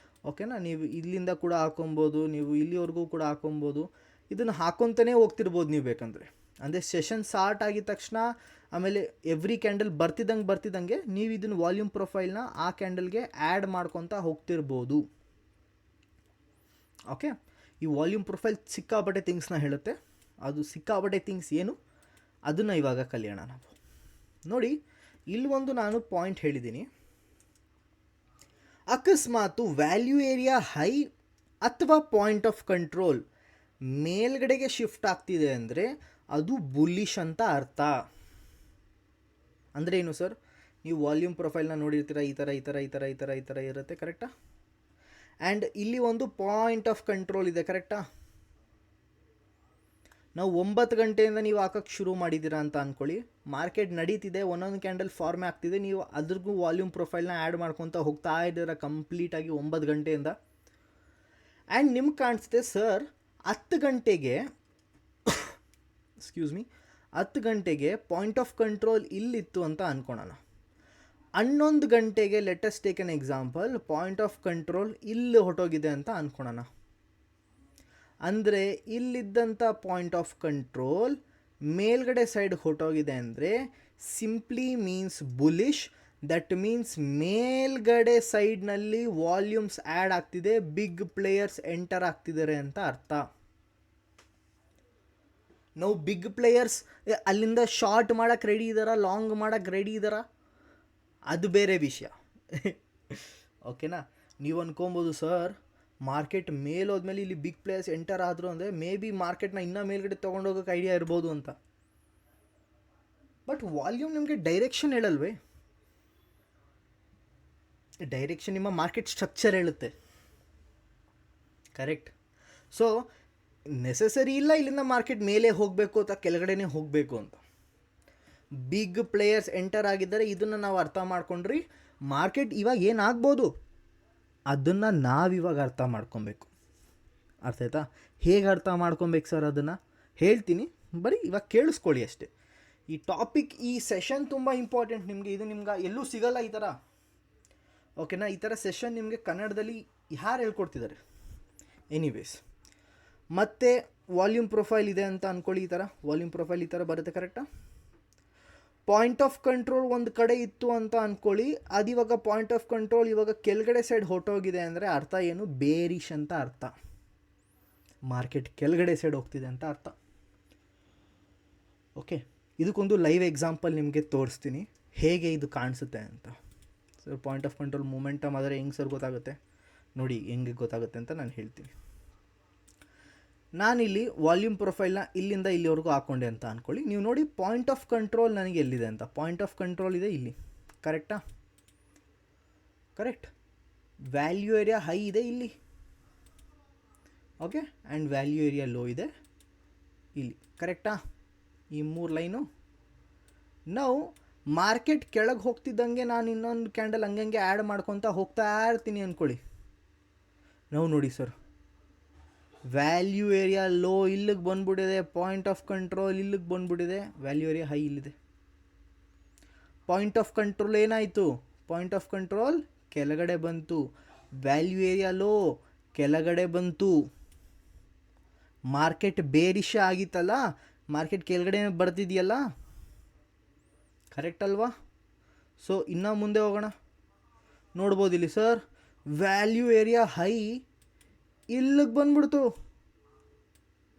ಓಕೆನಾ? ನೀವು ಇಲ್ಲಿಂದ ಕೂಡ ಹಾಕೊಬೋದು, ನೀವು ಇಲ್ಲಿವರೆಗೂ ಕೂಡ ಹಾಕೊಬೋದು. ಇದನ್ನು ಹಾಕೊತಾನೇ ಹೋಗ್ತಿರ್ಬೋದು ನೀವು ಬೇಕಂದರೆ. ಅಂದರೆ ಸೆಷನ್ ಸ್ಟಾರ್ಟ್ ಆಗಿದ ತಕ್ಷಣ ಆಮೇಲೆ ಎವ್ರಿ ಕ್ಯಾಂಡಲ್ ಬರ್ತಿದ್ದಂಗೆ ನೀವು ಇದನ್ನು ವಾಲ್ಯೂಮ್ ಪ್ರೊಫೈಲ್ನ ಆ ಕ್ಯಾಂಡಲ್ಗೆ ಆ್ಯಡ್ ಮಾಡ್ಕೊತಾ ಹೋಗ್ತಿರ್ಬೋದು. ಓಕೆ, ಈ ವಾಲ್ಯೂಮ್ ಪ್ರೊಫೈಲ್ ಸಿಕ್ಕಾಪಟ್ಟೆ ಥಿಂಗ್ಸ್ನ ಹೇಳುತ್ತೆ. ಅದು ಸಿಕ್ಕಾಪಟ್ಟೆ ಥಿಂಗ್ಸ್ ಏನು ಅದನ್ನು ಇವಾಗ ಕಲಿಯೋಣ ನಾವು. ನೋಡಿ, ಇಲ್ಲಿ ಒಂದು ನಾನು ಪಾಯಿಂಟ್ ಹೇಳಿದ್ದೀನಿ. ಅಕಸ್ಮಾತು ವ್ಯಾಲ್ಯೂ ಏರಿಯಾ ಹೈ ಅಥವಾ ಪಾಯಿಂಟ್ ಆಫ್ ಕಂಟ್ರೋಲ್ ಮೇಲ್ಗಡೆಗೆ ಶಿಫ್ಟ್ ಆಗ್ತಿದೆ ಅಂದರೆ ಅದು ಬುಲ್ಲಿಶ್ ಅಂತ ಅರ್ಥ. ಅಂದರೆ ಏನು ಸರ್, ನೀವು ವಾಲ್ಯೂಮ್ ಪ್ರೊಫೈಲ್ನ ನೋಡಿರ್ತೀರ, ಈ ಥರ ಈ ಥರ ಈ ಥರ ಈ ಥರ ಈ ಥರ ಇರುತ್ತೆ, ಕರೆಕ್ಟಾ? ಆ್ಯಂಡ್ ಇಲ್ಲಿ ಒಂದು ಪಾಯಿಂಟ್ ಆಫ್ ಕಂಟ್ರೋಲ್ ಇದೆ, ಕರೆಕ್ಟಾ? ನಾವು 9 ಗಂಟೆಯಿಂದ ನೀವು ಹಾಕೋಕ್ಕೆ ಶುರು ಮಾಡಿದ್ದೀರಾ ಅಂತ ಅಂದ್ಕೊಳ್ಳಿ, ಮಾರ್ಕೆಟ್ ನಡೀತಿದೆ, ಒಂದೊಂದು ಕ್ಯಾಂಡಲ್ ಫಾರ್ಮ್ ಆಗ್ತಿದೆ, ನೀವು ಅದ್ರಿಗೂ ವಾಲ್ಯೂಮ್ ಪ್ರೊಫೈಲ್ನ ಆ್ಯಡ್ ಮಾಡ್ಕೊತ ಹೋಗ್ತಾ ಇದ್ದೀರ ಕಂಪ್ಲೀಟಾಗಿ 9 ಗಂಟೆಯಿಂದ. ಆ್ಯಂಡ್ ನಿಮ್ಗೆ ಕಾಣಿಸುತ್ತೆ ಸರ್ 10 ಗಂಟೆಗೆ ಎಕ್ಸ್ಕ್ಯೂಸ್ ಮೀ 10 ಗಂಟೆಗೆ ಪಾಯಿಂಟ್ ಆಫ್ ಕಂಟ್ರೋಲ್ ಇಲ್ಲಿತ್ತು ಅಂತ ಅಂದ್ಕೊಳೋಣ. 11 ಗಂಟೆಗೆ let's take an example, point of control ಇಲ್ಲಿ ಹೊರಟೋಗಿದೆ ಅಂತ ಅಂದ್ಕೊಳೋಣ. ಅಂದರೆ ಇಲ್ಲಿದ್ದಂಥ ಪಾಯಿಂಟ್ ಆಫ್ ಕಂಟ್ರೋಲ್ ಮೇಲ್ಗಡೆ ಸೈಡ್ ಹೊರಟೋಗಿದೆ ಅಂದರೆ simply means bullish. That means ಮೇಲ್ಗಡೆ ಸೈಡ್ನಲ್ಲಿ ವಾಲ್ಯೂಮ್ಸ್ ಆ್ಯಡ್ ಆಗ್ತಿದೆ, ಬಿಗ್ ಪ್ಲೇಯರ್ಸ್ ಎಂಟರ್ ಆಗ್ತಿದ್ದಾರೆ ಅಂತ ಅರ್ಥ. ನಾವು ಬಿಗ್ ಪ್ಲೇಯರ್ಸ್ ಅಲ್ಲಿಂದ ಶಾರ್ಟ್ ಮಾಡೋಕ್ಕೆ ರೆಡಿ ಇದ್ದಾರಾ, ಲಾಂಗ್ ಮಾಡೋಕ್ಕೆ ರೆಡಿ ಇದ್ದಾರಾ, ಅದು ಬೇರೆ ವಿಷಯ. ಓಕೆನಾ? ನೀವು ಅನ್ಕೊಬೋದು ಸರ್ ಮಾರ್ಕೆಟ್ ಮೇಲೋದ್ಮೇಲೆ ಇಲ್ಲಿ ಬಿಗ್ ಪ್ಲೇಯರ್ಸ್ ಎಂಟರ್ ಆದರು ಅಂದರೆ ಮೇ ಬಿ ಮಾರ್ಕೆಟ್ನ ಇನ್ನೂ ಮೇಲ್ಗಡೆ ತೊಗೊಂಡೋಗೋಕೆ ಐಡಿಯಾ ಇರ್ಬೋದು ಅಂತ. ಬಟ್ ವಾಲ್ಯೂಮ್ ನಿಮಗೆ ಡೈರೆಕ್ಷನ್ ಹೇಳಲ್ವೇ? ಡೈರೆಕ್ಷನ್ ನಿಮ್ಮ ಮಾರ್ಕೆಟ್ ಸ್ಟ್ರಕ್ಚರ್ ಹೇಳುತ್ತೆ, ಕರೆಕ್ಟ್? ಸೊ ನೆಸೆಸರಿ ಇಲ್ಲ ಇಲ್ಲಿಂದ ಮಾರ್ಕೆಟ್ ಮೇಲೆ ಹೋಗಬೇಕು ಅಥವಾ ಕೆಳಗಡೆನೇ ಹೋಗಬೇಕು ಅಂತ. ಬಿಗ್ ಪ್ಲೇಯರ್ಸ್ ಎಂಟರ್ ಆಗಿದ್ದಾರೆ, ಇದನ್ನು ನಾವು ಅರ್ಥ ಮಾಡ್ಕೊಂಡ್ರಿ ಮಾರ್ಕೆಟ್ ಇವಾಗ ಏನಾಗ್ಬೋದು ಅದನ್ನು ನಾವಿವಾಗ ಅರ್ಥ ಮಾಡ್ಕೊಬೇಕು. ಅರ್ಥ ಆಯ್ತಾ? ಹೇಗೆ ಅರ್ಥ ಮಾಡ್ಕೊಬೇಕು ಸರ್ ಅದನ್ನು ಹೇಳ್ತೀನಿ, ಬರೀ ಇವಾಗ ಕೇಳಿಸ್ಕೊಳ್ಳಿ ಅಷ್ಟೇ. ಈ ಟಾಪಿಕ್, ಈ ಸೆಷನ್ ತುಂಬ ಇಂಪಾರ್ಟೆಂಟ್ ನಿಮಗೆ. ಇದು ನಿಮ್ಗೆ ಎಲ್ಲೂ ಸಿಗಲ್ಲ ಈ ಥರ, ಓಕೆನಾ? ಈ ಥರ ಸೆಷನ್ ನಿಮಗೆ ಕನ್ನಡದಲ್ಲಿ ಯಾರು ಹೇಳ್ಕೊಡ್ತಿದ್ದಾರೆ? ಎನಿವೇಸ್, ಮತ್ತು ವಾಲ್ಯೂಮ್ ಪ್ರೊಫೈಲ್ ಇದೆ ಅಂತ ಅಂದ್ಕೊಳ್ಳಿ. ಈ ಥರ ವಾಲ್ಯೂಮ್ ಪ್ರೊಫೈಲ್ ಈ ಥರ ಬರುತ್ತೆ, ಕರೆಕ್ಟಾ? ಪಾಯಿಂಟ್ ಆಫ್ ಕಂಟ್ರೋಲ್ ಒಂದು ಕಡೆ ಇತ್ತು ಅಂತ ಅಂದ್ಕೊಳ್ಳಿ, ಅದಿವಾಗ ಪಾಯಿಂಟ್ ಆಫ್ ಕಂಟ್ರೋಲ್ ಇವಾಗ ಕೆಳಗಡೆ ಸೈಡ್ ಹೊರಟೋಗಿದೆ ಅಂದರೆ ಅರ್ಥ ಏನು? ಬೇರಿಶ್ ಅಂತ ಅರ್ಥ. ಮಾರ್ಕೆಟ್ ಕೆಳಗಡೆ ಸೈಡ್ ಹೋಗ್ತಿದೆ ಅಂತ ಅರ್ಥ. ಓಕೆ, ಇದಕ್ಕೊಂದು ಲೈವ್ ಎಕ್ಸಾಂಪಲ್ ನಿಮಗೆ ತೋರಿಸ್ತೀನಿ ಹೇಗೆ ಇದು ಕಾಣಿಸುತ್ತೆ ಅಂತ. Sir point of control momentum ಆದರೆ ಹೆಂಗೆ ಸರ್ ಗೊತ್ತಾಗುತ್ತೆ? ನೋಡಿ ಹೆಂಗೆ ಗೊತ್ತಾಗುತ್ತೆ ಅಂತ ನಾನು ಹೇಳ್ತೀನಿ. ನಾನಿಲ್ಲಿ ವಾಲ್ಯೂಮ್ ಪ್ರೊಫೈಲ್ನ ಇಲ್ಲಿಂದ ಇಲ್ಲಿವರೆಗೂ ಹಾಕ್ಕೊಂಡೆ ಅಂತ ಅಂದ್ಕೊಳ್ಳಿ. ನೀವು ನೋಡಿ ಪಾಯಿಂಟ್ ಆಫ್ ಕಂಟ್ರೋಲ್ ನನಗೆ ಎಲ್ಲಿದೆ ಅಂತ. ಪಾಯಿಂಟ್ ಆಫ್ ಕಂಟ್ರೋಲ್ ಇದೆ ಇಲ್ಲಿ, ಕರೆಕ್ಟಾ? ಕರೆಕ್ಟ್. ವ್ಯಾಲ್ಯೂ ಏರಿಯಾ ಹೈ ಇದೆ ಇಲ್ಲಿ, okay, and value area low ಇದೆ ಇಲ್ಲಿ, ಕರೆಕ್ಟಾ? ಈ 3 ಲೈನು. ನಾವು ಮಾರ್ಕೆಟ್ ಕೆಳಗೆ ಹೋಗ್ತಿದ್ದಂಗೆ ನಾನು ಇನ್ನೊಂದು ಕ್ಯಾಂಡಲ್ ಹಂಗಂಗೆ ಆ್ಯಡ್ ಮಾಡ್ಕೊತ ಹೋಗ್ತಾ ಇರ್ತೀನಿ ಅಂದ್ಕೊಳ್ಳಿ. ನಾವು ನೋಡಿ ಸರ್ ವ್ಯಾಲ್ಯೂ ಏರಿಯಾ ಲೋ ಇಲ್ಲಿಗೆ ಬಂದ್ಬಿಟ್ಟಿದೆ, ಪಾಯಿಂಟ್ ಆಫ್ ಕಂಟ್ರೋಲ್ ಇಲ್ಲಿಗೆ ಬಂದ್ಬಿಟ್ಟಿದೆ, ವ್ಯಾಲ್ಯೂ ಏರಿಯಾ ಹೈ ಇಲ್ಲಿದೆ. ಪಾಯಿಂಟ್ ಆಫ್ ಕಂಟ್ರೋಲ್ ಏನಾಯಿತು? ಪಾಯಿಂಟ್ ಆಫ್ ಕಂಟ್ರೋಲ್ ಕೆಳಗಡೆ ಬಂತು, ವ್ಯಾಲ್ಯೂ ಏರಿಯಾ ಲೋ ಕೆಳಗಡೆ ಬಂತು. ಮಾರ್ಕೆಟ್ ಬೇರಿಶ ಆಗಿತ್ತಲ್ಲ, ಮಾರ್ಕೆಟ್ ಕೆಳಗಡೆ ಬರ್ತಿದೆಯಲ್ಲ, ಕರೆಕ್ಟ್ ಅಲ್ವಾ? ಸೊ ಇನ್ನೂ ಮುಂದೆ ಹೋಗೋಣ. ನೋಡ್ಬೋದು ಇಲ್ಲಿ ಸರ್ ವ್ಯಾಲ್ಯೂ ಏರಿಯಾ ಹೈ ಇಲ್ಲಿಗೆ ಬಂದ್ಬಿಡ್ತು,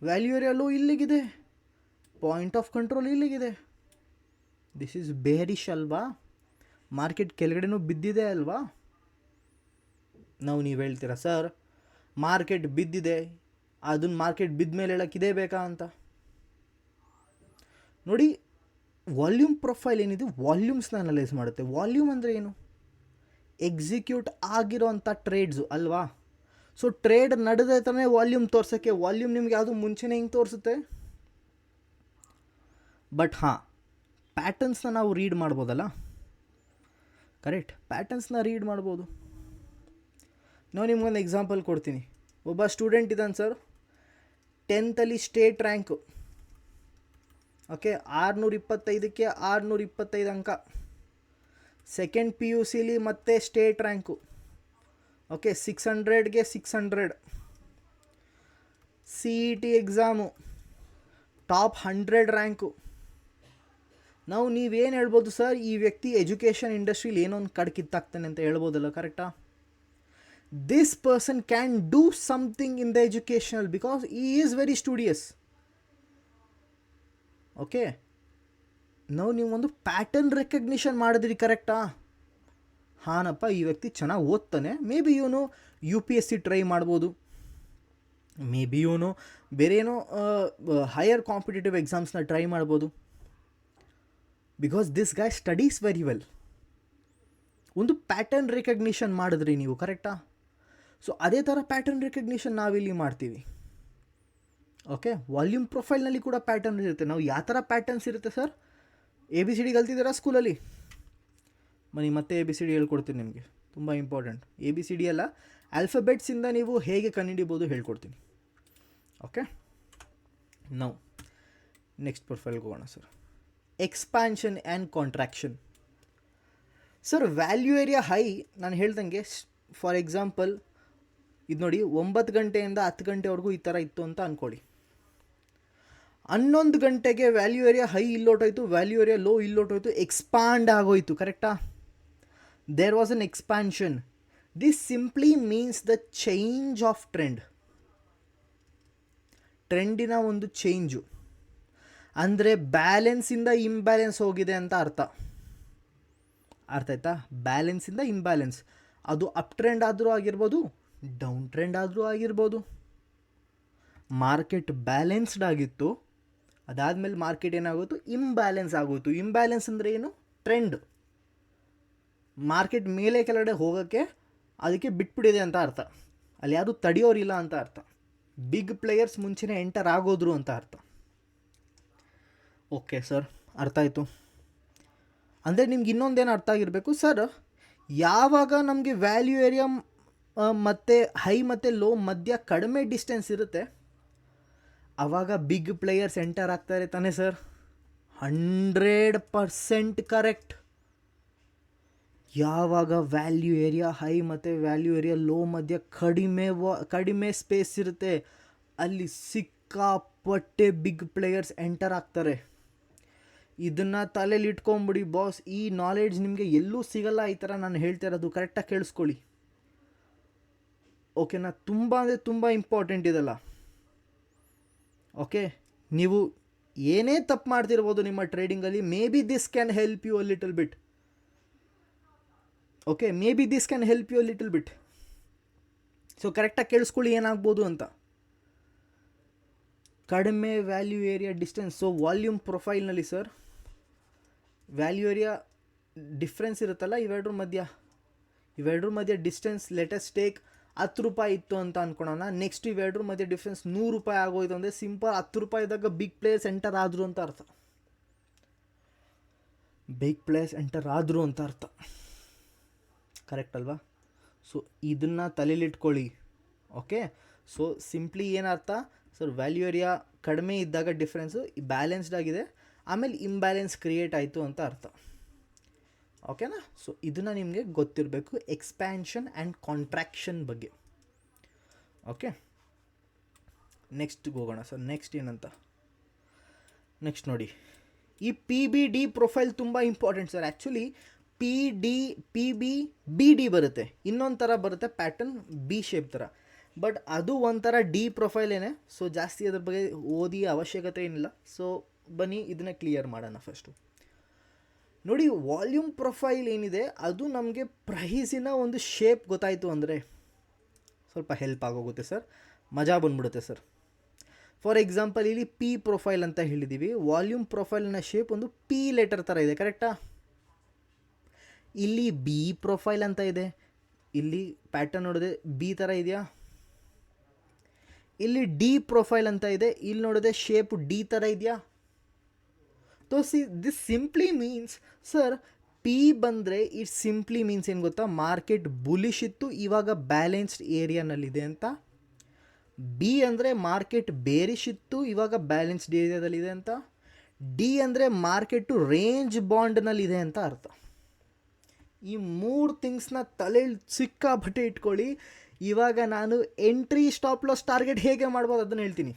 ವ್ಯಾಲ್ಯೂ ಏರಿಯಾ ಲೋ ಇಲ್ಲಿಗಿದೆ, ಪಾಯಿಂಟ್ ಆಫ್ ಕಂಟ್ರೋಲ್ ಇಲ್ಲಿಗಿದೆ. ದಿಸ್ ಈಸ್ ಬೇರಿಶ್ ಅಲ್ವಾ? ಮಾರ್ಕೆಟ್ ಕೆಳಗಡೆನೂ ಬಿದ್ದಿದೆ ಅಲ್ವಾ? ನೀವು ಹೇಳ್ತೀರಾ ಸರ್ ಮಾರ್ಕೆಟ್ ಬಿದ್ದಿದೆ, ಅದನ್ನು ಮಾರ್ಕೆಟ್ ಬಿದ್ದ ಮೇಲೆ ಹೇಳೋಕ್ಕಿದೇ ಬೇಕಾ ಅಂತ. ನೋಡಿ ವಾಲ್ಯೂಮ್ ಪ್ರೊಫೈಲ್ ಏನಿದೆ ವಾಲ್ಯೂಮ್ಸ್ನ ಅನಲೈಸ್ ಮಾಡುತ್ತೆ. ವಾಲ್ಯೂಮ್ ಅಂದರೆ ಏನು? ಎಕ್ಸಿಕ್ಯೂಟ್ ಆಗಿರೋಂಥ ಟ್ರೇಡ್ಸು ಅಲ್ವಾ? ಸೊ ಟ್ರೇಡ್ ನಡೆದ ಥರನೇ ವಾಲ್ಯೂಮ್ ತೋರ್ಸೋಕ್ಕೆ, ವಾಲ್ಯೂಮ್ ನಿಮ್ಗೆ ಯಾವುದು ಮುಂಚೆನೇ ಹಿಂಗೆ ತೋರಿಸುತ್ತೆ. ಬಟ್ ಹಾಂ, ಪ್ಯಾಟರ್ನ್ಸ್ನ ನಾವು ರೀಡ್ ಮಾಡ್ಬೋದಲ್ಲ, ಕರೆಕ್ಟ್? ಪ್ಯಾಟರ್ನ್ಸ್ನ ರೀಡ್ ಮಾಡ್ಬೋದು. ನಾವು ನಿಮ್ಗೊಂದು ಎಕ್ಸಾಂಪಲ್ ಕೊಡ್ತೀನಿ. ಒಬ್ಬ ಸ್ಟೂಡೆಂಟ್ ಇದ್ದಾನೆ sir, 10th state rank, okay, 625ಕ್ಕೆ 625 ಅಂಕ. ಸೆಕೆಂಡ್ PUC ಮತ್ತೆ ಸ್ಟೇಟ್ ರ್ಯಾಂಕು, ಓಕೆ, 600ಗೆ 600. CET exam top 100 rank. ನೀವೇನು ಹೇಳ್ಬೋದು ಸರ್, ಈ ವ್ಯಕ್ತಿ ಎಜುಕೇಷನ್ ಇಂಡಸ್ಟ್ರೀಲಿ ಏನೋ ಒಂದು ಕಡೆ ಕಿತ್ತಾಗ್ತಾನೆ ಅಂತ ಹೇಳ್ಬೋದಲ್ಲ, ಕರೆಕ್ಟಾ? This person can do something in the educational because ಈ ಈಸ್ ವೆರಿ ಸ್ಟೂಡಿಯಸ್. ಓಕೆ, ನೀವೊಂದು ಪ್ಯಾಟರ್ನ್ ರೆಕಗ್ನಿಷನ್ ಮಾಡಿದ್ರಿ, ಕರೆಕ್ಟಾ? ಹಾನಪ್ಪ ಈ ವ್ಯಕ್ತಿ ಚೆನ್ನಾಗಿ ಓದ್ತಾನೆ, ಮೇ ಬಿ ಇವನು UPSC ಟ್ರೈ ಮಾಡ್ಬೋದು, ಮೇ ಬಿ ಇವನು ಬೇರೆ ಏನೋ ಹೈಯರ್ ಕಾಂಪಿಟೇಟಿವ್ ಎಕ್ಸಾಮ್ಸ್ನ ಟ್ರೈ ಮಾಡ್ಬೋದು. Because this guy studies very well. ಒಂದು ಪ್ಯಾಟರ್ನ್ ರಿಕಗ್ನಿಷನ್ ಮಾಡಿದ್ರಿ ನೀವು, ಕರೆಕ್ಟಾ? ಸೊ ಅದೇ ಥರ ಪ್ಯಾಟರ್ನ್ ರಿಕಗ್ನಿಷನ್ ನಾವಿಲ್ಲಿ ಮಾಡ್ತೀವಿ. ಓಕೆ, ವಾಲ್ಯೂಮ್ ಪ್ರೊಫೈಲ್ನಲ್ಲಿ ಕೂಡ ಪ್ಯಾಟರ್ನ್ ಇರುತ್ತೆ. ನಾವು ಯಾವ ಥರ ಪ್ಯಾಟರ್ನ್ಸ್ ಇರುತ್ತೆ ಸರ್? ABCD ಕಲ್ತಿದ್ದೀರಾ ಸ್ಕೂಲಲ್ಲಿ? ಬನ್ನಿ ಮತ್ತೆ ABCD ಹೇಳ್ಕೊಡ್ತೀನಿ ನಿಮಗೆ, ತುಂಬ ಇಂಪಾರ್ಟೆಂಟ್. ABCD ಅಲ್ಲ, ಆಲ್ಫಬೆಟ್ಸಿಂದ ನೀವು ಹೇಗೆ ಕಂಡುಹಿಡಿಬೋದು ಹೇಳ್ಕೊಡ್ತೀನಿ. ಓಕೆ, ನಾವು ನೆಕ್ಸ್ಟ್ ಪ್ರೊಫೈಲ್ಗೆ ಹೋಗೋಣ sir. Expansion and contraction. Sir value area high, ನಾನು ಹೇಳ್ದಂಗೆ ಫಾರ್ ಎಕ್ಸಾಂಪಲ್ ಇದು ನೋಡಿ, 9 ಗಂಟೆಯಿಂದ 10 ಗಂಟೆವರೆಗೂ ಈ ಥರ ಇತ್ತು ಅಂತ ಅಂದ್ಕೊಳ್ಳಿ. 11 ಗಂಟೆಗೆ ವ್ಯಾಲ್ಯೂ ಏರಿಯಾ ಹೈ ಇಲ್ಲೋಟೋಯ್ತು, ವ್ಯಾಲ್ಯೂ ಏರಿಯಾ ಲೋ ಇಲ್ಲೋಟೋಯ್ತು, ಎಕ್ಸ್ಪಾಂಡ್ ಆಗೋಯ್ತು, ಕರೆಕ್ಟಾ? There was an expansion. This simply means the change of trend. ಟ್ರೆಂಡಿನ ಒಂದು ಚೇಂಜು ಅಂದರೆ ಬ್ಯಾಲೆನ್ಸಿಂದ ಇಂಬ್ಯಾಲೆನ್ಸ್ ಹೋಗಿದೆ ಅಂತ ಅರ್ಥ. ಅರ್ಥ ಆಯ್ತಾ? ಬ್ಯಾಲೆನ್ಸಿಂದ ಇಂಬ್ಯಾಲೆನ್ಸ್. ಅದು ಅಪ್ ಟ್ರೆಂಡ್ ಆದರೂ ಆಗಿರ್ಬೋದು, ಡೌನ್ ಟ್ರೆಂಡ್ ಆದರೂ ಆಗಿರ್ಬೋದು. ಮಾರ್ಕೆಟ್ ಬ್ಯಾಲೆನ್ಸ್ಡ್ ಆಗಿತ್ತು, ಅದಾದಮೇಲೆ ಮಾರ್ಕೆಟ್ ಏನಾಗೋಯ್ತು? ಇಂಬ್ಯಾಲೆನ್ಸ್ ಆಗೋಯ್ತು. ಇಂಬ್ಯಾಲೆನ್ಸ್ ಅಂದರೆ ಏನು? ಟ್ರೆಂಡ್. ಮಾರ್ಕೆಟ್ ಮೇಲೆ ಕೆಳಗಡೆ ಹೋಗೋಕ್ಕೆ ಅದಕ್ಕೆ ಬಿಟ್ಬಿಟ್ಟಿದೆ ಅಂತ ಅರ್ಥ. ಅಲ್ಲಿ ಯಾರೂ ತಡೆಯೋರಿಲ್ಲ ಅಂತ ಅರ್ಥ. ಬಿಗ್ ಪ್ಲೇಯರ್ಸ್ ಮುಂಚೆನೇ ಎಂಟರ್ ಆಗೋದ್ರು ಅಂತ ಅರ್ಥ. ಓಕೆ ಸರ್, ಅರ್ಥ ಆಯಿತು. ಅಂದರೆ ನಿಮ್ಗೆ ಇನ್ನೊಂದೇನು ಅರ್ಥ ಆಗಿರಬೇಕು ಸರ್, ಯಾವಾಗ ನಮಗೆ ವ್ಯಾಲ್ಯೂ ಏರಿಯಾ ಮತ್ತು ಹೈ ಮತ್ತು ಲೋ ಮಧ್ಯ ಕಡಿಮೆ ಡಿಸ್ಟೆನ್ಸ್ ಇರುತ್ತೆ, ಆವಾಗ ಬಿಗ್ ಪ್ಲೇಯರ್ಸ್ ಎಂಟರ್ ಆಗ್ತಾರೆ ತಾನೇ ಸರ್? 100% ಕರೆಕ್ಟ್. ಯಾವಾಗ ವ್ಯಾಲ್ಯೂ ಏರಿಯಾ ಹೈ ಮತ್ತು ವ್ಯಾಲ್ಯೂ ಏರಿಯಾ ಲೋ ಮಧ್ಯ ಕಡಿಮೆ ಸ್ಪೇಸ್ ಇರುತ್ತೆ, ಅಲ್ಲಿ ಸಿಕ್ಕಾಪಟ್ಟೆ ಬಿಗ್ ಪ್ಲೇಯರ್ಸ್ ಎಂಟರ್ ಆಗ್ತಾರೆ. ಇದನ್ನು ತಲೆಯಲ್ಲಿ ಇಟ್ಕೊಂಬಿಡಿ ಬಾಸ್. ಈ ನಾಲೆಡ್ಜ್ ನಿಮಗೆ ಎಲ್ಲೂ ಸಿಗಲ್ಲ. ಈ ಥರ ನಾನು ಹೇಳ್ತಾ ಇರೋದು ಕರೆಕ್ಟಾಗಿ ಕೇಳಿಸ್ಕೊಳ್ಳಿ, ಓಕೆನಾ? ತುಂಬ ಅಂದರೆ ತುಂಬ ಇಂಪಾರ್ಟೆಂಟ್ ಇದೆಲ್ಲ. ಓಕೆ, ನೀವು ಏನೇ ತಪ್ಪು ಮಾಡ್ತಿರ್ಬೋದು ನಿಮ್ಮ ಟ್ರೇಡಿಂಗಲ್ಲಿ, maybe this can help you a little bit. Okay, maybe this can help you a little bit. So ಕರೆಕ್ಟಾಗಿ ಕೇಳಿಸ್ಕೊಳ್ಳಿ ಏನಾಗ್ಬೋದು ಅಂತ. ಕಡಿಮೆ value area distance. So volume ಪ್ರೊಫೈಲ್ನಲ್ಲಿ ಸರ್ ವ್ಯಾಲ್ಯೂ ಏರಿಯಾ ಡಿಫ್ರೆನ್ಸ್ ಇರುತ್ತಲ್ಲ ಇವೆರಡ್ರ ಮಧ್ಯ ಡಿಸ್ಟೆನ್ಸ್ ಲೆಟೆಸ್ಟ್ ಟೇಕ್ 10 ರೂಪಾಯಿ ಇತ್ತು ಅಂತ ಅಂದ್ಕೊಳೋಣ. ನೆಕ್ಸ್ಟ್ ಇವೆರಡ್ರ ಮಧ್ಯೆ ಡಿಫ್ರೆನ್ಸ್ 100 ರೂಪಾಯಿ ಆಗೋಯ್ತು ಅಂದರೆ ಸಿಂಪಲ್ 10 ರೂಪಾಯಿ ಇದ್ದಾಗ ಬಿಗ್ ಪ್ಲೇಯರ್ಸ್ ಎಂಟರ್ ಆದರು ಅಂತ ಅರ್ಥ. ಬಿಗ್ ಪ್ಲೇಯರ್ಸ್ ಎಂಟರ್ ಆದರು ಅಂತ ಅರ್ಥ, ಕರೆಕ್ಟ್ ಅಲ್ವಾ? ಸೊ ಇದನ್ನು ತಲೆಯಲ್ಲಿಟ್ಕೊಳ್ಳಿ. ಓಕೆ, ಸೊ ಸಿಂಪ್ಲಿ ಏನರ್ಥ ಸರ್, ವ್ಯಾಲ್ಯೂ ಏರಿಯಾ ಕಡಿಮೆ ಇದ್ದಾಗ ಡಿಫ್ರೆನ್ಸು ಬ್ಯಾಲೆನ್ಸ್ಡ್ ಆಗಿದೆ, ಆಮೇಲೆ ಇಂಬ್ಯಾಲೆನ್ಸ್ ಕ್ರಿಯೇಟ್ ಆಯಿತು ಅಂತ ಅರ್ಥ. ಓಕೆನಾ? ಸೊ ಇದನ್ನು ನಿಮಗೆ ಗೊತ್ತಿರಬೇಕು ಎಕ್ಸ್ಪ್ಯಾನ್ಷನ್ ಆ್ಯಂಡ್ ಕಾಂಟ್ರಾಕ್ಷನ್ ಬಗ್ಗೆ. ಓಕೆ, ನೆಕ್ಸ್ಟ್ಗೆ ಹೋಗೋಣ ಸರ್. ನೆಕ್ಸ್ಟ್ ಏನಂತ, ನೆಕ್ಸ್ಟ್ ನೋಡಿ, ಈ PBD ಪ್ರೊಫೈಲ್ ತುಂಬ ಇಂಪಾರ್ಟೆಂಟ್ ಸರ್. ಆ್ಯಕ್ಚುಲಿ PBBD ಬರುತ್ತೆ, ಇನ್ನೊಂದು ಥರ ಬರುತ್ತೆ ಪ್ಯಾಟರ್ನ್ ಬಿ ಶೇಪ್ ಥರ, ಬಟ್ ಅದು ಒಂಥರ ಡಿ ಪ್ರೊಫೈಲೇನೆ. ಸೊ ಜಾಸ್ತಿ ಅದ್ರ ಬಗ್ಗೆ ಓದಿ ಅವಶ್ಯಕತೆ ಏನಿಲ್ಲ. ಸೊ ಬನ್ನಿ ಇದನ್ನ ಕ್ಲಿಯರ್ ಮಾಡೋಣ ಫಸ್ಟು. ನೋಡಿ, ವಾಲ್ಯೂಮ್ ಪ್ರೊಫೈಲ್ ಏನಿದೆ ಅದು ನಮಗೆ ಪ್ರೈಸಿನ ಒಂದು ಶೇಪ್ ಗೊತ್ತಾಯಿತು ಅಂದರೆ ಸ್ವಲ್ಪ ಹೆಲ್ಪ್ ಆಗೋಗುತ್ತೆ ಸರ್, ಮಜಾ ಬಂದ್ಬಿಡುತ್ತೆ ಸರ್. ಫಾರ್ ಎಕ್ಸಾಂಪಲ್ ಇಲ್ಲಿ P ಪ್ರೊಫೈಲ್ ಅಂತ ಹೇಳಿದ್ದೀವಿ. ವಾಲ್ಯೂಮ್ ಪ್ರೊಫೈಲ್ನ ಶೇಪ್ ಒಂದು P ಲೆಟರ್ ಥರ ಇದೆ, ಕರೆಕ್ಟಾ? ಇಲ್ಲಿ B ಪ್ರೊಫೈಲ್ ಅಂತ ಇದೆ, ಇಲ್ಲಿ ಪ್ಯಾಟರ್ನ್ ನೋಡಿದೆ B ಥರ ಇದೆಯಾ? ಇಲ್ಲಿ D ಪ್ರೊಫೈಲ್ ಅಂತ ಇದೆ, ಇಲ್ಲಿ ನೋಡಿದೆ ಶೇಪ್ D ಥರ ಇದೆಯಾ? So this simply means sir, P ಬಂದರೆ ಇಟ್ ಸಿಂಪ್ಲಿ ಮೀನ್ಸ್ ಏನು ಗೊತ್ತಾ? ಮಾರ್ಕೆಟ್ ಬುಲಿಶ್ ಇತ್ತು, ಇವಾಗ ಬ್ಯಾಲೆನ್ಸ್ಡ್ ಏರಿಯಾನಲ್ಲಿದೆ ಅಂತ. B ಅಂದರೆ ಮಾರ್ಕೆಟ್ ಬೇರಿಶ್ ಇತ್ತು, ಇವಾಗ ಬ್ಯಾಲೆನ್ಸ್ಡ್ ಏರಿಯಾದಲ್ಲಿದೆ ಅಂತ. D ಅಂದರೆ ಮಾರ್ಕೆಟು ರೇಂಜ್ ಬಾಂಡ್ನಲ್ಲಿದೆ ಅಂತ ಅರ್ಥ. ಈ 3 ಥಿಂಗ್ಸ್ನ ತಲೆಯಲ್ಲಿ ಸಿಕ್ಕಾಪಟ್ಟೆ ಇಟ್ಕೊಳ್ಳಿ. ಇವಾಗ ನಾನು ಎಂಟ್ರಿ ಸ್ಟಾಪ್ ಲಾಸ್ ಟಾರ್ಗೆಟ್ ಹೇಗೆ ಮಾಡ್ಬೋದು ಅದನ್ನು ಹೇಳ್ತೀನಿ.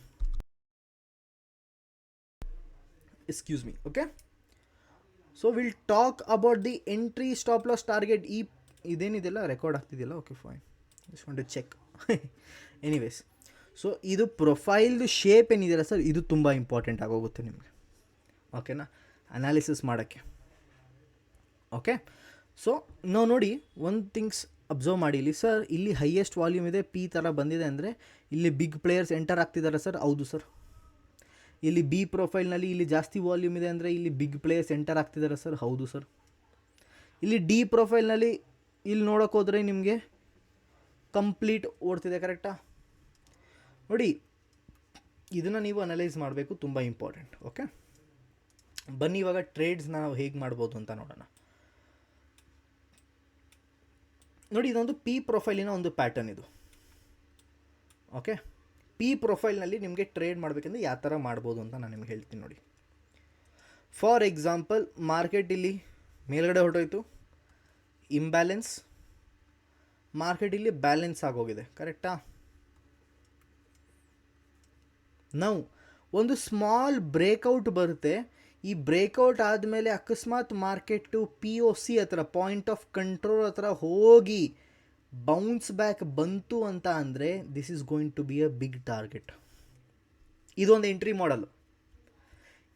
Excuse me. Okay, so will talk about the entry stop loss target. ಇದೇನಿದೆಲ್ಲ ರೆಕಾರ್ಡ್ ಆಗ್ತಿದೆಯಲ್ಲ? Okay fine, just want to check. Anyways, so ಇದು ಪ್ರೊಫೈಲ್ದು ಶೇಪ್ ಏನಿದೆಯಲ್ಲ ಸರ್, ಇದು ತುಂಬ ಇಂಪಾರ್ಟೆಂಟ್ ಆಗೋಗುತ್ತೆ ನಿಮಗೆ, ಓಕೆನಾ, ಅನಾಲಿಸಿಸ್ ಮಾಡೋಕ್ಕೆ. ಓಕೆ, ಸೊ ನಾವು ನೋಡಿ ಒಂದು ಥಿಂಗ್ಸ್ ಅಬ್ಸರ್ವ್ ಮಾಡಿ ಇಲ್ಲಿ ಸರ್, ಇಲ್ಲಿ ಹೈಯೆಸ್ಟ್ ವಾಲ್ಯೂಮ್ ಇದೆ, ಪಿ ಥರ ಬಂದಿದೆ ಅಂದರೆ ಇಲ್ಲಿ ಬಿಗ್ ಪ್ಲೇಯರ್ಸ್ ಎಂಟರ್ ಆಗ್ತಿದ್ದಾರೆ ಸರ್. ಹೌದು ಸರ್. ಇಲ್ಲಿ ಬಿ ಪ್ರೊಫೈಲ್ನಲ್ಲಿ ಇಲ್ಲಿ ಜಾಸ್ತಿ ವಾಲ್ಯೂಮ್ ಇದೆ ಅಂದರೆ ಇಲ್ಲಿ ಬಿಗ್ ಪ್ಲೇಯರ್ಸ್ ಎಂಟರ್ ಆಗ್ತಿದ್ದಾರೆ ಸರ್. ಹೌದು ಸರ್. ಇಲ್ಲಿ ಡಿ ಪ್ರೊಫೈಲ್ನಲ್ಲಿ ಇಲ್ಲಿ ನೋಡೋಕೆ ಹೋದರೆ ನಿಮಗೆ ಕಂಪ್ಲೀಟ್ ಓಡ್ತಿದೆ. ಕರೆಕ್ಟಾ? ನೋಡಿ, ಇದನ್ನು ನೀವು ಅನಲೈಸ್ ಮಾಡಬೇಕು, ತುಂಬ ಇಂಪಾರ್ಟೆಂಟ್. ಓಕೆ, ಬನ್ನಿ ಇವಾಗ ಟ್ರೇಡ್ಸ್ನ ನಾವು ಹೇಗೆ ಮಾಡ್ಬೋದು ಅಂತ ನೋಡೋಣ. ನೋಡಿ, ಇದೊಂದು ಪಿ ಪ್ರೊಫೈಲಿನ ಒಂದು ಪ್ಯಾಟರ್ನ್ ಇದು. ಓಕೆ, ಪಿ ಪ್ರೊಫೈಲ್ನಲ್ಲಿ ನಿಮಗೆ ಟ್ರೇಡ್ ಮಾಡಬೇಕಂದ್ರೆ ಯಾವ ಥರ ಮಾಡ್ಬೋದು ಅಂತ ನಾನು ನಿಮ್ಗೆ ಹೇಳ್ತೀನಿ ನೋಡಿ. ಫಾರ್ ಎಕ್ಸಾಂಪಲ್, ಮಾರ್ಕೆಟ್ ಇಲ್ಲಿ ಮೇಲ್ಗಡೆ ಹೊರಟೋಯ್ತು, ಇಂಬ್ಯಾಲೆನ್ಸ್. ಮಾರ್ಕೆಟ್ ಇಲ್ಲಿ ಬ್ಯಾಲೆನ್ಸ್ ಆಗೋಗಿದೆ. ಕರೆಕ್ಟಾ? ನಾವು ಒಂದು ಸ್ಮಾಲ್ ಬ್ರೇಕ್ಔಟ್ ಬರುತ್ತೆ. ಈ ಬ್ರೇಕ್ಔಟ್ ಆದಮೇಲೆ ಅಕಸ್ಮಾತ್ ಮಾರ್ಕೆಟು POC ಹತ್ರ, ಪಾಯಿಂಟ್ ಆಫ್ ಕಂಟ್ರೋಲ್ ಹತ್ರ ಹೋಗಿ ಬೌನ್ಸ್ ಬ್ಯಾಕ್ ಬಂತು ಅಂತ ಅಂದರೆ this is going to be a big target. ಇದೊಂದು ಎಂಟ್ರಿ ಮಾಡಲ್.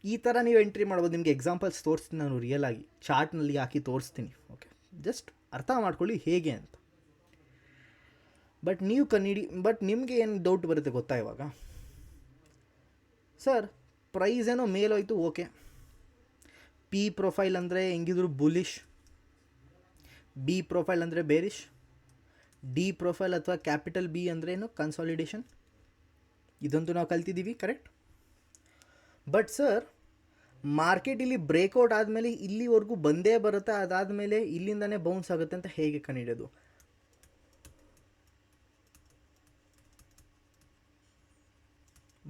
ಈ ಥರ ನೀವು ಎಂಟ್ರಿ ಮಾಡ್ಬೋದು. ನಿಮಗೆ ಎಕ್ಸಾಂಪಲ್ಸ್ ತೋರಿಸ್ತೀನಿ ನಾನು, ರಿಯಲ್ ಆಗಿ ಚಾರ್ಟ್ನಲ್ಲಿ ಹಾಕಿ ತೋರಿಸ್ತೀನಿ. ಓಕೆ, ಜಸ್ಟ್ ಅರ್ಥ ಮಾಡ್ಕೊಳ್ಳಿ ಹೇಗೆ ಅಂತ. ಬಟ್ ನಿಮಗೆ ಏನು ಡೌಟ್ ಬರುತ್ತೆ ಗೊತ್ತಾ ಇವಾಗ? ಸರ್, ಪ್ರೈಸ್ ಏನೋ ಮೇಲೋಯ್ತು, ಓಕೆ. ಪಿ ಪ್ರೊಫೈಲ್ ಅಂದರೆ ಹೆಂಗಿದ್ರು ಬುಲಿಶ್, ಬಿ ಪ್ರೊಫೈಲ್ ಅಂದರೆ ಬೇರಿಶ್, ಡಿ ಪ್ರೊಫೈಲ್ ಅಥವಾ ಕ್ಯಾಪಿಟಲ್ ಬಿ ಅಂದರೆ ಏನು ಕನ್ಸಾಲಿಡೇಷನ್. ಇದಂತೂ ನಾವು ಕಲ್ತಿದ್ದೀವಿ. ಕರೆಕ್ಟ್? ಬಟ್ ಸರ್, ಮಾರ್ಕೆಟ್ ಇಲ್ಲಿ ಬ್ರೇಕ್ಔಟ್ ಆದಮೇಲೆ ಇಲ್ಲಿವರೆಗೂ ಬಂದೇ ಬರುತ್ತೆ, ಅದಾದಮೇಲೆ ಇಲ್ಲಿಂದನೇ ಬೌನ್ಸ್ ಆಗುತ್ತೆ ಅಂತ ಹೇಗೆ ಕಂಡುಹಿಡಿಯೋದು?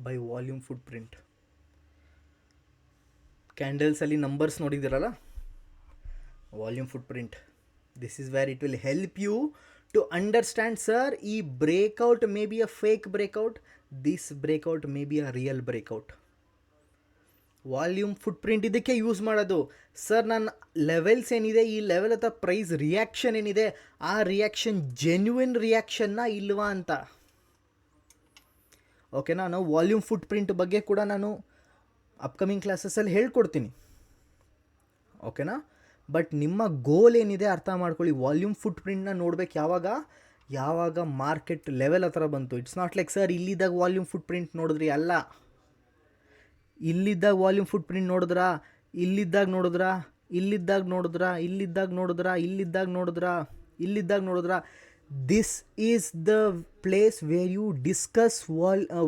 By volume footprint. ಕ್ಯಾಂಡಲ್ಸಲ್ಲಿ ನಂಬರ್ಸ್ ನೋಡಿದ್ದೀರಲ್ಲ, volume footprint. This is where it will help you to understand, sir, ಈ breakout may be a fake breakout, this breakout may be a real breakout. Volume footprint ಇದಕ್ಕೆ use ಮಾಡೋದು. Sir, ನನ್ನ levels ಏನಿದೆ, ಈ level ಅಥವಾ price reaction ಏನಿದೆ, ಆ reaction ಜೆನ್ಯುಯಿನ್ ರಿಯಾಕ್ಷನ್ನ ಇಲ್ವಾ ಅಂತ. ಓಕೆನಾ? ನಾವು ವಾಲ್ಯೂಮ್ ಫುಟ್ ಪ್ರಿಂಟ್ ಬಗ್ಗೆ ಕೂಡ ನಾನು ಅಪ್ಕಮಿಂಗ್ ಕ್ಲಾಸಸ್ಸಲ್ಲಿ ಹೇಳ್ಕೊಡ್ತೀನಿ. ಓಕೆನಾ? ಬಟ್ ನಿಮ್ಮ ಗೋಲ್ ಏನಿದೆ ಅರ್ಥ ಮಾಡ್ಕೊಳ್ಳಿ. ವಾಲ್ಯೂಮ್ ಫುಟ್ ಪ್ರಿಂಟ್ನ ನೋಡ್ಬೇಕು ಯಾವಾಗ ಮಾರ್ಕೆಟ್ ಲೆವೆಲ್ ಹತ್ರ ಬಂತು. ಇಟ್ಸ್ ನಾಟ್ ಲೈಕ್ ಸರ್ ಇಲ್ಲಿದ್ದಾಗ ವಾಲ್ಯೂಮ್ ಫುಟ್ ಪ್ರಿಂಟ್ ನೋಡಿದ್ರಿ, ಅಲ್ಲ. ಇಲ್ಲಿದ್ದಾಗ ವಾಲ್ಯೂಮ್ ಫುಟ್ ಪ್ರಿಂಟ್ ನೋಡಿದ್ರಾ, ಇಲ್ಲಿದ್ದಾಗ ನೋಡಿದ್ರಾ, ಇಲ್ಲಿದ್ದಾಗ ನೋಡಿದ್ರಾ, ಇಲ್ಲಿದ್ದಾಗ ನೋಡಿದ್ರಾ, ಇಲ್ಲಿದ್ದಾಗ ನೋಡಿದ್ರಾ, ಇಲ್ಲಿದ್ದಾಗ ನೋಡಿದ್ರಾ. This is the place where you discuss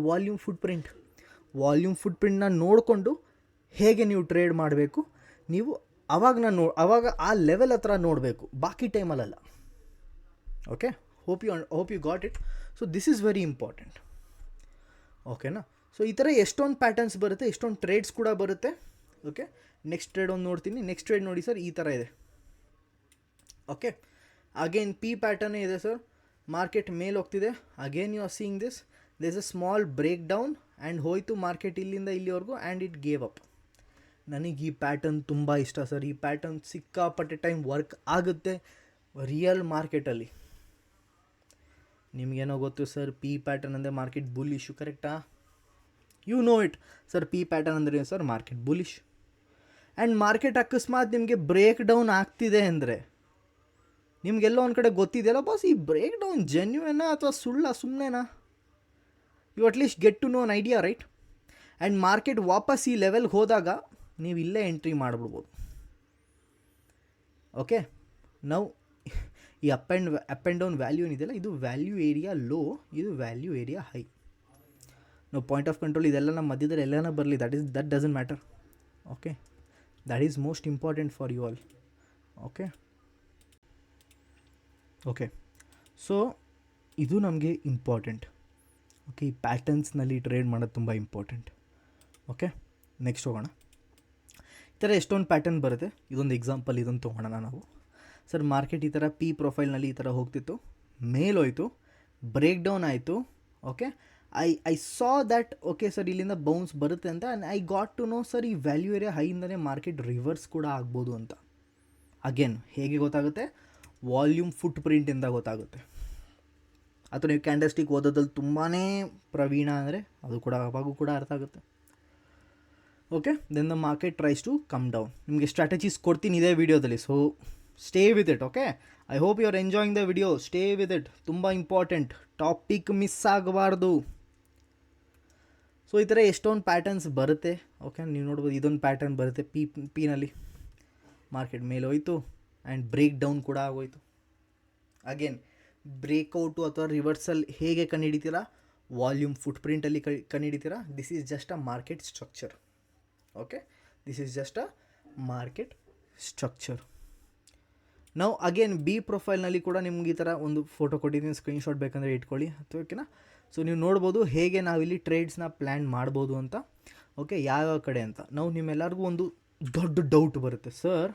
volume footprint. Volume ಫುಟ್ ಪ್ರಿಂಟ್ನ ನೋಡಿಕೊಂಡು ಹೇಗೆ ನೀವು ಟ್ರೇಡ್ ಮಾಡಬೇಕು, ನೀವು ಅವಾಗ ಆ ಲೆವೆಲ್ ಹತ್ರ ನೋಡಬೇಕು, ಬಾಕಿ ಟೈಮಲ್ಲ. Okay, hope you got it. So this is very important. ಓಕೆನಾ? ಸೊ ಈ ಥರ ಎಷ್ಟೊಂದು ಪ್ಯಾಟರ್ನ್ಸ್ ಬರುತ್ತೆ, ಎಷ್ಟೊಂದು ಟ್ರೇಡ್ಸ್ ಕೂಡ ಬರುತ್ತೆ. ಓಕೆ, ನೆಕ್ಸ್ಟ್ ಟ್ರೇಡ್ ಒಂದು ನೋಡ್ತೀನಿ. ನೆಕ್ಸ್ಟ್ ಟ್ರೇಡ್ ನೋಡಿ ಸರ್, ಈ ಥರ ಇದೆ. ಓಕೆ, ಅಗೇನ್ ಪಿ ಪ್ಯಾಟರ್ನೇ ಇದೆ ಸರ್. ಮಾರ್ಕೆಟ್ ಮೇಲೆ ಹೋಗ್ತಿದೆ. Again you are seeing this is a small break down and ಹೋಯಿತು ಮಾರ್ಕೆಟ್ ಇಲ್ಲಿಂದ ಇಲ್ಲಿವರೆಗೂ ಆ್ಯಂಡ್ ಇಟ್ ಗೇವ್ ಅಪ್. ನನಗೆ ಈ ಪ್ಯಾಟರ್ನ್ ತುಂಬ ಇಷ್ಟ ಸರ್. ಈ ಪ್ಯಾಟರ್ನ್ ಸಿಕ್ಕಾಪಟ್ಟೆ ಟೈಮ್ ವರ್ಕ್ ಆಗುತ್ತೆ ರಿಯಲ್ ಮಾರ್ಕೆಟಲ್ಲಿ. ನಿಮಗೇನೋ ಗೊತ್ತು ಸರ್, ಪಿ ಪ್ಯಾಟರ್ನ್ ಅಂದರೆ ಮಾರ್ಕೆಟ್ ಬುಲ್ಲಿಶು. ಕರೆಕ್ಟಾ? You know it sir. P pattern ಅಂದರೆ sir market bullish. And market ಅಕಸ್ಮಾತ್ ನಿಮಗೆ ಬ್ರೇಕ್ ಡೌನ್ ಆಗ್ತಿದೆ ಅಂದರೆ ನಿಮಗೆಲ್ಲೋ ಒಂದು ಕಡೆ ಗೊತ್ತಿದೆಯಲ್ಲ, ಬಾಸ್ ಈ ಬ್ರೇಕ್ ಡೌನ್ ಜೆನ್ಯೂನಾ ಅಥವಾ ಸುಮ್ಮನೆನಾ? You at least get to know an idea, right? And market ವಾಪಸ್ ಈ ಲೆವೆಲ್ಗೆ ಹೋದಾಗ ನೀವು ಇಲ್ಲೇ ಎಂಟ್ರಿ ಮಾಡಿಬಿಡ್ಬೋದು. ಓಕೆ, ನಾವು ಈ ಅಪ್ ಆ್ಯಂಡ್ ಡೌನ್ ವ್ಯಾಲ್ಯೂ ಏನಿದೆಯಲ್ಲ, ಇದು ವ್ಯಾಲ್ಯೂ ಏರಿಯಾ ಲೋ, ಇದು ವ್ಯಾಲ್ಯೂ ಏರಿಯಾ ಹೈ. ನಾವು ಪಾಯಿಂಟ್ ಆಫ್ ಕಂಟ್ರೋಲ್ ಇದೆಲ್ಲ ನಮ್ಮ ಮಧ್ಯದಲ್ಲಿ ಎಲ್ಲನ ಬರಲಿ, that doesn't matter. Okay, that is most important for you all. Okay, so ಇದು ನಮಗೆ ಇಂಪಾರ್ಟೆಂಟ್. ಓಕೆ, ಈ ಪ್ಯಾಟರ್ನ್ಸ್ನಲ್ಲಿ ಟ್ರೇಡ್ ಮಾಡೋದು ತುಂಬ ಇಂಪಾರ್ಟೆಂಟ್. ಓಕೆ, ನೆಕ್ಸ್ಟ್ ಹೋಗೋಣ. ಈ ಥರ ಎಷ್ಟೊಂದು ಪ್ಯಾಟರ್ನ್ ಬರುತ್ತೆ. ಇದೊಂದು ಎಕ್ಸಾಂಪಲ್, ಇದೊಂದು ತೊಗೊಳೋಣ ನಾವು. ಸರ್, ಮಾರ್ಕೆಟ್ ಈ ಥರ ಪಿ ಪ್ರೊಫೈಲ್ನಲ್ಲಿ ಈ ಥರ ಹೋಗ್ತಿತ್ತು, ಮೇಲೋಯ್ತು, ಬ್ರೇಕ್ ಡೌನ್ ಆಯಿತು. Okay, I saw that okay sir ಇಲ್ಲಿಂದ ಬೌನ್ಸ್ ಬರುತ್ತೆ ಅಂತ. And I got to know sir ಈ ವ್ಯಾಲ್ಯೂ ಏರಿಯಾ ಹೈಯಿಂದನೇ ಮಾರ್ಕೆಟ್ ರಿವರ್ಸ್ ಕೂಡ ಆಗ್ಬೋದು ಅಂತ. ಅಗೇನ್ ಹೇಗೆ ಗೊತ್ತಾಗುತ್ತೆ? ವಾಲ್ಯೂಮ್ ಫುಟ್ ಪ್ರಿಂಟಿಂದ ಗೊತ್ತಾಗುತ್ತೆ. ಅಥವಾ ನೀವು ಕ್ಯಾಂಡಲ್ಸ್ಟಿಕ್ ಓದೋದ್ರಲ್ಲಿ ತುಂಬಾ ಪ್ರವೀಣ ಅಂದರೆ ಅದು ಕೂಡ ಅವಾಗೂ ಕೂಡ ಅರ್ಥ ಆಗುತ್ತೆ. Okay, then the market tries to come down. ನಿಮಗೆ ಸ್ಟ್ರಾಟಜೀಸ್ ಕೊಡ್ತೀನಿ ಇದೇ ವಿಡಿಯೋದಲ್ಲಿ, so stay with it. Okay, I hope you are enjoying the video. Stay with it, ತುಂಬ ಇಂಪಾರ್ಟೆಂಟ್, ಟಾಪಿಕ್ ಮಿಸ್ ಆಗಬಾರ್ದು. ಸೊ ಈ ಥರ ಎಷ್ಟೊಂದು ಪ್ಯಾಟರ್ನ್ಸ್ ಬರುತ್ತೆ. ಓಕೆ, ನೀವು ನೋಡ್ಬೋದು ಇದೊಂದು ಪ್ಯಾಟರ್ನ್ ಬರುತ್ತೆ ಪಿನಲ್ಲಿ ಮಾರ್ಕೆಟ್ ಮೇಲೆ ಹೋಯಿತು ಆ್ಯಂಡ್ ಬ್ರೇಕ್ ಡೌನ್ ಕೂಡ ಆಗೋಯ್ತು. ಅಗೇನ್ ಬ್ರೇಕ್ಔಟು ಅಥವಾ ರಿವರ್ಸಲ್ ಹೇಗೆ ಕಂಡುಹಿಡಿತೀರಾ? ವಾಲ್ಯೂಮ್ ಫುಟ್ ಪ್ರಿಂಟಲ್ಲಿ ಕಂಡುಹಿಡಿತೀರಾ? This is just a market structure. Okay, this is just a market structure. ನಾವು ಅಗೇನ್ ಬಿ ಪ್ರೊಫೈಲ್ನಲ್ಲಿ ಕೂಡ ನಿಮ್ಗೆ ಈ ಥರ ಒಂದು ಫೋಟೋ ಕೊಟ್ಟಿದ್ದೀನಿ, ಸ್ಕ್ರೀನ್ಶಾಟ್ ಬೇಕಂದರೆ ಇಟ್ಕೊಳ್ಳಿ ಅಥವಾ ಓಕೆನಾ. ಸೊ ನೀವು ನೋಡ್ಬೋದು ಹೇಗೆ ನಾವಿಲ್ಲಿ ಟ್ರೇಡ್ಸ್ನ ಪ್ಲ್ಯಾನ್ ಮಾಡ್ಬೋದು ಅಂತ. ಓಕೆ, ಯಾವ್ಯಾವ ಕಡೆ ಅಂತ ನಾವು ನಿಮ್ಮೆಲ್ಲರಿಗೂ ಒಂದು ದೊಡ್ಡ ಡೌಟ್ ಬರುತ್ತೆ, ಸರ್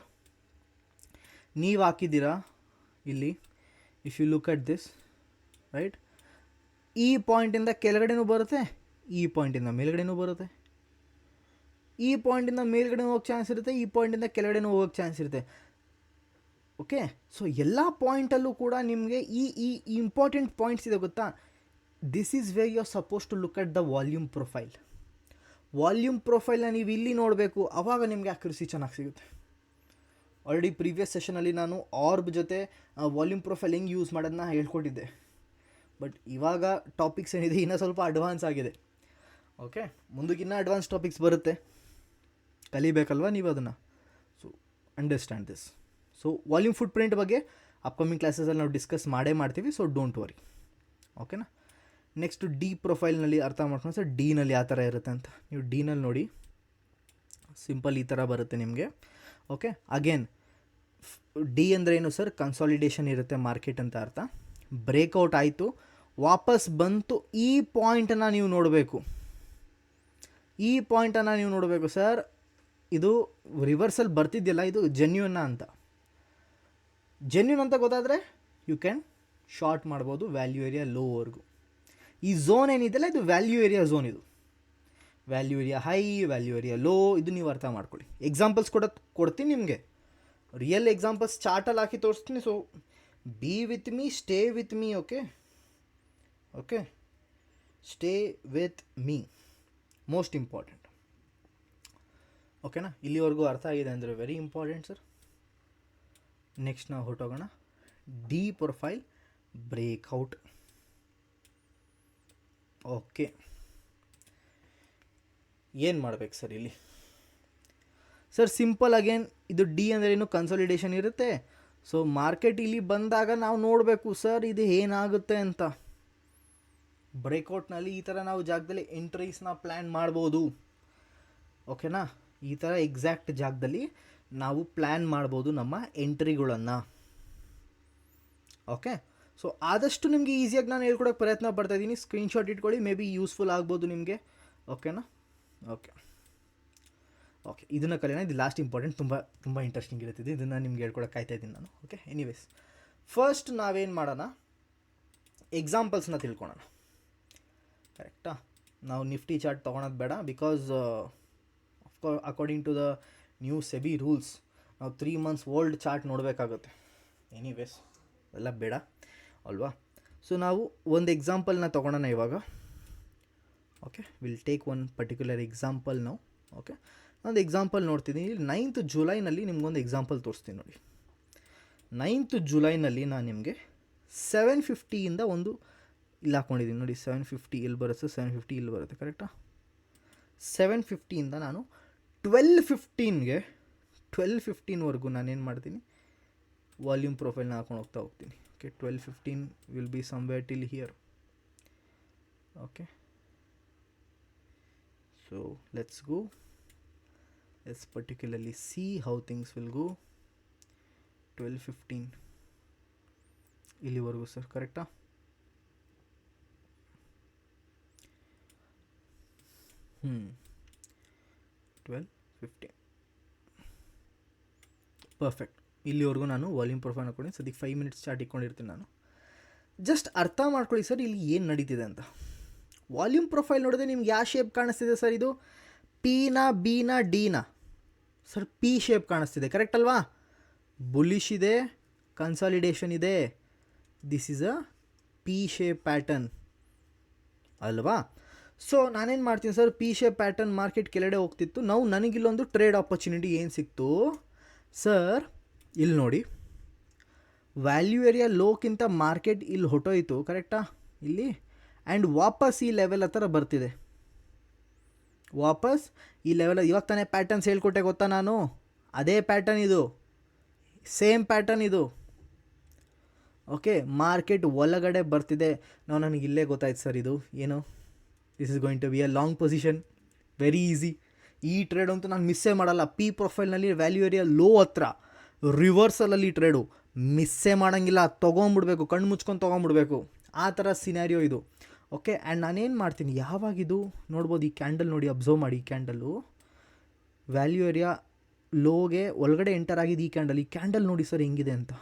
ನೀವು ಹಾಕಿದ್ದೀರಾ ಇಲ್ಲಿ, if you look at this right, ಈ ಪಾಯಿಂಟಿಂದ ಕೆಳಗಡೆನೂ ಬರುತ್ತೆ, ಈ ಪಾಯಿಂಟಿಂದ ಮೇಲ್ಗಡೆನೂ ಬರುತ್ತೆ, ಈ ಪಾಯಿಂಟಿಂದ ಮೇಲ್ಗಡೆ ಹೋಗೋಕ್ಕೆ ಚಾನ್ಸ್ ಇರುತ್ತೆ, ಈ ಪಾಯಿಂಟಿಂದ ಕೆಳಗಡೆನೂ ಹೋಗೋಕ್ಕೆ ಚಾನ್ಸ್ ಇರುತ್ತೆ. ಓಕೆ, ಸೊ ಎಲ್ಲ ಪಾಯಿಂಟಲ್ಲೂ ಕೂಡ ನಿಮಗೆ ಈ ಇಂಪಾರ್ಟೆಂಟ್ ಪಾಯಿಂಟ್ಸ್ ಇದೆ ಗೊತ್ತಾ? This is where you are suppose to look at the volume profile. Volume ಪ್ರೊಫೈಲ್ನ ನೀವು ಇಲ್ಲಿ ನೋಡಬೇಕು, ಆವಾಗ ನಿಮಗೆ ಅಕ್ಯುರಸಿ ಚೆನ್ನಾಗಿ ಸಿಗುತ್ತೆ. ಆಲ್ರೆಡಿ ಪ್ರೀವಿಯಸ್ ಸೆಷನಲ್ಲಿ ನಾನು ಆರ್ಬ್ ಜೊತೆ ವಾಲ್ಯೂಮ್ ಪ್ರೊಫೈಲ್ ಹೆಂಗೆ ಯೂಸ್ ಮಾಡೋದನ್ನ ಹೇಳ್ಕೊಟ್ಟಿದ್ದೆ. ಬಟ್ ಇವಾಗ ಟಾಪಿಕ್ಸ್ ಏನಿದೆ ಇನ್ನೂ ಸ್ವಲ್ಪ ಅಡ್ವಾನ್ಸ್ ಆಗಿದೆ. ಓಕೆ, ಮುಂದಕ್ಕಿನ್ನ ಅಡ್ವಾನ್ಸ್ ಟಾಪಿಕ್ಸ್ ಬರುತ್ತೆ, ಕಲಿಬೇಕಲ್ವ ನೀವು ಅದನ್ನು. So understand this. So volume foot print ಬಗ್ಗೆ ಅಪ್ಕಮಿಂಗ್ ಕ್ಲಾಸಸಲ್ಲಿ ನಾವು ಡಿಸ್ಕಸ್ ಮಾಡ್ತೀವಿ. So don't worry. ಓಕೆನಾ. ನೆಕ್ಸ್ಟು ಡಿ ಪ್ರೊಫೈಲ್ನಲ್ಲಿ ಅರ್ಥ ಮಾಡ್ಕೊಂಡು ಸರ್ ಡಿನಲ್ಲಿ ಯಾವ ಥರ ಇರುತ್ತೆ ಅಂತ. ನೀವು ಡಿನಲ್ಲಿ ನೋಡಿ, ಸಿಂಪಲ್ ಈ ಥರ ಬರುತ್ತೆ ನಿಮಗೆ. ಓಕೆ, ಅಗೇನ್ ಡಿ ಅಂದರೆ ಏನು ಸರ್? ಕನ್ಸಾಲಿಡೇಷನ್ ಇರುತ್ತೆ ಮಾರ್ಕೆಟ್ ಅಂತ ಅರ್ಥ. ಬ್ರೇಕ್ಔಟ್ ಆಯಿತು, ವಾಪಸ್ ಬಂತು, ಈ ಪಾಯಿಂಟನ್ನು ನೀವು ನೋಡಬೇಕು. ಈ ಪಾಯಿಂಟನ್ನು ನೀವು ನೋಡಬೇಕು ಸರ್, ಇದು ರಿವರ್ಸಲ್ ಬರ್ತಿದ್ದಿಲ್ಲ, ಇದು ಜೆನ್ಯೂನ್ ಅಂತ. ಜೆನ್ಯೂನ್ ಅಂತ ಗೊತ್ತಾದರೆ ಯು ಕ್ಯಾನ್ ಶಾರ್ಟ್ ಮಾಡ್ಬೋದು ವ್ಯಾಲ್ಯೂ ಏರಿಯಾ ಲೋವರ್ಗು. ಈ ಝೋನ್ ಏನಿದೆಯಲ್ಲ, ಇದು ವ್ಯಾಲ್ಯೂ ಏರಿಯಾ ಝೋನ್. ಇದು value area high, value area low, ಇದು ನೀವು ಅರ್ಥ ಮಾಡ್ಕೊಳ್ಳಿ. ಎಕ್ಸಾಂಪಲ್ಸ್ ಕೊಡ್ತೀನಿ ನಿಮಗೆ, ರಿಯಲ್ ಎಕ್ಸಾಂಪಲ್ಸ್ ಚಾರ್ಟಲ್ಲಿ ಹಾಕಿ ತೋರಿಸ್ತೀನಿ. So be with me, stay with me. Okay okay, stay with me, most important. ಓಕೆನಾ, ಇಲ್ಲಿವರೆಗೂ ಅರ್ಥ ಆಗಿದೆ ಅಂದರೆ ವೆರಿ ಇಂಪಾರ್ಟೆಂಟ್ ಸರ್. ನೆಕ್ಸ್ಟ್ ನಾವು ಹೊರಟೋಗೋಣ. D profile breakout. ಓಕೆ, ಏನು ಮಾಡ್ಬೇಕು ಸರ್ ಇಲ್ಲಿ? ಸರ್ ಸಿಂಪಲ್ ಅಗೇನ್, ಇದು ಡಿ ಅಂದರೆ ಏನು? ಕನ್ಸಾಲಿಡೇಷನ್ ಇರುತ್ತೆ. ಸೊ ಮಾರ್ಕೆಟ್ ಇಲ್ಲಿ ಬಂದಾಗ ನಾವು ನೋಡಬೇಕು ಸರ್ ಇದು ಏನಾಗುತ್ತೆ ಅಂತ. ಬ್ರೇಕ್ಔಟ್ನಲ್ಲಿ ಈ ಥರ ನಾವು ಜಾಗದಲ್ಲಿ ಎಂಟ್ರೀಸ್ನ ಪ್ಲ್ಯಾನ್ ಮಾಡ್ಬೋದು. ಓಕೆನಾ, ಈ ಥರ ಎಕ್ಸಾಕ್ಟ್ ಜಾಗದಲ್ಲಿ ನಾವು ಪ್ಲ್ಯಾನ್ ಮಾಡ್ಬೋದು ನಮ್ಮ ಎಂಟ್ರಿಗಳನ್ನು. ಓಕೆ, ಸೊ ಆದಷ್ಟು ನಿಮಗೆ ಈಸಿಯಾಗಿ ನಾನು ಹೇಳ್ಕೊಡೋಕ್ಕೆ ಪ್ರಯತ್ನ ಪಡ್ತಾಯಿದ್ದೀನಿ. ಸ್ಕ್ರೀನ್ಶಾಟ್ ಇಟ್ಕೊಳ್ಳಿ, ಮೇ ಬಿ ಯೂಸ್ಫುಲ್ ಆಗ್ಬೋದು ನಿಮಗೆ. ಓಕೆನಾ. ಓಕೆ ಓಕೆ, ಇದನ್ನು ಕಲಿಯೋಣ. ಇದು ಲಾಸ್ಟ್ ಇಂಪಾರ್ಟೆಂಟ್, ತುಂಬ ಇಂಟ್ರೆಸ್ಟಿಂಗ್ ಇರುತ್ತಿದೆ. ಇದನ್ನು ನಿಮ್ಗೆ ಹೇಳ್ಕೊಡಕ್ಕೆ ಕಾಯ್ತಾಯಿದ್ದೀನಿ ನಾನು. ಓಕೆ, ಎನಿವೇಸ್ ಫಸ್ಟ್ ನಾವೇನು ಮಾಡೋಣ, ಎಕ್ಸಾಂಪಲ್ಸ್ನ ತಿಳ್ಕೊಳ್ಳೋಣ. ಕರೆಕ್ಟಾ? ನಾವು ನಿಫ್ಟಿ ಚಾರ್ಟ್ ತೊಗೊಳೋದು ಬೇಡ, because according to the new SEBI rules ನಾವು 3 months ಓಲ್ಡ್ ಚಾರ್ಟ್ ನೋಡಬೇಕಾಗುತ್ತೆ. ಎನಿವೇಸ್ ಎಲ್ಲ ಬೇಡ ಅಲ್ವಾ. ಸೊ ನಾವು ಒಂದು ಎಕ್ಸಾಂಪಲ್ನ ತೊಗೊಳೋಣ ಇವಾಗ. Okay, will take one particular example ನಾವು. ಓಕೆ, ಒಂದು ಎಕ್ಸಾಂಪಲ್ ನೋಡ್ತಿದ್ದೀನಿ. 9th ಜುಲೈನಲ್ಲಿ ನಿಮ್ಗೊಂದು ಎಕ್ಸಾಂಪಲ್ ತೋರಿಸ್ತೀನಿ ನೋಡಿ. 9th ಜುಲೈನಲ್ಲಿ ನಾನು ನಿಮಗೆ 750 ಒಂದು ಇಲ್ಲಿ ಹಾಕ್ಕೊಂಡಿದ್ದೀನಿ ನೋಡಿ. 750 ಇಲ್ಲಿ ಬರುತ್ತೆ, 750 ಇಲ್ಲಿ ಬರುತ್ತೆ. ಕರೆಕ್ಟಾ? 750 ನಾನು 12:15ವರೆಗೂ ನಾನೇನು ಮಾಡ್ತೀನಿ, ವಾಲ್ಯೂಮ್ ಪ್ರೊಫೈಲ್ನ ಹಾಕೊಂಡು ಹೋಗ್ತೀನಿ. Okay, 12:15 will be somewhere till here. Okay, so let's go. Let's particularly C how things will go. 12:15 ಇಲ್ಲಿವರೆಗೂ ಸರ್. ಕರೆಕ್ಟಾ? ಹ್ಞೂ 12:15 ಪರ್ಫೆಕ್ಟ್. ಇಲ್ಲಿವರೆಗೂ ನಾನು ವಾಲ್ಯೂಮ್ ಪ್ರೊಫೈಲ್ ಹಾಕ್ಕೊಂಡು ಸದ್ಯಕ್ಕೆ 5 minutes ಚಾರ್ಟ್ ಇಟ್ಕೊಂಡಿರ್ತೀನಿ ನಾನು. ಜಸ್ಟ್ ಅರ್ಥ ಮಾಡ್ಕೊಳ್ಳಿ ಸರ್ ಇಲ್ಲಿ ಏನು ನಡೀತಿದೆ ಅಂತ. ವಾಲ್ಯೂಮ್ ಪ್ರೊಫೈಲ್ ನೋಡಿದ್ರೆ ನಿಮ್ಗೆ ಯಾವ ಶೇಪ್ ಕಾಣಿಸ್ತಿದೆ ಸರ್? ಇದು ಪಿನ, ಬಿನ, ಡಿನ? ಸರ್ ಪಿ ಶೇಪ್ ಕಾಣಿಸ್ತಿದೆ, ಕರೆಕ್ಟ್ ಅಲ್ವಾ? ಬುಲಿಶ್ ಇದೆ, ಕನ್ಸಾಲಿಡೇಷನ್ ಇದೆ. This is a P shape pattern ಅಲ್ವಾ? ಸೊ ನಾನೇನು ಮಾಡ್ತೀನಿ sir, P shape pattern market ಕೆಳಗಡೆ ಹೋಗ್ತಿತ್ತು. ನನಗಿಲ್ಲೊಂದು ಟ್ರೇಡ್ ಆಪರ್ಚುನಿಟಿ ಏನು ಸಿಕ್ತು ಸರ್? ಇಲ್ಲಿ ನೋಡಿ, ವ್ಯಾಲ್ಯೂ ಏರಿಯಾ ಲೋಕ್ಕಿಂತ ಮಾರ್ಕೆಟ್ ಇಲ್ಲಿ ಹೊಟ್ಟೋಯ್ತು ಕರೆಕ್ಟಾ ಇಲ್ಲಿ, ಆ್ಯಂಡ್ ವಾಪಸ್ ಈ ಲೆವೆಲ್ ಹತ್ರ ಬರ್ತಿದೆ. ವಾಪಸ್ ಈ ಲೆವೆಲ್ ಇವಾಗ ತಾನೇ ಪ್ಯಾಟರ್ನ್ಸ್ ಹೇಳ್ಕೊಟ್ಟೆ ಗೊತ್ತಾ ನಾನು, ಅದೇ ಪ್ಯಾಟರ್ನ್ ಇದು, ಸೇಮ್ ಪ್ಯಾಟರ್ನ್ ಇದು. ಓಕೆ, ಮಾರ್ಕೆಟ್ ಒಳಗಡೆ ಬರ್ತಿದೆ. ನನಗೆ ಇಲ್ಲೇ ಗೊತ್ತಾಯ್ತು ಸರ್, ಇದು ಏನು, this is going to be a long position, very easy. ಈ ಟ್ರೇಡ್ ಅಂತೂ ನಾನು ಮಿಸ್ಸೇ ಮಾಡಲ್ಲ. ಪಿ ಪ್ರೊಫೈಲ್ನಲ್ಲಿ ವ್ಯಾಲ್ಯೂ ಏರಿಯಾ ಲೋ ಹತ್ರ ರಿವರ್ಸಲಲ್ಲಿ ಟ್ರೇಡು ಮಿಸ್ಸೇ ಮಾಡೋಂಗಿಲ್ಲ, ತೊಗೊಂಬಿಡ್ಬೇಕು, ಕಣ್ಣು ಮುಚ್ಕೊಂಡು ತೊಗೊಂಬಿಡ್ಬೇಕು, ಆ ಥರ ಸಿನಾರಿಯೋ ಇದು. ಓಕೆ, ಆ್ಯಂಡ್ ನಾನೇನು ಮಾಡ್ತೀನಿ, ಯಾವಾಗಿದು ನೋಡ್ಬೋದು, ಈ ಕ್ಯಾಂಡಲ್ ನೋಡಿ, ಅಬ್ಸರ್ವ್ ಮಾಡಿ, ಈ ಕ್ಯಾಂಡಲ್ಲು ವ್ಯಾಲ್ಯೂ ಏರಿಯಾ ಲೋಗೆ ಒಳಗಡೆ ಎಂಟರ್ ಆಗಿದೆ. ಈ ಕ್ಯಾಂಡಲ್ ನೋಡಿ ಸರ್ ಹೆಂಗಿದೆ ಅಂತ,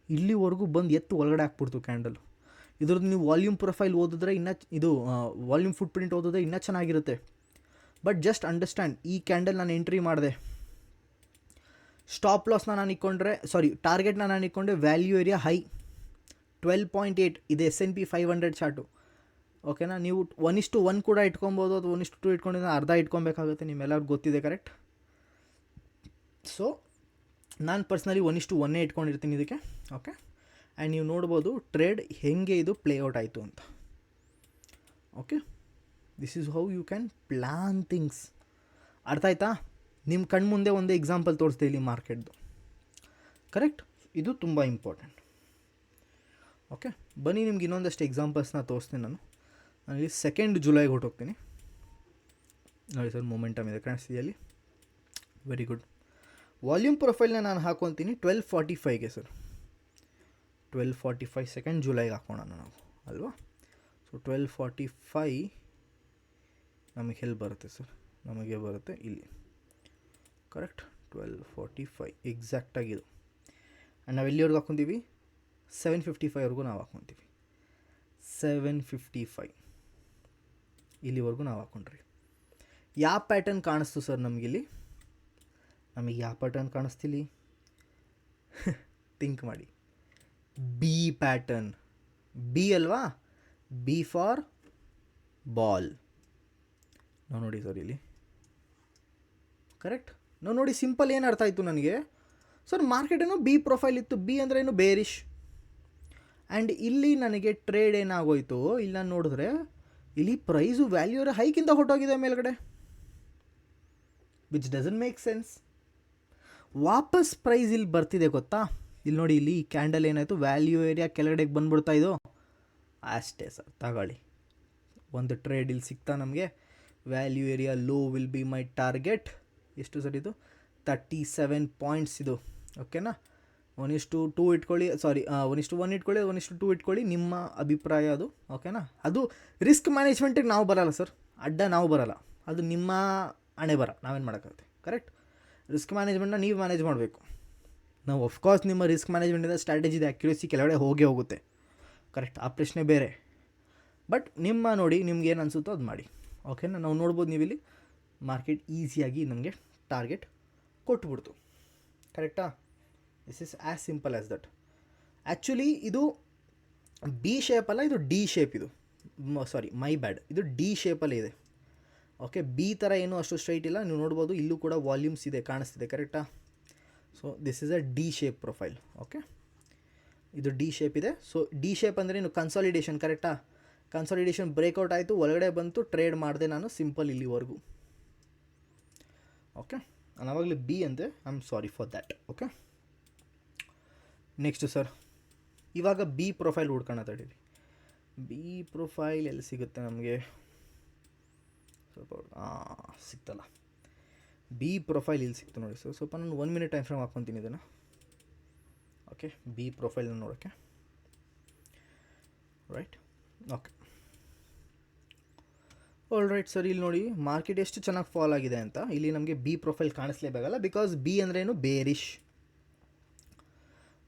ಇಲ್ಲಿವರೆಗೂ ಬಂದು ಎತ್ತು ಒಳಗಡೆ ಹಾಕ್ಬಿಡ್ತು ಕ್ಯಾಂಡಲ್. ಇದ್ರದ್ದು ನೀವು ವಾಲ್ಯೂಮ್ ಪ್ರೊಫೈಲ್ ಓದಿದ್ರೆ ಇನ್ನೂ, ಇದು ವಾಲ್ಯೂಮ್ ಫುಟ್ ಪ್ರಿಂಟ್ ಓದಿದ್ರೆ ಇನ್ನೂ ಚೆನ್ನಾಗಿರುತ್ತೆ. ಬಟ್ ಜಸ್ಟ್ ಅಂಡರ್ಸ್ಟ್ಯಾಂಡ್, ಈ ಕ್ಯಾಂಡಲ್ ನಾನು ಎಂಟ್ರಿ ಮಾಡಿದೆ, ಸ್ಟಾಪ್ ಲಾಸ್ನ ನಾನು ಇಟ್ಕೊಂಡ್ರೆ, ಟಾರ್ಗೆಟ್ನ ನಾನು ಇಟ್ಕೊಂಡೆ ವ್ಯಾಲ್ಯೂ ಏರಿಯಾ ಹೈ 12.8 ಇದೆ S&P 500 ಚಾರ್ಟು. ಓಕೆನಾ, ನೀವು 1:1 ಕೂಡ ಇಟ್ಕೊಬೋದು, ಅದು 1:2 ಇಟ್ಕೊಂಡಿದ್ರೆ ಅರ್ಧ ಇಟ್ಕೊಬೇಕಾಗುತ್ತೆ, ನಿಮ್ಮೆಲ್ಲರಿಗೂ ಗೊತ್ತಿದೆ, ಕರೆಕ್ಟ್. ಸೊ ನಾನು ಪರ್ಸ್ನಲಿ 1:1 ಇಟ್ಕೊಂಡಿರ್ತೀನಿ ಇದಕ್ಕೆ. ಓಕೆ, ಆ್ಯಂಡ್ ನೀವು ನೋಡ್ಬೋದು ಟ್ರೇಡ್ ಹೆಂಗೆ ಇದು ಪ್ಲೇಔಟ್ ಆಯಿತು ಅಂತ. Okay, this is how you can plan things. ಅರ್ಥ ಆಯ್ತಾ? ನಿಮ್ಮ ಕಣ್ಮುಂದೆ ಒಂದು ಎಕ್ಸಾಂಪಲ್ ತೋರಿಸ್ದೆ ಇಲ್ಲಿ ಮಾರ್ಕೆಟ್ದು, ಕರೆಕ್ಟ್. ಇದು ತುಂಬ ಇಂಪಾರ್ಟೆಂಟ್. ಓಕೆ, ಬನ್ನಿ ನಿಮ್ಗೆ ಇನ್ನೊಂದಷ್ಟು ಎಕ್ಸಾಂಪಲ್ಸ್ನ ತೋರಿಸ್ತೀನಿ. ನಾನಿಲ್ಲಿ 2 ಜುಲೈಗೆ ಹೊರಟೋಗ್ತೀನಿ. ನೋಡಿ ಸರ್, ಮೊಮೆಂಟಮ್ ಇದೆ ಕಾಣಿಸ್ತಿದೆಯಲ್ಲಿ, ವೆರಿ ಗುಡ್. ವಾಲ್ಯೂಮ್ ಪ್ರೊಫೈಲ್ನ ನಾನು ಹಾಕೊತೀನಿ 12:45ಗೆ ಸರ್, 12:45 2 ಜುಲೈಗೆ ಹಾಕೋಣ ನಾವು, ಅಲ್ವಾ? ಸೊ 12:45 ನಮಗೆ ಎಲ್ಲಿ ಬರುತ್ತೆ ಸರ್, ನಮಗೆ ಬರುತ್ತೆ ಇಲ್ಲಿ, ಕರೆಕ್ಟ್. 12:45 ಎಕ್ಸಾಕ್ಟಾಗಿದು. ಆ್ಯಂಡ್ ನಾವು ಎಲ್ಲಿವರೆಗೂ ಹಾಕ್ಕೊತೀವಿ, 7:55ವರೆಗೂ ನಾವು ಹಾಕ್ಕೊತೀವಿ. 7:55 ಇಲ್ಲಿವರೆಗೂ ನಾವು ಹಾಕ್ಕೊಂಡ್ರಿ. ಯಾವ ಪ್ಯಾಟರ್ನ್ ಕಾಣಿಸ್ತು ಸರ್ ನಮಗಿಲ್ಲಿ? ನಮಗೆ ಯಾವ ಪ್ಯಾಟರ್ನ್ ಕಾಣಿಸ್ತಿಲ್ಲಿ? ಥಿಂಕ್ ಮಾಡಿ, ಬಿ ಪ್ಯಾಟರ್ನ್. ಬಿ ಅಲ್ವಾ? B for ball. ನಾವು ನೋಡಿ ಸರ್ ಇಲ್ಲಿ, ಕರೆಕ್ಟ್. ನಾವು ನೋಡಿ, ಸಿಂಪಲ್ ಏನು ಅರ್ಥ ಆಯಿತು ನನಗೆ ಸರ್, ಮಾರ್ಕೆಟ್ ಏನೋ ಬಿ ಪ್ರೊಫೈಲ್ ಇತ್ತು, ಬಿ ಅಂದರೆ ಏನು ಬೇರಿಶ್. ಆ್ಯಂಡ್ ಇಲ್ಲಿ ನನಗೆ ಟ್ರೇಡ್ ಏನಾಗೋಯ್ತು, ಇಲ್ಲಿ ನಾನು ನೋಡಿದ್ರೆ ಇಲ್ಲಿ ಪ್ರೈಸು ವ್ಯಾಲ್ಯೂ ಹೈಕಿಂದ ಹೊರಟೋಗಿದೆ ಮೇಲ್ಗಡೆ, ವಿಚ್ ಡಸಂಟ್ ಮೇಕ್ ಸೆನ್ಸ್. ವಾಪಸ್ ಪ್ರೈಸ್ ಇಲ್ಲಿ ಬರ್ತಿದೆ ಗೊತ್ತಾ, ಇಲ್ಲಿ ನೋಡಿ, ಇಲ್ಲಿ ಈ ಕ್ಯಾಂಡಲ್ ಏನಾಯಿತು, ವ್ಯಾಲ್ಯೂ ಏರಿಯಾ ಕೆಳಗಡೆಗೆ ಬಂದ್ಬಿಡ್ತಾ ಇದು, ಅಷ್ಟೇ ಸರ್, ತಗೊಳ್ಳಿ ಒಂದು ಟ್ರೇಡ್ ಇಲ್ಲಿ ಸಿಗ್ತಾ ನಮಗೆ. Value area low will be my target. ಎಷ್ಟು ಸರ್ ಇದು? 37 ಪಾಯಿಂಟ್ಸ್ ಇದು. ಓಕೆನಾ, 1:2 ಇಟ್ಕೊಳ್ಳಿ, 1:1 ಇಟ್ಕೊಳ್ಳಿ, 1:2 ಇಟ್ಕೊಳ್ಳಿ, ನಿಮ್ಮ ಅಭಿಪ್ರಾಯ ಅದು. ಓಕೆನಾ, ಅದು ರಿಸ್ಕ್ ಮ್ಯಾನೇಜ್ಮೆಂಟಿಗೆ ನಾವು ಬರಲ್ಲ ಸರ್, ಅಡ್ಡ ನಾವು ಬರಲ್ಲ, ಅದು ನಿಮ್ಮ ಹಣೆ ಬರ, ನಾವೇನು ಮಾಡೋಕ್ಕಾಗುತ್ತೆ, ಕರೆಕ್ಟ್. ರಿಸ್ಕ್ ಮ್ಯಾನೇಜ್ಮೆಂಟ್ನ ನೀವು ಮ್ಯಾನೇಜ್ ಮಾಡಬೇಕು. ನಾವು ಆಫ್ಕೋರ್ಸ್ ನಿಮ್ಮ ರಿಸ್ಕ್ ಮ್ಯಾನೇಜ್ಮೆಂಟಿಂದ ಸ್ಟ್ರಾಟಜಿದ ಅಕ್ಯುರೇಸಿ ಕೆಳಗಡೆ ಹೋಗುತ್ತೆ, ಕರೆಕ್ಟ್, ಆ ಪ್ರಶ್ನೆ ಬೇರೆ. ಬಟ್ ನಿಮ್ಮ ನೋಡಿ, ನಿಮ್ಗೆ ಏನು ಅನಿಸುತ್ತೋ ಅದು ಮಾಡಿ. ಓಕೆನಾ, ನಾವು ನೋಡ್ಬೋದು, ನೀವಿಲ್ಲಿ ಮಾರ್ಕೆಟ್ ಈಸಿಯಾಗಿ ನಮಗೆ ಟಾರ್ಗೆಟ್ ಕೊಟ್ಬಿಡ್ತು, ಕರೆಕ್ಟಾ? This is as simple as that. Actually ಇದು ಬಿ ಶೇಪ್ ಅಲ್ಲ, ಇದು ಡಿ ಶೇಪ್. ಇದು ಮೈ ಬ್ಯಾಡ್, ಇದು ಡಿ ಶೇಪಲ್ಲೇ ಇದೆ. ಓಕೆ, ಬಿ ಥರ ಏನೂ ಅಷ್ಟು ಸ್ಟ್ರೈಟ್ ಇಲ್ಲ. ನೀವು ನೋಡ್ಬೋದು, ಇಲ್ಲೂ ಕೂಡ ವಾಲ್ಯೂಮ್ಸ್ ಇದೆ, ಕಾಣಿಸ್ತಿದೆ, ಕರೆಕ್ಟಾ? So this is a D shape profile. Okay, ಇದು ಡಿ ಶೇಪ್ ಇದೆ. ಸೊ ಡಿ ಶೇಪ್ ಅಂದರೆ ಏನು, ಕನ್ಸಾಲಿಡೇಷನ್, ಕರೆಕ್ಟಾ? ಕನ್ಸಾಲಿಡೇಷನ್ ಬ್ರೇಕ್ಔಟ್ ಆಯಿತು, ಒಳಗಡೆ ಬಂತು, ಟ್ರೇಡ್ ಮಾಡಿದೆ ನಾನು ಸಿಂಪಲ್ ಇಲ್ಲಿವರೆಗೂ. ಓಕೆ, ನಾನು ಆವಾಗಲೇ ಬಿ ಅಂದೆ, I am sorry for that. Okay, next sir, ಇವಾಗ ಬಿ ಪ್ರೊಫೈಲ್ ಹುಡ್ಕೋಣ ತಡೀರಿ. ಬಿ ಪ್ರೊಫೈಲ್ ಎಲ್ಲಿ ಸಿಗುತ್ತೆ ನಮಗೆ? ಸ್ವಲ್ಪ ಸಿಗ್ತಲ್ಲ, ಬಿ ಪ್ರೊಫೈಲ್ ಇಲ್ಲಿ ಸಿಕ್ತು ನೋಡಿ ಸರ್. ಸ್ವಲ್ಪ ನಾನು 1 ಮಿನಿಟ್ ಟೈಮ್ ಫ್ರೇಮ್ ಹಾಕ್ಕೊತೀನಿ ಇದನ್ನು. ಓಕೆ, ಬಿ ಪ್ರೊಫೈಲ್ನ ನೋಡೋಕ್ಕೆ, right. Okay, all right sir, ಇಲ್ಲಿ ನೋಡಿ ಮಾರ್ಕೆಟ್ ಎಷ್ಟು ಚೆನ್ನಾಗಿ ಫಾಲ್ ಆಗಿದೆ ಅಂತ. ಇಲ್ಲಿ ನಮಗೆ ಬಿ ಪ್ರೊಫೈಲ್ ಕಾಣಿಸ್ಲೇಬೇಕಲ್ಲ, ಬಿಕಾಸ್ ಬಿ ಅಂದ್ರೇನು, ಬೇರಿಶ್.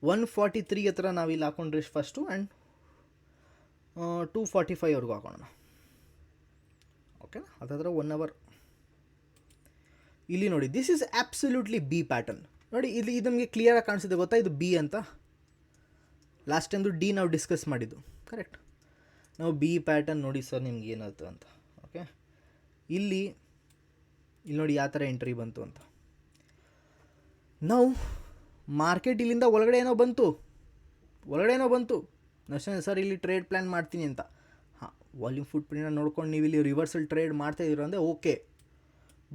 143 ಹತ್ರ ನಾವು ಇಲ್ಲಿ ಹಾಕೊಂಡ್ರೆ ಫಸ್ಟು, ಆ್ಯಂಡ್ 245ವರೆಗೂ ಹಾಕೋಣ. ಓಕೆನಾ, ಅದಾದ್ರೆ 1 ಅವರ್. ಇಲ್ಲಿ ನೋಡಿ, this is absolutely B pattern. ನೋಡಿ, ಇಲ್ಲಿ ಇದು ನಮಗೆ ಕ್ಲಿಯರಾಗಿ ಕಾಣಿಸಿದೆ ಗೊತ್ತಾ, ಇದು ಬಿ ಅಂತ. ಲಾಸ್ಟ್ ಟೈಮ್ದು ಡಿ ನಾವು ಡಿಸ್ಕಸ್ ಮಾಡಿದ್ದು, ಕರೆಕ್ಟ್. ನಾವು ಬಿ ಪ್ಯಾಟರ್ನ್ ನೋಡಿ ಸರ್, ನಿಮ್ಗೆ ಏನಾಯ್ತು ಅಂತ. ಓಕೆ, ಇಲ್ಲಿ ನೋಡಿ ಯಾವ ಥರ ಎಂಟ್ರಿ ಬಂತು ಅಂತ. ನಾವು ಮಾರ್ಕೆಟ್ ಇಲ್ಲಿಂದ ಒಳಗಡೆ ಏನೋ ಬಂತು, ಒಳಗಡೆನೋ ಬಂತು ನರ್ಸನ್ ಸರ್ ಇಲ್ಲಿ ಟ್ರೇಡ್ ಪ್ಲ್ಯಾನ್ ಮಾಡ್ತೀನಿ ಅಂತ. ಹಾಂ, ವಾಲ್ಯೂಮ್ ಫುಟ್ ಪ್ರಿಂಟ್ನ ನೋಡ್ಕೊಂಡು ನೀವು ಇಲ್ಲಿ ರಿವರ್ಸಲ್ ಟ್ರೇಡ್ ಮಾಡ್ತಾಯಿದ್ದೀರ ಅಂದರೆ ಓಕೆ.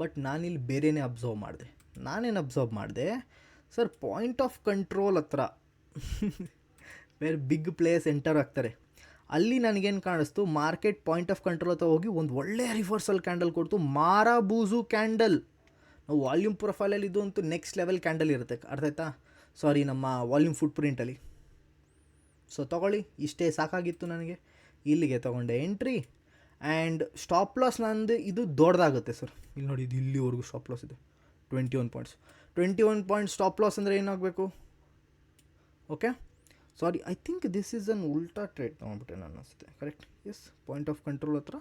ಬಟ್ ನಾನಿಲ್ಲಿ ಬೇರೆಯೇ ಅಬ್ಸರ್ವ್ ಮಾಡಿದೆ. ನಾನೇನು ಅಬ್ಸರ್ವ್ ಮಾಡಿದೆ ಸರ್, ಪಾಯಿಂಟ್ ಆಫ್ ಕಂಟ್ರೋಲ್ ಹತ್ರ ಬೇರೆ ಬಿಗ್ ಪ್ಲೇಯರ್ಸ್ ಎಂಟರ್ ಆಗ್ತಾರೆ. ಅಲ್ಲಿ ನನಗೇನು ಕಾಣಿಸ್ತು, ಮಾರ್ಕೆಟ್ ಪಾಯಿಂಟ್ ಆಫ್ ಕಂಟ್ರೋಲ್ ಹತ್ರ ಹೋಗಿ ಒಂದು ಒಳ್ಳೆಯ ರಿವರ್ಸಲ್ ಕ್ಯಾಂಡಲ್ ಕೊಡ್ತು. ಮಾರಾಬೂಸು ಕ್ಯಾಂಡಲ್. ನಾವು ವಾಲ್ಯೂಮ್ ಪ್ರೊಫೈಲಲ್ಲಿ ಇದು ಅಂತೂ ನೆಕ್ಸ್ಟ್ ಲೆವೆಲ್ ಕ್ಯಾಂಡಲ್ ಇರುತ್ತೆ, ಅರ್ಥ ಆಯ್ತಾ? ಸಾರಿ, ನಮ್ಮ ವಾಲ್ಯೂಮ್ ಫುಟ್ ಪ್ರಿಂಟಲ್ಲಿ. ಸೊ ತೊಗೊಳ್ಳಿ, ಇಷ್ಟೇ ಸಾಕಾಗಿತ್ತು ನನಗೆ. ಇಲ್ಲಿಗೆ ತೊಗೊಂಡೆ ಎಂಟ್ರಿ. ಆ್ಯಂಡ್ ಸ್ಟಾಪ್ ಲಾಸ್ ನಂದು ಇದು ದೊಡ್ಡದಾಗುತ್ತೆ ಸರ್. ಇಲ್ಲಿ ನೋಡಿ, ಇದು ಇಲ್ಲಿವರೆಗೂ ಸ್ಟಾಪ್ ಲಾಸ್ ಇದೆ 21 ಪಾಯಿಂಟ್ಸ್. 21 ಪಾಯಿಂಟ್ಸ್ ಸ್ಟಾಪ್ ಲಾಸ್ ಅಂದರೆ ಏನಾಗಬೇಕು? Okay, sorry, I think this is an ಉಲ್ಟಾ ಟ್ರೇಡ್ ತೊಗೊಂಡ್ಬಿಟ್ಟೆ ನಾನು ಅನಿಸುತ್ತೆ. Correct, yes, point of control ಹತ್ರ.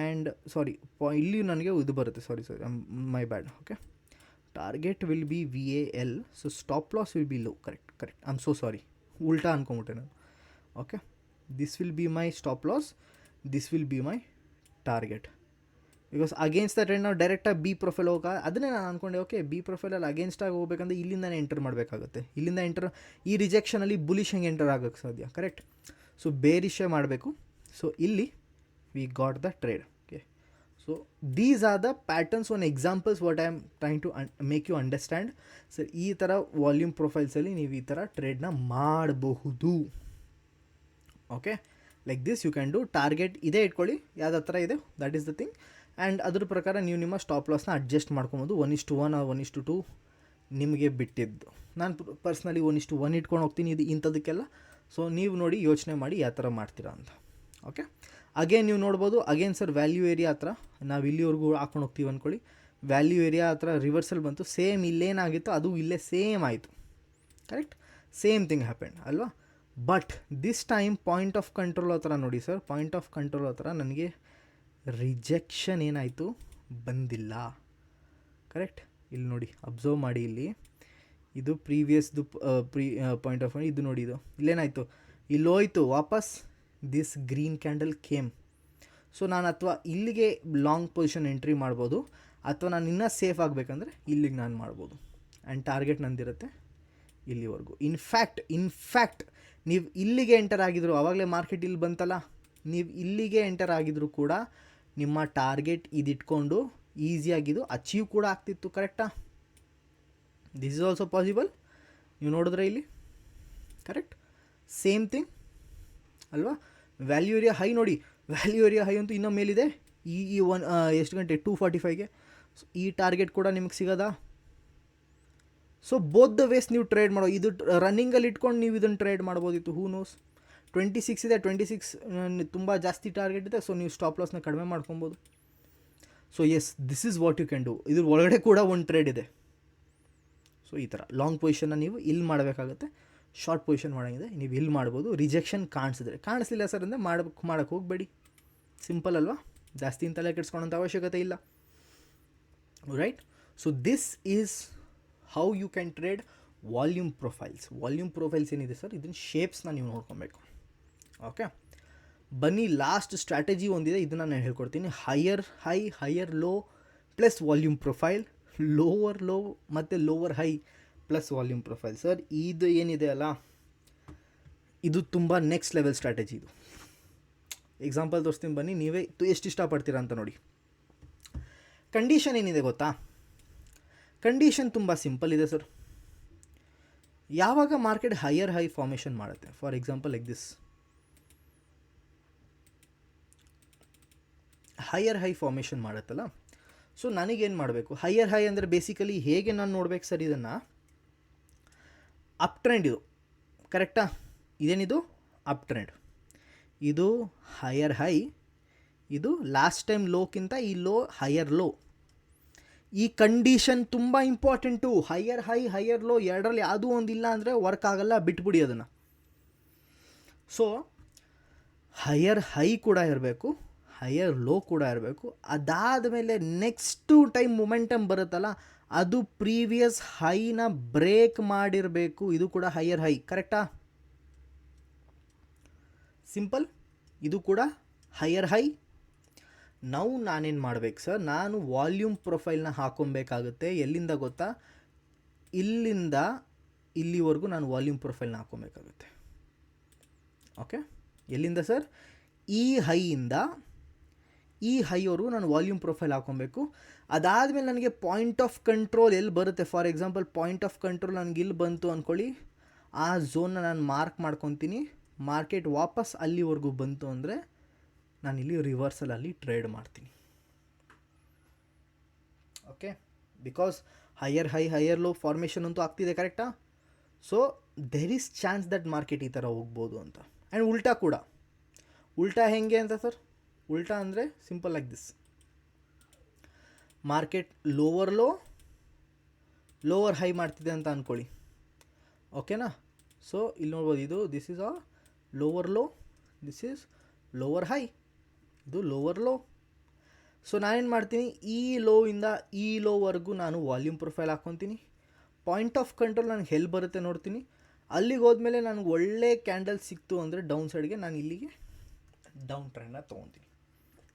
ಆ್ಯಂಡ್ ಸಾರಿ, ಇಲ್ಲಿ ನನಗೆ ಇದು ಬರುತ್ತೆ, sorry my bad. Okay, target will be VAL, so stop loss will be low. Correct, I am so sorry, ಉಲ್ಟಾ ಅಂದ್ಕೊಂಬಿಟ್ಟೆ ನಾನು. Okay, this will be my stop loss, this will be my target. Because against the trend ನಾವು ಡೈರೆಕ್ಟಾಗಿ B profile ಅದನ್ನೇ ನಾನು ಅಂದ್ಕೊಂಡೆ. Okay, B ಪ್ರೊಫೈಲಲ್ಲಿ ಅಗೇನ್ಸ್ಟಾಗಿ ಹೋಗ್ಬೇಕಂದ್ರೆ ಇಲ್ಲಿಂದನೇ ಎಂಟರ್ ಮಾಡಬೇಕಾಗುತ್ತೆ. ಇಲ್ಲಿಂದ ಈ ರಿಜೆಕ್ಷನಲ್ಲಿ ಬುಲಿಶ್ ಹೆಂಗೆ ಎಂಟರ್ ಆಗೋಕ್ಕೆ ಸಾಧ್ಯ? ಕರೆಕ್ಟ್. ಸೊ ಬೇರಿಶೇ ಮಾಡಬೇಕು. ಸೊ ಇಲ್ಲಿ we got the trade. Okay, so these are the patterns, one examples what I am trying to make you understand. Sir, ಈ ಥರ ವಾಲ್ಯೂಮ್ ಪ್ರೊಫೈಲ್ಸಲ್ಲಿ ನೀವು ಈ ಥರ ಟ್ರೇಡ್ನ ಮಾಡಬಹುದು. Okay, like this you can do. Target ಇದೇ ಇಟ್ಕೊಳ್ಳಿ, ಯಾವ್ದು ಹತ್ರ ಇದೆ, that is the thing. And ಅದ್ರ ಪ್ರಕಾರ ನೀವು ನಿಮ್ಮ ಸ್ಟಾಪ್ ಲಾಸ್ನ ಅಡ್ಜಸ್ಟ್ ಮಾಡ್ಕೊಬೋದು. 1:1 or 1:2 ನಿಮಗೆ ಬಿಟ್ಟಿದ್ದು. ನಾನು ಪರ್ಸ್ನಲಿ 1:1 ಇಟ್ಕೊಂಡು ಹೋಗ್ತೀನಿ ಇದು ಇಂಥದಕ್ಕೆಲ್ಲ. ಸೊ ನೀವು ನೋಡಿ, ಯೋಚನೆ ಮಾಡಿ ಯಾವ ಥರ ಮಾಡ್ತೀರಾ ಅಂತ. ಓಕೆ, ಅಗೇನ್ ನೀವು ನೋಡ್ಬೋದು, ಅಗೇನ್ ಸರ್ ವ್ಯಾಲ್ಯೂ ಏರಿಯಾ ಹತ್ರ ನಾವು ಇಲ್ಲಿವರೆಗೂ ಹಾಕೊಂಡು ಹೋಗ್ತೀವಿ ಅಂದ್ಕೊಳ್ಳಿ. ವ್ಯಾಲ್ಯೂ ಏರಿಯಾ ಹತ್ರ ರಿವರ್ಸಲ್ ಬಂತು. ಸೇಮ್ ಇಲ್ಲೇನಾಗಿತ್ತು ಅದು ಇಲ್ಲೇ ಸೇಮ್ ಆಯಿತು. ಕರೆಕ್ಟ್, ಸೇಮ್ ಥಿಂಗ್ ಹ್ಯಾಪೆಂಡ್ ಅಲ್ವಾ? But this time point of control ಹತ್ರ ನೋಡಿ ಸರ್, ಪಾಯಿಂಟ್ ಆಫ್ ಕಂಟ್ರೋಲ್ ಹತ್ರ ನನಗೆ ರಿಜೆಕ್ಷನ್ ಏನಾಯಿತು, ಬಂದಿಲ್ಲ. ಕರೆಕ್ಟ್, ಇಲ್ಲಿ ನೋಡಿ, ಅಬ್ಸರ್ವ್ ಮಾಡಿ. ಇಲ್ಲಿ ಇದು ಪ್ರೀವಿಯಸ್ದು ಪಾಯಿಂಟ್ ಆಫ್ ಇದು ನೋಡಿ, ಇದು ಇಲ್ಲೇನಾಯಿತು, ಇಲ್ಲಿ ಹೋಯ್ತು ವಾಪಸ್. This green candle came. So ನಾನು ಅಥವಾ ಇಲ್ಲಿಗೆ ಲಾಂಗ್ ಪೊಸಿಷನ್ ಎಂಟ್ರಿ ಮಾಡ್ಬೋದು, ಅಥವಾ ನಾನು ಇನ್ನೂ ಸೇಫ್ ಆಗಬೇಕಂದ್ರೆ ಇಲ್ಲಿಗೆ ನಾನು ಮಾಡ್ಬೋದು. ಆ್ಯಂಡ್ ಟಾರ್ಗೆಟ್ ನಂದಿರುತ್ತೆ ಇಲ್ಲಿವರೆಗೂ. ಇನ್ಫ್ಯಾಕ್ಟ್ ನೀವು ಇಲ್ಲಿಗೆ ಎಂಟರ್ ಆಗಿದ್ರು, ಆವಾಗಲೇ ಮಾರ್ಕೆಟ್ ಇಲ್ಲಿ ಬಂತಲ್ಲ, ನೀವು ಇಲ್ಲಿಗೆ ಎಂಟರ್ ಆಗಿದ್ರು ಕೂಡ ನಿಮ್ಮ ಟಾರ್ಗೆಟ್ ಇದಿಟ್ಕೊಂಡು ಈಸಿಯಾಗಿದ್ದು ಅಚೀವ್ ಕೂಡ ಆಗ್ತಿತ್ತು. ಕರೆಕ್ಟಾ? This is also possible. ನೀವು ನೋಡಿದ್ರೆ ಇಲ್ಲಿ ಕರೆಕ್ಟ್ ಸೇಮ್ ಥಿಂಗ್ ಅಲ್ವಾ? ವ್ಯಾಲ್ಯೂ ಏರಿಯಾ ಹೈ ನೋಡಿ, ವ್ಯಾಲ್ಯೂ ಏರಿಯಾ ಹೈ ಅಂತೂ ಇನ್ನೂ ಮೇಲಿದೆ. ಈ ಎಷ್ಟು ಗಂಟೆ 2:45ಗೆ. ಈ ಟಾರ್ಗೆಟ್ ಕೂಡ ನಿಮಗೆ ಸಿಗೋದಾ? ಸೊ ಬೋತ್ ದ ವೇಸ್ ನೀವು ಟ್ರೇಡ್ ಮಾಡೋ, ಇದು ರನ್ನಿಂಗಲ್ಲಿ ಇಟ್ಕೊಂಡು ನೀವು ಇದನ್ನು ಟ್ರೇಡ್ ಮಾಡ್ಬೋದಿತ್ತು. Who knows. 26 ಇದೆ, 26 ತುಂಬ ಜಾಸ್ತಿ ಟಾರ್ಗೆಟ್ ಇದೆ. ಸೊ ನೀವು ಸ್ಟಾಪ್ ಲಾಸ್ನ ಕಡಿಮೆ ಮಾಡ್ಕೊಬೋದು. So yes, this is what you can do. ಇದ್ರ ಒಳಗಡೆ ಕೂಡ ಒಂದು ಟ್ರೇಡ್ ಇದೆ. ಸೊ ಈ ಥರ ಲಾಂಗ್ ಪೊಸಿಷನ್ನ ನೀವು ಇಲ್ಲಿ ಮಾಡಬೇಕಾಗುತ್ತೆ, ಶಾರ್ಟ್ ಪೊಸಿಷನ್ ಮಾಡೋಂಗಿದೆ ನೀವು ಇಲ್ಲಿ ಮಾಡ್ಬೋದು. ರಿಜೆಕ್ಷನ್ ಕಾಣಿಸ್ಲಿಲ್ಲ ಸರ್ ಅಂದರೆ ಮಾಡೋಕ್ಕೆ ಹೋಗಬೇಡಿ. ಸಿಂಪಲ್ ಅಲ್ವಾ? ಜಾಸ್ತಿ ತಲೆ ಕೆಡಿಸ್ಕೊಳ್ಳೋಂಥ ಅವಶ್ಯಕತೆ ಇಲ್ಲ. Right? So this is how you can trade volume profiles. Volume profiles ಏನಿದೆ ಸರ್, ಇದನ್ನ ಶೇಪ್ಸ್ನ ನೀವು ನೋಡ್ಕೊಬೇಕು. ಓಕೆ, ಬನ್ನಿ ಲಾಸ್ಟ್ ಸ್ಟ್ರಾಟಜಿ ಒಂದಿದೆ, ಇದನ್ನು ನಾನು ಹೇಳ್ಕೊಡ್ತೀನಿ. Higher high, higher low plus volume profile, lower low ಮತ್ತು lower high plus volume profile. Sir, ಇದು ಏನಿದೆ ಅಲ್ಲ, ಇದು ತುಂಬ ನೆಕ್ಸ್ಟ್ ಲೆವೆಲ್ ಸ್ಟ್ರಾಟಜಿ. ಇದು ಎಕ್ಸಾಂಪಲ್ ತೋರಿಸ್ತೀನಿ ಬನ್ನಿ, ನೀವೇ ಎಷ್ಟು ಇಷ್ಟಪಡ್ತೀರಾ ಅಂತ ನೋಡಿ. ಕಂಡೀಷನ್ ಏನಿದೆ ಗೊತ್ತಾ? ಕಂಡೀಷನ್ ತುಂಬ ಸಿಂಪಲ್ ಇದೆ ಸರ್. ಯಾವಾಗ ಮಾರ್ಕೆಟ್ ಹೈಯರ್ ಹೈ ಫಾರ್ಮೇಷನ್ ಮಾಡುತ್ತೆ, for example like this, higher high formation ಮಾಡುತ್ತಲ್ಲ, ಸೊ ನನಗೇನು ಮಾಡಬೇಕು? ಹೈಯರ್ ಹೈ ಅಂದರೆ ಬೇಸಿಕಲಿ ಹೇಗೆ ನಾನು ನೋಡ್ಬೇಕು ಸರ್ ಇದನ್ನು? ಅಪ್ ಟ್ರೆಂಡ್ ಇದು, ಕರೆಕ್ಟಾ? ಇದೇನಿದು ಅಪ್ ಟ್ರೆಂಡ್, ಇದು ಹೈಯರ್ ಹೈ, ಇದು ಲಾಸ್ಟ್ ಟೈಮ್ ಲೋಕ್ಕಿಂತ ಈ ಲೋ ಹೈಯರ್ ಲೋ. ಈ ಕಂಡೀಷನ್ ತುಂಬ important. Higher high, higher low ಎರಡರಲ್ಲಿ ಯಾವುದೂ ಒಂದಿಲ್ಲ ಅಂದರೆ ವರ್ಕ್ ಆಗಲ್ಲ, ಬಿಟ್ಬಿಡಿ ಅದನ್ನು. ಸೊ ಹೈಯರ್ ಹೈ ಕೂಡ ಇರಬೇಕು, ಹೈಯರ್ ಲೋ ಕೂಡ ಇರಬೇಕು. ಅದಾದ ಮೇಲೆ ನೆಕ್ಸ್ಟು ಟೈಮ್ ಮೊಮೆಂಟಮ್ ಬರುತ್ತಲ್ಲ, ಅದು ಪ್ರೀವಿಯಸ್ ಹೈನ ಬ್ರೇಕ್ ಮಾಡಿರಬೇಕು. ಇದು ಕೂಡ ಹೈಯರ್ ಹೈ, ಕರೆಕ್ಟಾ? ಸಿಂಪಲ್. ಇದು ಕೂಡ ಹೈಯರ್ ಹೈ. ನಾವು ನಾನೇನು ಮಾಡಬೇಕು ಸರ್? ನಾನು ವಾಲ್ಯೂಮ್ ಪ್ರೊಫೈಲ್ನ ಹಾಕೊಬೇಕಾಗುತ್ತೆ. ಎಲ್ಲಿಂದ ಗೊತ್ತಾ? ಇಲ್ಲಿಂದ ಇಲ್ಲಿವರೆಗೂ ನಾನು ವಾಲ್ಯೂಮ್ ಪ್ರೊಫೈಲ್ನ ಹಾಕೊಬೇಕಾಗುತ್ತೆ. ಓಕೆ, ಎಲ್ಲಿಂದ ಸರ್? ಈ ಹೈಯಿಂದ ಈ ಹೈವರೆಗೂ ನಾನು ವಾಲ್ಯೂಮ್ ಪ್ರೊಫೈಲ್ ಹಾಕೊಬೇಕು. ಅದಾದಮೇಲೆ ನನಗೆ ಪಾಯಿಂಟ್ ಆಫ್ ಕಂಟ್ರೋಲ್ ಎಲ್ಲಿ ಬರುತ್ತೆ, for example point of control ನನಗೆ ಇಲ್ಲಿ ಬಂತು ಅಂದ್ಕೊಳ್ಳಿ, ಆ ಝೋನ್ನ ನಾನು ಮಾರ್ಕ್ ಮಾಡ್ಕೊತೀನಿ. ಮಾರ್ಕೆಟ್ ವಾಪಸ್ ಅಲ್ಲಿವರೆಗೂ ಬಂತು ಅಂದರೆ ನಾನಿಲ್ಲಿ ರಿವರ್ಸಲಲ್ಲಿ ಟ್ರೇಡ್ ಮಾಡ್ತೀನಿ. Okay, because higher high higher low formation ಅಂತೂ ಆಗ್ತಿದೆ, ಕರೆಕ್ಟಾ? So there is chance that market ಈ ಥರ ಹೋಗ್ಬೋದು ಅಂತ. ಆ್ಯಂಡ್ ಉಲ್ಟಾ ಕೂಡ. ಉಲ್ಟಾ ಹೆಂಗೆ ಅಂತ ಸರ್? ಉಲ್ಟಾ ಅಂದರೆ simple like this. Market lower low lower high ಮಾಡ್ತಿದೆ ಅಂತ ಅಂದ್ಕೊಳ್ಳಿ, ಓಕೆನಾ? ಸೊ ಇಲ್ಲಿ ನೋಡ್ಬೋದು, ಇದು this is a lower low, this is lower high, ಇದು ಲೋವರ್ ಲೋ. ಸೊ ನಾನೇನು ಮಾಡ್ತೀನಿ, ಈ ಲೋಯಿಂದ ಈ ಲೋವರೆಗೂ ನಾನು ವಾಲ್ಯೂಮ್ ಪ್ರೊಫೈಲ್ ಹಾಕ್ಕೊತೀನಿ. ಪಾಯಿಂಟ್ ಆಫ್ ಕಂಟ್ರೋಲ್ ನನಗೆ ಎಲ್ಲಿ ಬರುತ್ತೆ ನೋಡ್ತೀನಿ. ಅಲ್ಲಿಗೆ ಹೋದ್ಮೇಲೆ ನನಗೆ ಒಳ್ಳೆ ಕ್ಯಾಂಡಲ್ ಸಿಕ್ತು ಅಂದರೆ ಡೌನ್ ಸೈಡ್ಗೆ ನಾನು ಇಲ್ಲಿಗೆ ಡೌನ್ ಟ್ರೆಂಡನ್ನ ತೊಗೊತೀನಿ.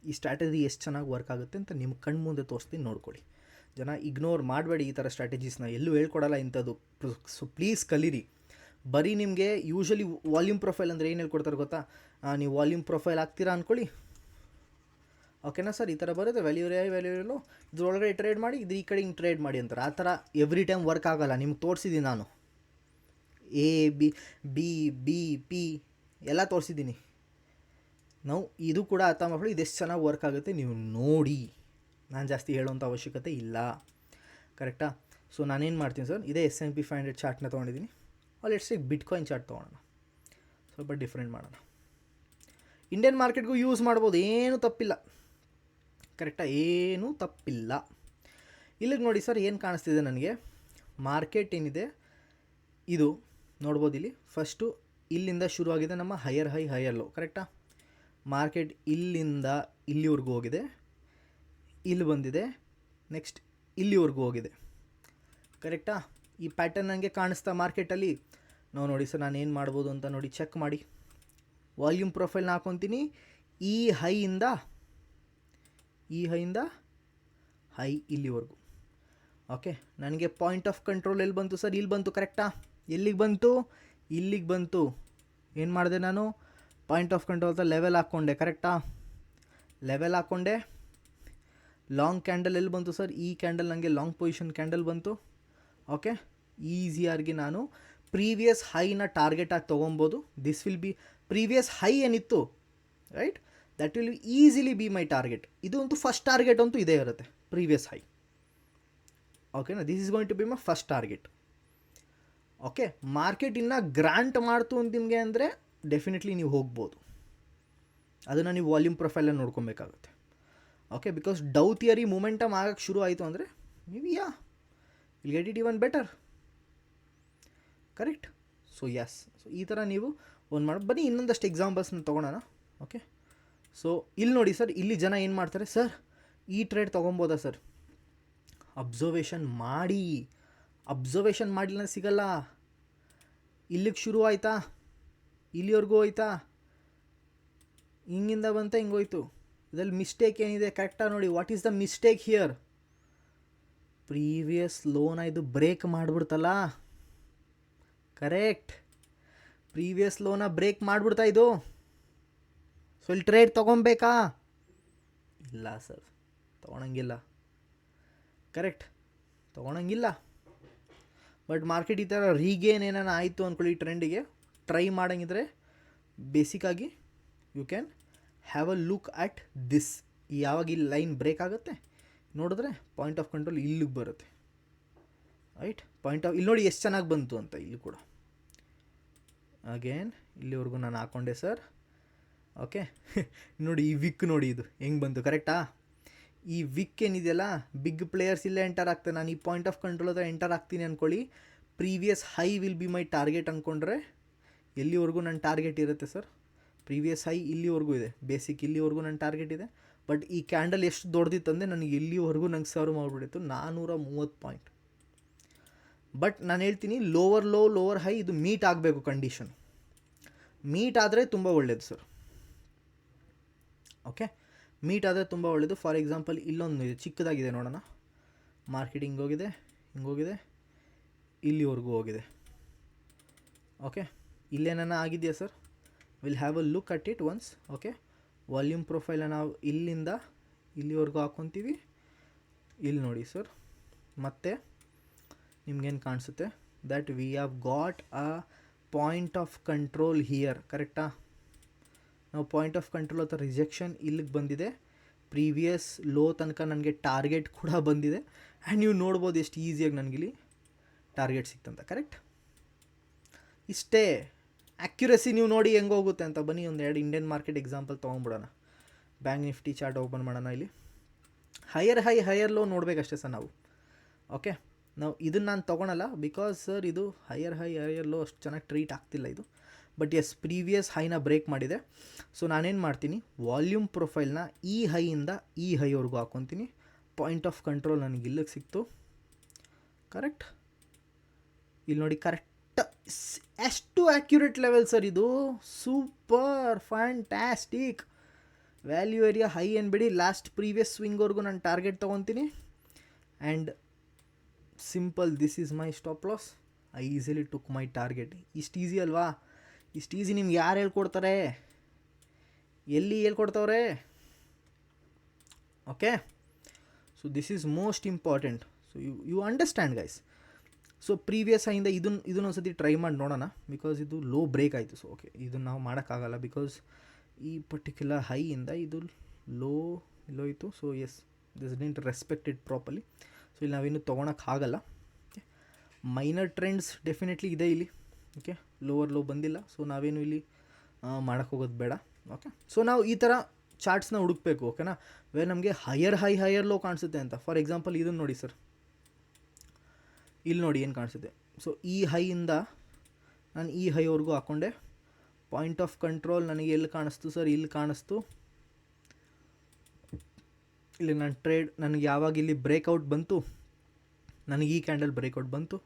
ಈ ಸ್ಟ್ರಾಟಜಿ ಎಷ್ಟು ಚೆನ್ನಾಗಿ ವರ್ಕ್ ಆಗುತ್ತೆ ಅಂತ ನಿಮ್ಮ ಕಣ್ಣು ಮುಂದೆ ತೋರಿಸ್ತೀನಿ, ನೋಡ್ಕೊಳ್ಳಿ. ಜನ ಇಗ್ನೋರ್ ಮಾಡಬೇಡಿ ಈ ಥರ ಸ್ಟ್ರಾಟಜೀಸ್ನ, ಎಲ್ಲೂ ಹೇಳ್ಕೊಡಲ್ಲ ಇಂಥದ್ದು. ಸೊ ಪ್ಲೀಸ್ ಕಲೀರಿ. ಬರೀ ನಿಮಗೆ ಯೂಶ್ವಲಿ ವಾಲ್ಯೂಮ್ ಪ್ರೊಫೈಲ್ ಅಂದರೆ ಏನು ಹೇಳ್ಕೊಡ್ತಾರೆ ಗೊತ್ತಾ? ನೀವು ವಾಲ್ಯೂಮ್ ಪ್ರೊಫೈಲ್ ಹಾಕ್ತೀರಾ ಅಂದ್ಕೊಳ್ಳಿ, ಓಕೆನಾ ಸರ್? ಈ ಥರ ಬರುತ್ತೆ, ವ್ಯಾಲ್ಯೂ ರೇ ವ್ಯಾಲ್ಯೂ ಲೋ, ಇದ್ರೊಳಗಡೆ ಟ್ರೇಡ್ ಮಾಡಿ, ಇದು ಈ ಕಡೆ ಹಿಂಗೆ ಟ್ರೇಡ್ ಮಾಡಿ ಅಂತಾರೆ. ಆ ಥರ ಎವ್ರಿ ಟೈಮ್ ವರ್ಕ್ ಆಗೋಲ್ಲ. ನಿಮ್ಗೆ ತೋರಿಸಿದ್ದೀನಿ ನಾನು, A B B B P ಎಲ್ಲ ತೋರಿಸಿದ್ದೀನಿ ನಾವು. ಇದು ಕೂಡ ಅರ್ಥ ಮಾಡ್ಕೊಳ್ಳಿ, ಇದೆಷ್ಟು ಚೆನ್ನಾಗಿ ವರ್ಕ್ ಆಗುತ್ತೆ ನೀವು ನೋಡಿ. ನಾನು ಜಾಸ್ತಿ ಹೇಳೋವಂಥ ಅವಶ್ಯಕತೆ ಇಲ್ಲ, ಕರೆಕ್ಟಾ? ಸೊ ನಾನೇನು ಮಾಡ್ತೀನಿ ಸರ್, ಇದೇ S&P 500 ಚಾರ್ಟ್ನ ತೊಗೊಂಡಿದ್ದೀನಿ. ಅಲ್ಲಿ ಎಷ್ಟು ಬಿಟ್ಕಾಯಿನ್ ಚಾರ್ಟ್ ತೊಗೊಳೋಣ, ಸ್ವಲ್ಪ ಡಿಫ್ರೆಂಟ್ ಮಾಡೋಣ. ಇಂಡಿಯನ್ ಮಾರ್ಕೆಟ್ಗೂ ಯೂಸ್ ಮಾಡ್ಬೋದು, ಏನೂ ತಪ್ಪಿಲ್ಲ, ಕರೆಕ್ಟಾ? ಏನೂ ತಪ್ಪಿಲ್ಲ. ಇಲ್ಲಿಗೆ ನೋಡಿ ಸರ್, ಏನು ಕಾಣಿಸ್ತಿದೆ ನನಗೆ, ಮಾರ್ಕೆಟ್ ಏನಿದೆ ಇದು ನೋಡ್ಬೋದು. ಇಲ್ಲಿ ಫಸ್ಟು ಇಲ್ಲಿಂದ ಶುರುವಾಗಿದೆ ನಮ್ಮ ಹೈಯರ್ ಹೈ ಹೈಯರ್ ಲೋ, ಕರೆಕ್ಟಾ? ಮಾರ್ಕೆಟ್ ಇಲ್ಲಿಂದ ಇಲ್ಲಿವರೆಗೂ ಹೋಗಿದೆ, ಇಲ್ಲಿ ಬಂದಿದೆ, ನೆಕ್ಸ್ಟ್ ಇಲ್ಲಿವರೆಗೂ ಹೋಗಿದೆ, ಕರೆಕ್ಟಾ? ಈ ಪ್ಯಾಟರ್ನ್ ನನಗೆ ಕಾಣಿಸ್ತಾ ಮಾರ್ಕೆಟಲ್ಲಿ. ನಾವು ನೋಡಿ ಸರ್, ನಾನು ಏನು ಮಾಡ್ಬೋದು ಅಂತ ನೋಡಿ ಚೆಕ್ ಮಾಡಿ. ವಾಲ್ಯೂಮ್ ಪ್ರೊಫೈಲ್ನ ಹಾಕೊತೀನಿ. ಈ ಹೈಯಿಂದ ಹೈ ಇಲ್ಲಿವರೆಗೂ, ಓಕೆ. ನನಗೆ ಪಾಯಿಂಟ್ ಆಫ್ ಕಂಟ್ರೋಲ್ ಎಲ್ಲಿ ಬಂತು ಸರ್? ಇಲ್ಲಿ ಬಂತು, ಕರೆಕ್ಟಾ? ಎಲ್ಲಿಗೆ ಬಂತು? ಇಲ್ಲಿಗೆ ಬಂತು. ಏನು ಮಾಡಿದೆ ನಾನು? ಪಾಯಿಂಟ್ ಆಫ್ ಕಂಟ್ರೋಲ್ ಅಂತ ಲೆವೆಲ್ ಹಾಕ್ಕೊಂಡೆ, ಕರೆಕ್ಟಾ? ಲೆವೆಲ್ ಹಾಕ್ಕೊಂಡೆ. ಲಾಂಗ್ ಕ್ಯಾಂಡಲ್ ಎಲ್ಲಿ ಬಂತು ಸರ್? ಈ ಕ್ಯಾಂಡಲ್ ನನಗೆ ಲಾಂಗ್ ಪೊಸಿಷನ್ ಕ್ಯಾಂಡಲ್ ಬಂತು, ಓಕೆ. ಈಸಿಯಾಗಿ ನಾನು ಪ್ರೀವಿಯಸ್ ಹೈನ ಟಾರ್ಗೆಟಾಗಿ ತೊಗೊಬೋದು. This will be previous high ಏನಿತ್ತು, right? That will easily be my target. ಇದು ಅಂತೂ ಫಸ್ಟ್ ಟಾರ್ಗೆಟ್ ಅಂತೂ ಇದೇ ಇರುತ್ತೆ, ಪ್ರೀವಿಯಸ್ ಹೈ, ಓಕೆನಾ? This is going to be my first target, okay. Market ಇನ್ನೂ ಗ್ರಾಂಟ್ ಮಾಡ್ತು ಅಂತ ನಿಮಗೆ ಅಂದರೆ ಡೆಫಿನೆಟ್ಲಿ ನೀವು ಹೋಗ್ಬೋದು. ಅದನ್ನು ನೀವು ವಾಲ್ಯೂಮ್ ಪ್ರೊಫೈಲಲ್ಲಿ ನೋಡ್ಕೊಬೇಕಾಗುತ್ತೆ, okay. Because Dow theory momentum ಆಗೋಕ್ಕೆ ಶುರು ಆಯಿತು ಅಂದರೆ ನೀವು will get it even better, correct? So yes, so ಈ ಥರ ನೀವು ಒಂದು ಮಾಡಿ. ಬನ್ನಿ ಇನ್ನೊಂದಷ್ಟು ಎಕ್ಸಾಂಪಲ್ಸ್ನ ತೊಗೊಳೋಣ, ಓಕೆ. ಸೊ ಇಲ್ಲಿ ನೋಡಿ ಸರ್, ಇಲ್ಲಿ ಜನ ಏನು ಮಾಡ್ತಾರೆ ಸರ್, ಈ ಟ್ರೇಡ್ ತೊಗೊಬೋದಾ ಸರ್? ಅಬ್ಸರ್ವೇಷನ್ ಮಾಡಿ. ಅಬ್ಸರ್ವೇಷನ್ ಮಾಡಿಲ್ಲ ಸಿಗಲ್ಲ. ಇಲ್ಲಿಗೆ ಶುರು ಆಯಿತಾ, ಇಲ್ಲಿವರೆಗೂ ಹೋಯ್ತಾ, ಹಿಂಗಿಂದ ಬಂತ ಹಿಂಗೋಯ್ತು. ಇದರಲ್ಲಿ ಮಿಸ್ಟೇಕ್ ಏನಿದೆ ಕರೆಕ್ಟಾಗಿ ನೋಡಿ. What is the mistake here? Previous ಲೋನ ಇದು ಬ್ರೇಕ್ ಮಾಡಿಬಿಡ್ತಲ್ಲ, ಕರೆಕ್ಟ್? ಪ್ರೀವಿಯಸ್ ಲೋನ ಬ್ರೇಕ್ ಮಾಡಿಬಿಡ್ತಾ ಇದು. ಸೊ ಇಲ್ಲಿ ಟ್ರೇಡ್ ತೊಗೊಬೇಕಾ? ಇಲ್ಲ ಸರ್, ತೊಗೊಳಂಗಿಲ್ಲ, ಕರೆಕ್ಟ್? ತೊಗೊಳಂಗಿಲ್ಲ. ಬಟ್ ಮಾರ್ಕೆಟ್ ಈ ಥರ ರೀಗೇನ್ ಏನಾನ ಆಯಿತು ಅಂದ್ಕೊಳ್ಳಿ, ಟ್ರೆಂಡಿಗೆ ಟ್ರೈ ಮಾಡೋಂಗಿದ್ರೆ ಬೇಸಿಕ್ಕಾಗಿ you can have a look at this. ಯಾವಾಗ ಇಲ್ಲಿ ಲೈನ್ ಬ್ರೇಕ್ ಆಗುತ್ತೆ ನೋಡಿದ್ರೆ ಪಾಯಿಂಟ್ ಆಫ್ ಕಂಟ್ರೋಲ್ ಇಲ್ಲಿಗೆ ಬರುತ್ತೆ, ರೈಟ್? ಪಾಯಿಂಟ್ ಆಫ್ ಇಲ್ಲಿ ನೋಡಿ ಎಷ್ಟು ಚೆನ್ನಾಗಿ ಬಂತು ಅಂತ. ಇಲ್ಲಿ ಕೂಡ ಅಗೇನ್ ಇಲ್ಲಿವರೆಗೂ ನಾನು ಹಾಕ್ಕೊಂಡೆ ಸರ್, ಓಕೆ. ನೋಡಿ ಈ ವಿಕ್ ನೋಡಿ, ಇದು ಹೆಂಗೆ ಬಂತು, ಕರೆಕ್ಟಾ? ಈ ವಿಕ್ ಏನಿದೆಯಲ್ಲ, ಬಿಗ್ ಪ್ಲೇಯರ್ಸ್ ಇಲ್ಲೇ ಎಂಟರ್ ಆಗ್ತಾರೆ. ನಾನು ಈ ಪಾಯಿಂಟ್ ಆಫ್ ಕಂಟ್ರೋಲ್ ಹತ್ರ ಎಂಟರ್ ಆಗ್ತೀನಿ ಅಂದ್ಕೊಳ್ಳಿ, previous high will be my target ಅಂದ್ಕೊಂಡ್ರೆ ಎಲ್ಲಿವರೆಗೂ ನನ್ನ ಟಾರ್ಗೆಟ್ ಇರುತ್ತೆ ಸರ್? ಪ್ರೀವಿಯಸ್ ಹೈ ಇಲ್ಲಿವರೆಗೂ ಇದೆ, ಬೇಸಿಕ್ ಇಲ್ಲಿವರೆಗೂ ನನ್ನ ಟಾರ್ಗೆಟ್ ಇದೆ. ಬಟ್ ಈ ಕ್ಯಾಂಡಲ್ ಎಷ್ಟು ದೊಡ್ಡದಿತ್ತಂದರೆ ನನಗೆ ಇಲ್ಲಿವರೆಗೂ ನಂಗೆ ಸರ್ವ್ ಮಾಡಿಬಿಟ್ಟಿತ್ತು 430 ಪಾಯಿಂಟ್. ಬಟ್ ನಾನು ಹೇಳ್ತೀನಿ, ಲೋವರ್ ಲೋ ಲೋವರ್ ಹೈ ಇದು ಮೀಟ್ ಆಗಬೇಕು, ಕಂಡೀಷನ್ ಮೀಟ್ ಆದರೆ ತುಂಬ ಒಳ್ಳೆಯದು ಸರ್, ಓಕೆ. ಮೀಟ್ ಆದರೆ ತುಂಬ ಒಳ್ಳೆಯದು. ಫಾರ್ ಎಕ್ಸಾಂಪಲ್ ಇಲ್ಲೊಂದು ಚಿಕ್ಕದಾಗಿದೆ ನೋಡೋಣ. ಮಾರ್ಕೆಟ್ ಹಿಂಗೋಗಿದೆ, ಹಿಂಗೋಗಿದೆ, ಇಲ್ಲಿವರೆಗೂ ಹೋಗಿದೆ, ಓಕೆ. ಇಲ್ಲೇನ ಆಗಿದೆಯಾ sir? Will have a look at it once. Okay, volume ಪ್ರೊಫೈಲ ನಾವು ಇಲ್ಲಿಂದ ಇಲ್ಲಿವರೆಗೂ ಹಾಕ್ಕೊತೀವಿ. ಇಲ್ಲಿ ನೋಡಿ ಸರ್, ಮತ್ತೆ ನಿಮ್ಗೇನು ಕಾಣಿಸುತ್ತೆ that we have got a point of control here. ಕರೆಕ್ಟಾ? ನಾವು ಪಾಯಿಂಟ್ ಆಫ್ ಕಂಟ್ರೋಲ್ ಅಥವಾ ರಿಜೆಕ್ಷನ್ ಇಲ್ಲಿಗೆ ಬಂದಿದೆ. ಪ್ರೀವಿಯಸ್ ಲೋ ತನಕ ನನಗೆ ಟಾರ್ಗೆಟ್ ಕೂಡ ಬಂದಿದೆ. ಆ್ಯಂಡ್ ನೀವು ನೋಡ್ಬೋದು ಎಷ್ಟು ಈಸಿಯಾಗಿ ನನಗಿಲ್ಲಿ ಟಾರ್ಗೆಟ್ ಸಿಕ್ತಂತ. ಕರೆಕ್ಟ್? ಇಷ್ಟೇ ಆ್ಯಕ್ಯುರಸಿ. ನೀವು ನೋಡಿ ಹೆಂಗೆ ಹೋಗುತ್ತೆ ಅಂತ. ಬನ್ನಿ ಒಂದು ಎರಡು ಇಂಡಿಯನ್ ಮಾರ್ಕೆಟ್ ಎಕ್ಸಾಂಪಲ್ ತೊಗೊಂಡ್ಬಿಡೋಣ. ಬ್ಯಾಂಕ್ ನಿಫ್ಟಿ ಚಾರ್ಟ್ ಓಪನ್ ಮಾಡೋಣ. ಇಲ್ಲಿ ಹೈಯರ್ ಹೈ ಹೈಯರ್ ಲೋ ನೋಡಬೇಕಷ್ಟೇ ಸರ್ ನಾವು. ಓಕೆ, ನಾವು ಇದನ್ನು ನಾನು ತೊಗೊಳಲ್ಲ ಬಿಕಾಸ್ ಸರ್ ಇದು ಹೈಯರ್ ಹೈ ಹೈಯರ್ ಲೋ ಅಷ್ಟು ಚೆನ್ನಾಗಿ ಟ್ರೀಟ್ ಆಗ್ತಿಲ್ಲ ಇದು. ಬಟ್ ಎಸ್, ಪ್ರೀವಿಯಸ್ ಹೈನ ಬ್ರೇಕ್ ಮಾಡಿದೆ. ಸೊ ನಾನೇನು ಮಾಡ್ತೀನಿ, ವಾಲ್ಯೂಮ್ ಪ್ರೊಫೈಲ್ನ ಈ ಹೈಯಿಂದ ಈ ಹೈವರೆಗೂ ಹಾಕ್ಕೊತೀನಿ. ಪಾಯಿಂಟ್ ಆಫ್ ಕಂಟ್ರೋಲ್ ನನಗೆ ಇಲ್ಲಿಗೆ ಸಿಕ್ತು. ಕರೆಕ್ಟ್? ಇಲ್ಲಿ ನೋಡಿ, ಕರೆಕ್ಟ್ ಎಷ್ಟು ಆ್ಯಕ್ಯುರೇಟ್ ಲೆವೆಲ್ ಸರ್ ಇದು. Super fantastic. Value area high ಅನ್ಬಿಡಿ, ಲಾಸ್ಟ್ ಪ್ರೀವಿಯಸ್ ಸ್ವಿಂಗ್ವರೆಗೂ ನಾನು ಟಾರ್ಗೆಟ್ ತೊಗೊತೀನಿ. And simple, this is my stop loss. I easily took my target. ಇಷ್ಟು ಈಸಿ ಅಲ್ವಾ? ಇಷ್ಟು ಈಸಿ ನಿಮ್ಗೆ ಯಾರು ಹೇಳ್ಕೊಡ್ತಾರೆ? ಎಲ್ಲಿ ಹೇಳ್ಕೊಡ್ತವ್ರೆ? Okay, so this is most important. So you understand guys. So previous ಹೈಯಿಂದ ಇದನ್ನೊಂದು ಸತಿ ಟ್ರೈ ಮಾಡಿ ನೋಡೋಣ. ಬಿಕಾಸ್ ಇದು ಲೋ ಬ್ರೇಕ್ ಆಯಿತು. ಸೊ ಓಕೆ, ಇದನ್ನು ನಾವು ಮಾಡೋಕ್ಕಾಗಲ್ಲ ಬಿಕಾಸ್ ಈ ಪರ್ಟಿಕ್ಯುಲರ್ ಹೈಯಿಂದ ಇದು ಲೋ ಇಲ್ಲೋಯಿತು. So yes, this didn't respect it properly. So ಇಲ್ಲಿ ನಾವೇನು ತೊಗೊಳಕ್ಕಾಗಲ್ಲ. ಮೈನರ್ ಟ್ರೆಂಡ್ಸ್ ಡೆಫಿನೆಟ್ಲಿ ಇದೆ ಇಲ್ಲಿ. ಓಕೆ, ಲೋವರ್ ಲೋ ಬಂದಿಲ್ಲ. ಸೊ ನಾವೇನು ಇಲ್ಲಿ ಮಾಡೋಕ್ಕೆ ಹೋಗೋದು ಬೇಡ. ಓಕೆ, ಸೊ ನಾವು ಈ ಥರ ಚಾರ್ಟ್ಸ್ನ ಹುಡುಕಬೇಕು. ಓಕೆನಾ? ವೇ ನಮಗೆ ಹೈಯರ್ ಹೈ ಹೈಯರ್ ಲೋ ಕಾಣಿಸುತ್ತೆ ಅಂತ. ಫಾರ್ ಎಕ್ಸಾಂಪಲ್ ಇದನ್ನು ನೋಡಿ ಸರ್, ಇಲ್ಲಿ ನೋಡಿ ಏನು ಕಾಣಿಸುತ್ತೆ. ಸೊ ಈ ಹೈಯಿಂದ ನಾನು ಈ ಹೈವರೆಗೂ ಹಾಕ್ಕೊಂಡೆ. ಪಾಯಿಂಟ್ ಆಫ್ ಕಂಟ್ರೋಲ್ ನನಗೆ ಎಲ್ಲಿ ಕಾಣಿಸ್ತು ಸರ್? ಇಲ್ಲಿ ಕಾಣಿಸ್ತು. ಇಲ್ಲಿ ನಾನು ಟ್ರೇಡ್ ನನಗೆ ಯಾವಾಗ ಇಲ್ಲಿ ಬ್ರೇಕ್ಔಟ್ ಬಂತು, ನನಗೆ ಈ ಕ್ಯಾಂಡಲ್ ಬ್ರೇಕ್ಔಟ್ ಬಂತು,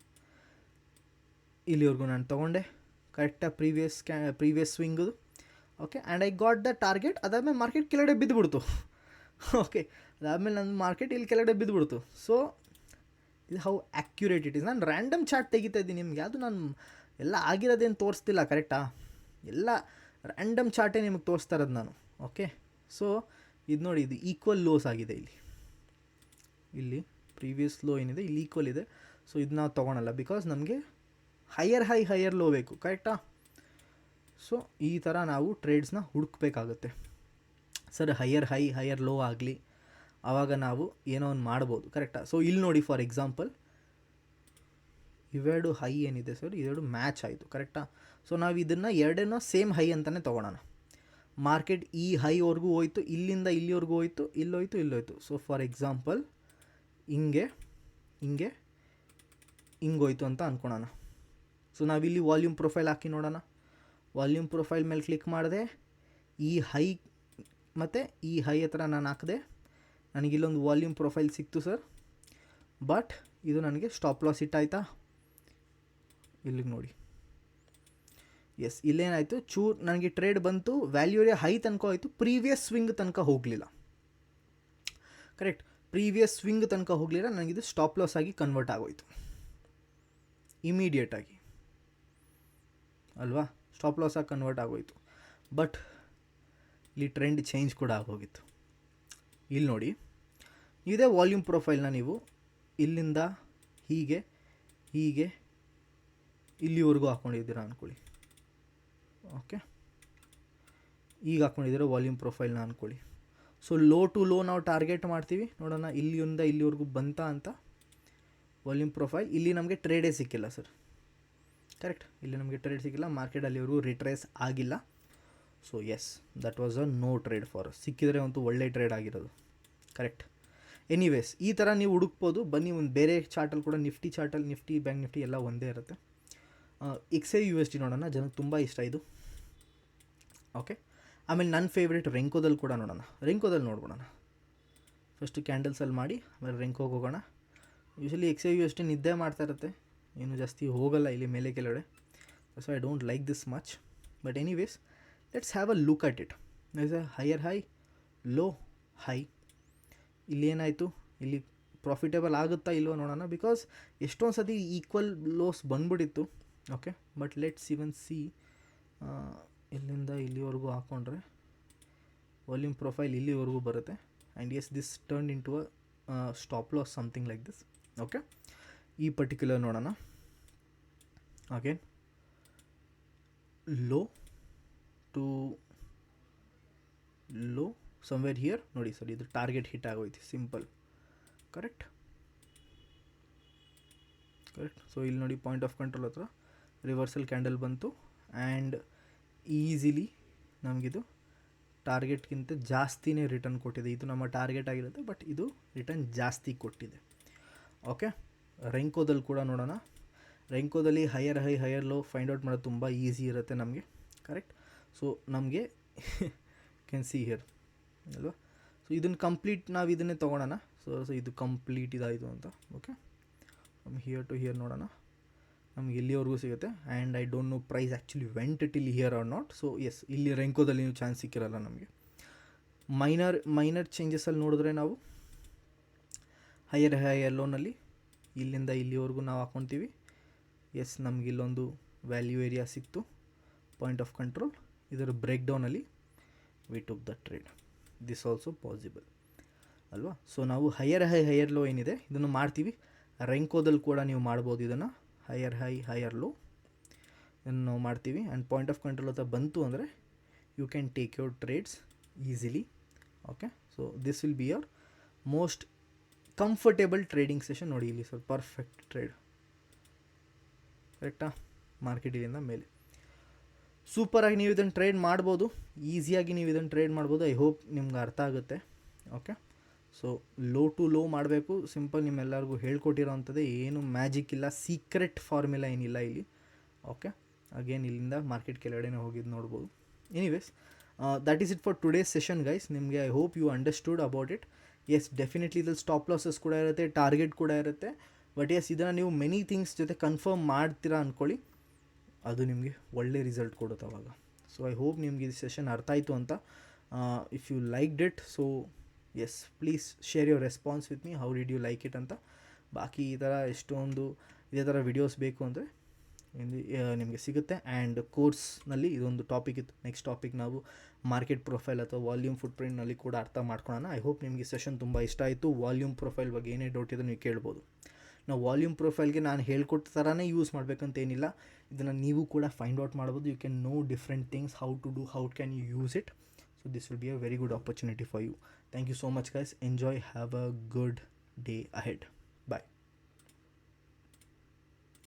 ಇಲ್ಲಿವರೆಗೂ ನಾನು ತೊಗೊಂಡೆ. ಕರೆಕ್ಟಾಗಿ previous swing. Okay, and I got the target. ಅದಾದಮೇಲೆ ಮಾರ್ಕೆಟ್ ಕೆಳಗಡೆ ಬಿದ್ದುಬಿಡ್ತು. ಓಕೆ, ಅದಾದಮೇಲೆ ನನ್ನ ಮಾರ್ಕೆಟ್ ಇಲ್ಲಿ ಕೆಳಗಡೆ ಬಿದ್ದುಬಿಡ್ತು. ಸೊ ಇದು ಹೌ ಆ್ಯಕ್ಯುರೇಟ್ ಇಟ್ ಈಸ್. ನಾನು ರ್ಯಾಂಡಮ್ ಚಾರ್ಟ್ ತೆಗಿತಾ ಇದ್ದೀನಿ ನಿಮ್ಗೆ. ಯಾವುದು ನಾನು ಎಲ್ಲ ಆಗಿರೋದೇನು ತೋರಿಸ್ತಿಲ್ಲ. ಕರೆಕ್ಟಾ? ಎಲ್ಲ ರ್ಯಾಂಡಮ್ ಚಾರ್ಟೇ ನಿಮಗೆ ತೋರಿಸ್ತಾ ಇರೋದು ನಾನು. ಓಕೆ, ಸೊ ಇದು ನೋಡಿ, ಇದು ಈಕ್ವಲ್ ಲೋಸ್ ಆಗಿದೆ ಇಲ್ಲಿ ಪ್ರೀವಿಯಸ್ ಲೋ ಏನಿದೆ ಇಲ್ಲಿ ಈಕ್ವಲ್ ಇದೆ. ಸೊ ಇದು ನಾವು ತೊಗೊಳಲ್ಲ ಬಿಕಾಸ್ ನಮಗೆ ಹೈಯರ್ ಹೈ ಹೈಯರ್ ಲೋ ಬೇಕು. ಕರೆಕ್ಟಾ? ಸೊ ಈ ಥರ ನಾವು ಟ್ರೇಡ್ಸ್ನ ಹುಡುಕಬೇಕಾಗುತ್ತೆ sir. Higher high higher low ಆಗಲಿ, ಆವಾಗ ನಾವು ಏನೋ ಒಂದು ಮಾಡ್ಬೋದು. ಕರೆಕ್ಟಾ? ಸೊ ಇಲ್ಲಿ ನೋಡಿ, ಫಾರ್ ಎಕ್ಸಾಂಪಲ್ ಇವೆರಡು ಹೈ ಏನಿದೆ ಸರ್, ಇವೆರಡು ಮ್ಯಾಚ್ ಆಯಿತು. ಕರೆಕ್ಟಾ? ಸೊ ನಾವು ಇದನ್ನು ಎರಡನ್ನೂ ಸೇಮ್ ಹೈ ಅಂತಲೇ ತೊಗೊಳೋಣ. ಮಾರ್ಕೆಟ್ ಈ ಹೈವರೆಗೂ ಹೋಯ್ತು, ಇಲ್ಲಿಂದ ಇಲ್ಲಿವರೆಗೂ ಹೋಯ್ತು, ಇಲ್ಲೋಯ್ತು, ಇಲ್ಲೋಯ್ತು. ಸೊ ಫಾರ್ ಎಕ್ಸಾಂಪಲ್ ಹಿಂಗೆ ಹೋಯ್ತು ಅಂತ ಅಂದ್ಕೊಳೋಣ. ಸೊ ನಾವಿಲ್ಲಿ ವಾಲ್ಯೂಮ್ ಪ್ರೊಫೈಲ್ ಹಾಕಿ ನೋಡೋಣ. ವಾಲ್ಯೂಮ್ ಪ್ರೊಫೈಲ್ ಮೇಲೆ ಕ್ಲಿಕ್ ಮಾಡಿದೆ. ಈ ಹೈ ಮತ್ತು ಈ ಹೈ ಹತ್ರ ನಾನು ಹಾಕಿದೆ. ನನಗಿಲ್ಲೊಂದು ವಾಲ್ಯೂಮ್ ಪ್ರೊಫೈಲ್ ಸಿಕ್ತು ಸರ್. ಬಟ್ ಇದು ನನಗೆ ಸ್ಟಾಪ್ ಲಾಸ್ ಇಟ್ಟಾಯ್ತಾ? ಇಲ್ಲಿಗೆ ನೋಡಿ. ಎಸ್, ಇಲ್ಲೇನಾಯಿತು, ಚೂರು ನನಗೆ ಟ್ರೇಡ್ ಬಂತು, ವ್ಯಾಲ್ಯೂ ಏರಿಯಾ ಹೈ ತನಕ ಹೋಯಿತು, ಪ್ರೀವಿಯಸ್ ಸ್ವಿಂಗ್ ತನಕ ಹೋಗಲಿಲ್ಲ. ಕರೆಕ್ಟ್? ಪ್ರೀವಿಯಸ್ ಸ್ವಿಂಗ್ ತನಕ ಹೋಗಲಿಲ್ಲ, ನನಗಿದು ಸ್ಟಾಪ್ ಲಾಸ್ ಆಗಿ ಕನ್ವರ್ಟ್ ಆಗೋಯಿತು ಇಮಿಡಿಯೇಟಾಗಿ ಅಲ್ವಾ? ಸ್ಟಾಪ್ ಲಾಸ್ ಆಗಿ ಕನ್ವರ್ಟ್ ಆಗೋಯಿತು. ಬಟ್ ಇಲ್ಲಿ ಟ್ರೆಂಡ್ ಚೇಂಜ್ ಕೂಡ ಆಗೋಗಿತ್ತು. ಇಲ್ಲಿ ನೋಡಿ, ಇದೇ ವಾಲ್ಯೂಮ್ ಪ್ರೊಫೈಲ್ನ ನೀವು ಇಲ್ಲಿಂದ ಹೀಗೆ ಇಲ್ಲಿವರೆಗೂ ಹಾಕ್ಕೊಂಡಿದ್ದೀರಾ ಅಂದ್ಕೊಳ್ಳಿ. ಓಕೆ, ಈಗ ಹಾಕ್ಕೊಂಡಿದ್ದೀರಾ ವಾಲ್ಯೂಮ್ ಪ್ರೊಫೈಲ್ನ ಅಂದ್ಕೊಳ್ಳಿ. ಸೊ ಲೋ ಟು ಲೋ ನಾವು ಟಾರ್ಗೆಟ್ ಮಾಡ್ತೀವಿ. ನೋಡೋಣ ಇಲ್ಲಿಂದ ಇಲ್ಲಿವರೆಗೂ ಬಂತ ಅಂತ ವಾಲ್ಯೂಮ್ ಪ್ರೊಫೈಲ್. ಇಲ್ಲಿ ನಮಗೆ ಟ್ರೇಡೇ ಸಿಕ್ಕಿಲ್ಲ ಸರ್. ಕರೆಕ್ಟ್? ಇಲ್ಲಿ ನಮಗೆ ಟ್ರೇಡ್ ಸಿಕ್ಕಿಲ್ಲ, ಮಾರ್ಕೆಟ್ ಅಲ್ಲಿವರೆಗೂ ರಿಟ್ರೇಸ್ ಆಗಿಲ್ಲ. So yes, that was a no trade for. ಸಿಕ್ಕಿದರೆ ಅಂತೂ ಒಳ್ಳೆ ಟ್ರೇಡ್ ಆಗಿರೋದು. ಕರೆಕ್ಟ್? ಎನಿವೇಸ್, ಈ ಥರ ನೀವು ಹುಡುಕ್ಬೋದು. ಬನ್ನಿ, ಒಂದು ಬೇರೆ ಚಾರ್ಟಲ್ಲಿ ಕೂಡ, ನಿಫ್ಟಿ ಚಾರ್ಟಲ್ಲಿ ನಿಫ್ಟಿ ಬ್ಯಾಂಕ್ ನಿಫ್ಟಿ ಎಲ್ಲ ಒಂದೇ ಇರುತ್ತೆ. XAUSD ನೋಡೋಣ, ಜನಕ್ಕೆ ತುಂಬ ಇಷ್ಟ ಇದು. ಓಕೆ, ಆಮೇಲೆ ನನ್ನ ಫೇವ್ರೇಟ್ ರೆಂಕೋದಲ್ಲಿ ಕೂಡ ನೋಡೋಣ. ರೆಂಕೋದಲ್ಲಿ ನೋಡ್ಬಿಡೋಣ. ಫಸ್ಟು ಕ್ಯಾಂಡಲ್ಸಲ್ಲಿ ಮಾಡಿ ಆಮೇಲೆ ರೆಂಕೋಗೆ ಹೋಗೋಣ. ಯೂಶಲಿ XAUSD ನಿದ್ದೆ ಮಾಡ್ತಾ ಇರುತ್ತೆ, ಏನು ಜಾಸ್ತಿ ಹೋಗಲ್ಲ ಇಲ್ಲಿ ಮೇಲೆ ಕೆಳಗಡೆ. So I don't like this much. But anyways, let's have a look at it. Is a higher high, low high. ಇಲ್ಲೇನಾಯಿತು, ಇಲ್ಲಿ ಪ್ರಾಫಿಟೇಬಲ್ ಆಗುತ್ತಾ ಇಲ್ವೋ ನೋಡೋಣ. ಬಿಕಾಸ್ ಎಷ್ಟೊಂದು ಸತಿ ಈಕ್ವಲ್ ಲೋಸ್ ಬಂದ್ಬಿಟ್ಟಿತ್ತು. Okay, but let's even see ಇಲ್ಲಿಂದ ಇಲ್ಲಿವರೆಗೂ ಹಾಕ್ಕೊಂಡ್ರೆ ವಾಲ್ಯೂಮ್ ಪ್ರೊಫೈಲ್ ಇಲ್ಲಿವರೆಗೂ ಬರುತ್ತೆ. And yes this turn into a stop loss something like this. Okay, ಈ ಪರ್ಟಿಕ್ಯುಲರ್ ನೋಡೋಣ. Again low to low somewhere here ನೋಡಿ ಸರ್, ಇದು ಟಾರ್ಗೆಟ್ ಹಿಟ್ ಆಗೋಯ್ತು, ಸಿಂಪಲ್. ಕರೆಕ್ಟ್. ಸೊ ಇಲ್ಲಿ ನೋಡಿ ಪಾಯಿಂಟ್ ಆಫ್ ಕಂಟ್ರೋಲ್ ಹತ್ರ ರಿವರ್ಸಲ್ ಕ್ಯಾಂಡಲ್ ಬಂತು and easily ನಮಗಿದು ಟಾರ್ಗೆಟ್ಗಿಂತ ಜಾಸ್ತಿನೇ ರಿಟರ್ನ್ ಕೊಟ್ಟಿದೆ. ಇದು ನಮ್ಮ ಟಾರ್ಗೆಟ್ ಆಗಿರುತ್ತೆ, ಬಟ್ ಇದು ರಿಟರ್ನ್ ಜಾಸ್ತಿ ಕೊಟ್ಟಿದೆ. ಓಕೆ, ರೆಂಕೋದಲ್ಲಿ ಕೂಡ ನೋಡೋಣ. ರೆಂಕೋದಲ್ಲಿ higher high higher low find out ಮಾಡೋದು ತುಂಬ ಈಸಿ ಇರುತ್ತೆ ನಮಗೆ. ಕರೆಕ್ಟ್. ಸೊ ನಮಗೆ ಕ್ಯಾನ್ ಸಿ ಹಿಯರ್ ಅಲ್ವಾ. ಸೊ ಇದನ್ನು ಕಂಪ್ಲೀಟ್ ನಾವು ಇದನ್ನೇ ತೊಗೊಳೋಣ. ಸೊ ಇದು ಕಂಪ್ಲೀಟ್ ಇದಾಯಿತು ಅಂತ. ಓಕೆ, ಹಿಯರ್ ಟು ಹಿಯರ್ ನೋಡೋಣ, ನಮ್ಗೆ ಇಲ್ಲಿವರೆಗೂ ಸಿಗುತ್ತೆ. And I don't know price actually went till here or not. So yes, ಇಲ್ಲಿ ರೆಂಕೋದಲ್ಲಿ ನೀವು ಚಾನ್ಸ್ ಸಿಕ್ಕಿರಲ್ಲ ನಮಗೆ. ಮೈನರ್ ಚೇಂಜಸಲ್ಲಿ ನೋಡಿದ್ರೆ ನಾವು ಹೈಯರ್ ಲೋನಲ್ಲಿ ಇಲ್ಲಿಂದ ಇಲ್ಲಿವರೆಗೂ ನಾವು ಹಾಕ್ಕೊತೀವಿ. ಎಸ್, ನಮ್ಗೆ ಇಲ್ಲೊಂದು ವ್ಯಾಲ್ಯೂ ಏರಿಯಾ ಸಿಕ್ತು, ಪಾಯಿಂಟ್ ಆಫ್ ಕಂಟ್ರೋಲ್. ಇದರ ಬ್ರೇಕ್ ಡೌನಲ್ಲಿ we took the trade. This also possible ಅಲ್ವಾ. ಸೊ ನಾವು ಹೈಯರ್ ಲೋ ಏನಿದೆ ಇದನ್ನು ಮಾಡ್ತೀವಿ. ರೆಂಕೋದಲ್ಲಿ ಕೂಡ ನೀವು ಮಾಡ್ಬೋದು ಇದನ್ನು, ಹೈಯರ್ ಹೈ ಹೈಯರ್ ಲೋ ಇದನ್ನು ನಾವು ಮಾಡ್ತೀವಿ. ಆ್ಯಂಡ್ ಪಾಯಿಂಟ್ ಆಫ್ ಕಂಟ್ರೋಲ್ ಹತ್ರ ಬಂತು ಅಂದರೆ you can take your trades easily. Okay, so this will be your most comfortable trading session. ನೋಡಿ ಇಲ್ಲಿ ಸರ್, ಪರ್ಫೆಕ್ಟ್ ಟ್ರೇಡ್. ಕರೆಕ್ಟಾ? ಮಾರ್ಕೆಟ್ ಇಲ್ಲಿಂದ ಮೇಲೆ ಸೂಪರಾಗಿ ನೀವು ಇದನ್ನು ಟ್ರೇಡ್ ಮಾಡ್ಬೋದು, ಈಸಿಯಾಗಿ ನೀವು ಇದನ್ನು ಟ್ರೇಡ್ ಮಾಡ್ಬೋದು. ಐ ಹೋಪ್ ನಿಮ್ಗೆ ಅರ್ಥ ಆಗುತ್ತೆ. Okay, so low to low ಮಾಡಬೇಕು, ಸಿಂಪಲ್. ನಿಮ್ಮೆಲ್ಲರಿಗೂ ಹೇಳ್ಕೊಟ್ಟಿರೋ ಅಂಥದ್ದೇ, ಏನು ಮ್ಯಾಜಿಕ್ ಇಲ್ಲ, ಸೀಕ್ರೆಟ್ ಫಾರ್ಮುಲಾ ಏನಿಲ್ಲ ಇಲ್ಲಿ. ಓಕೆ, ಅಗೇನ್ ಇಲ್ಲಿಂದ ಮಾರ್ಕೆಟ್ ಕೆಳಗಡೆನೇ ಹೋಗಿದ್ದು ನೋಡ್ಬೋದು. Anyways, that is it for today's session guys. ನಿಮಗೆ I hope you understood about it. Yes, definitely ಇದ್ರಲ್ಲಿ ಸ್ಟಾಪ್ ಲಾಸಸ್ ಕೂಡ ಇರುತ್ತೆ, ಟಾರ್ಗೆಟ್ ಕೂಡ ಇರುತ್ತೆ. ಬಟ್ ಎಸ್, ಇದನ್ನು ನೀವು ಮೆನಿ ಥಿಂಗ್ಸ್ ಜೊತೆ ಕನ್ಫರ್ಮ್ ಮಾಡ್ತೀರಾ ಅಂದ್ಕೊಳ್ಳಿ, ಅದು ನಿಮಗೆ ಒಳ್ಳೆ ರಿಸಲ್ಟ್ ಕೊಡುತ್ತೆ ಅವಾಗ. ಸೊ ಐ ಹೋಪ್ ನಿಮ್ಗೆ ಇದು ಸೆಷನ್ ಅರ್ಥ ಆಯಿತು ಅಂತ. If you liked it, so yes, please share your response with me. How did you like it ಅಂತ. ಬಾಕಿ ಈ ಥರ ಎಷ್ಟೊಂದು ಇದೇ ಥರ ವಿಡಿಯೋಸ್ ಬೇಕು ಅಂದರೆ ನಿಮಗೆ ಸಿಗುತ್ತೆ. ಆ್ಯಂಡ್ ಕೋರ್ಸ್ನಲ್ಲಿ ಇದೊಂದು ಟಾಪಿಕ್ ಇತ್ತು. ನೆಕ್ಸ್ಟ್ ಟಾಪಿಕ್ ನಾವು ಮಾರ್ಕೆಟ್ ಪ್ರೊಫೈಲ್ ಅಥವಾ ವಾಲ್ಯೂಮ್ ಫುಟ್ ಪ್ರಿಂಟ್ನಲ್ಲಿ ಕೂಡ ಅರ್ಥ ಮಾಡ್ಕೊಳ್ಳೋಣ. ಐ ಹೋಪ್ ನಿಮಗೆ ಸೆಷನ್ ತುಂಬ ಇಷ್ಟ ಆಯಿತು. ವಾಲ್ಯೂಮ್ ಪ್ರೊಫೈಲ್ ಬಗ್ಗೆ ಏನೇ ಡೌಟ್ ಇದೆ ನೀವು ಕೇಳ್ಬೋದು. ನಾವು ವಾಲ್ಯೂಮ್ ಪ್ರೊಫೈಲ್ಗೆ ನಾನು ಹೇಳ್ಕೊಟ್ಟ ಥರನೇ ಯೂಸ್ ಮಾಡಬೇಕಂತೇನಿಲ್ಲ. ಇದನ್ನು ನೀವು ಕೂಡ ಫೈಂಡ್ ಔಟ್ ಮಾಡ್ಬೋದು. You can know different things, how to do, how can you use it. So this will be a very good opportunity for you. Thank you so much guys. Enjoy. Have a good day ahead. Bye.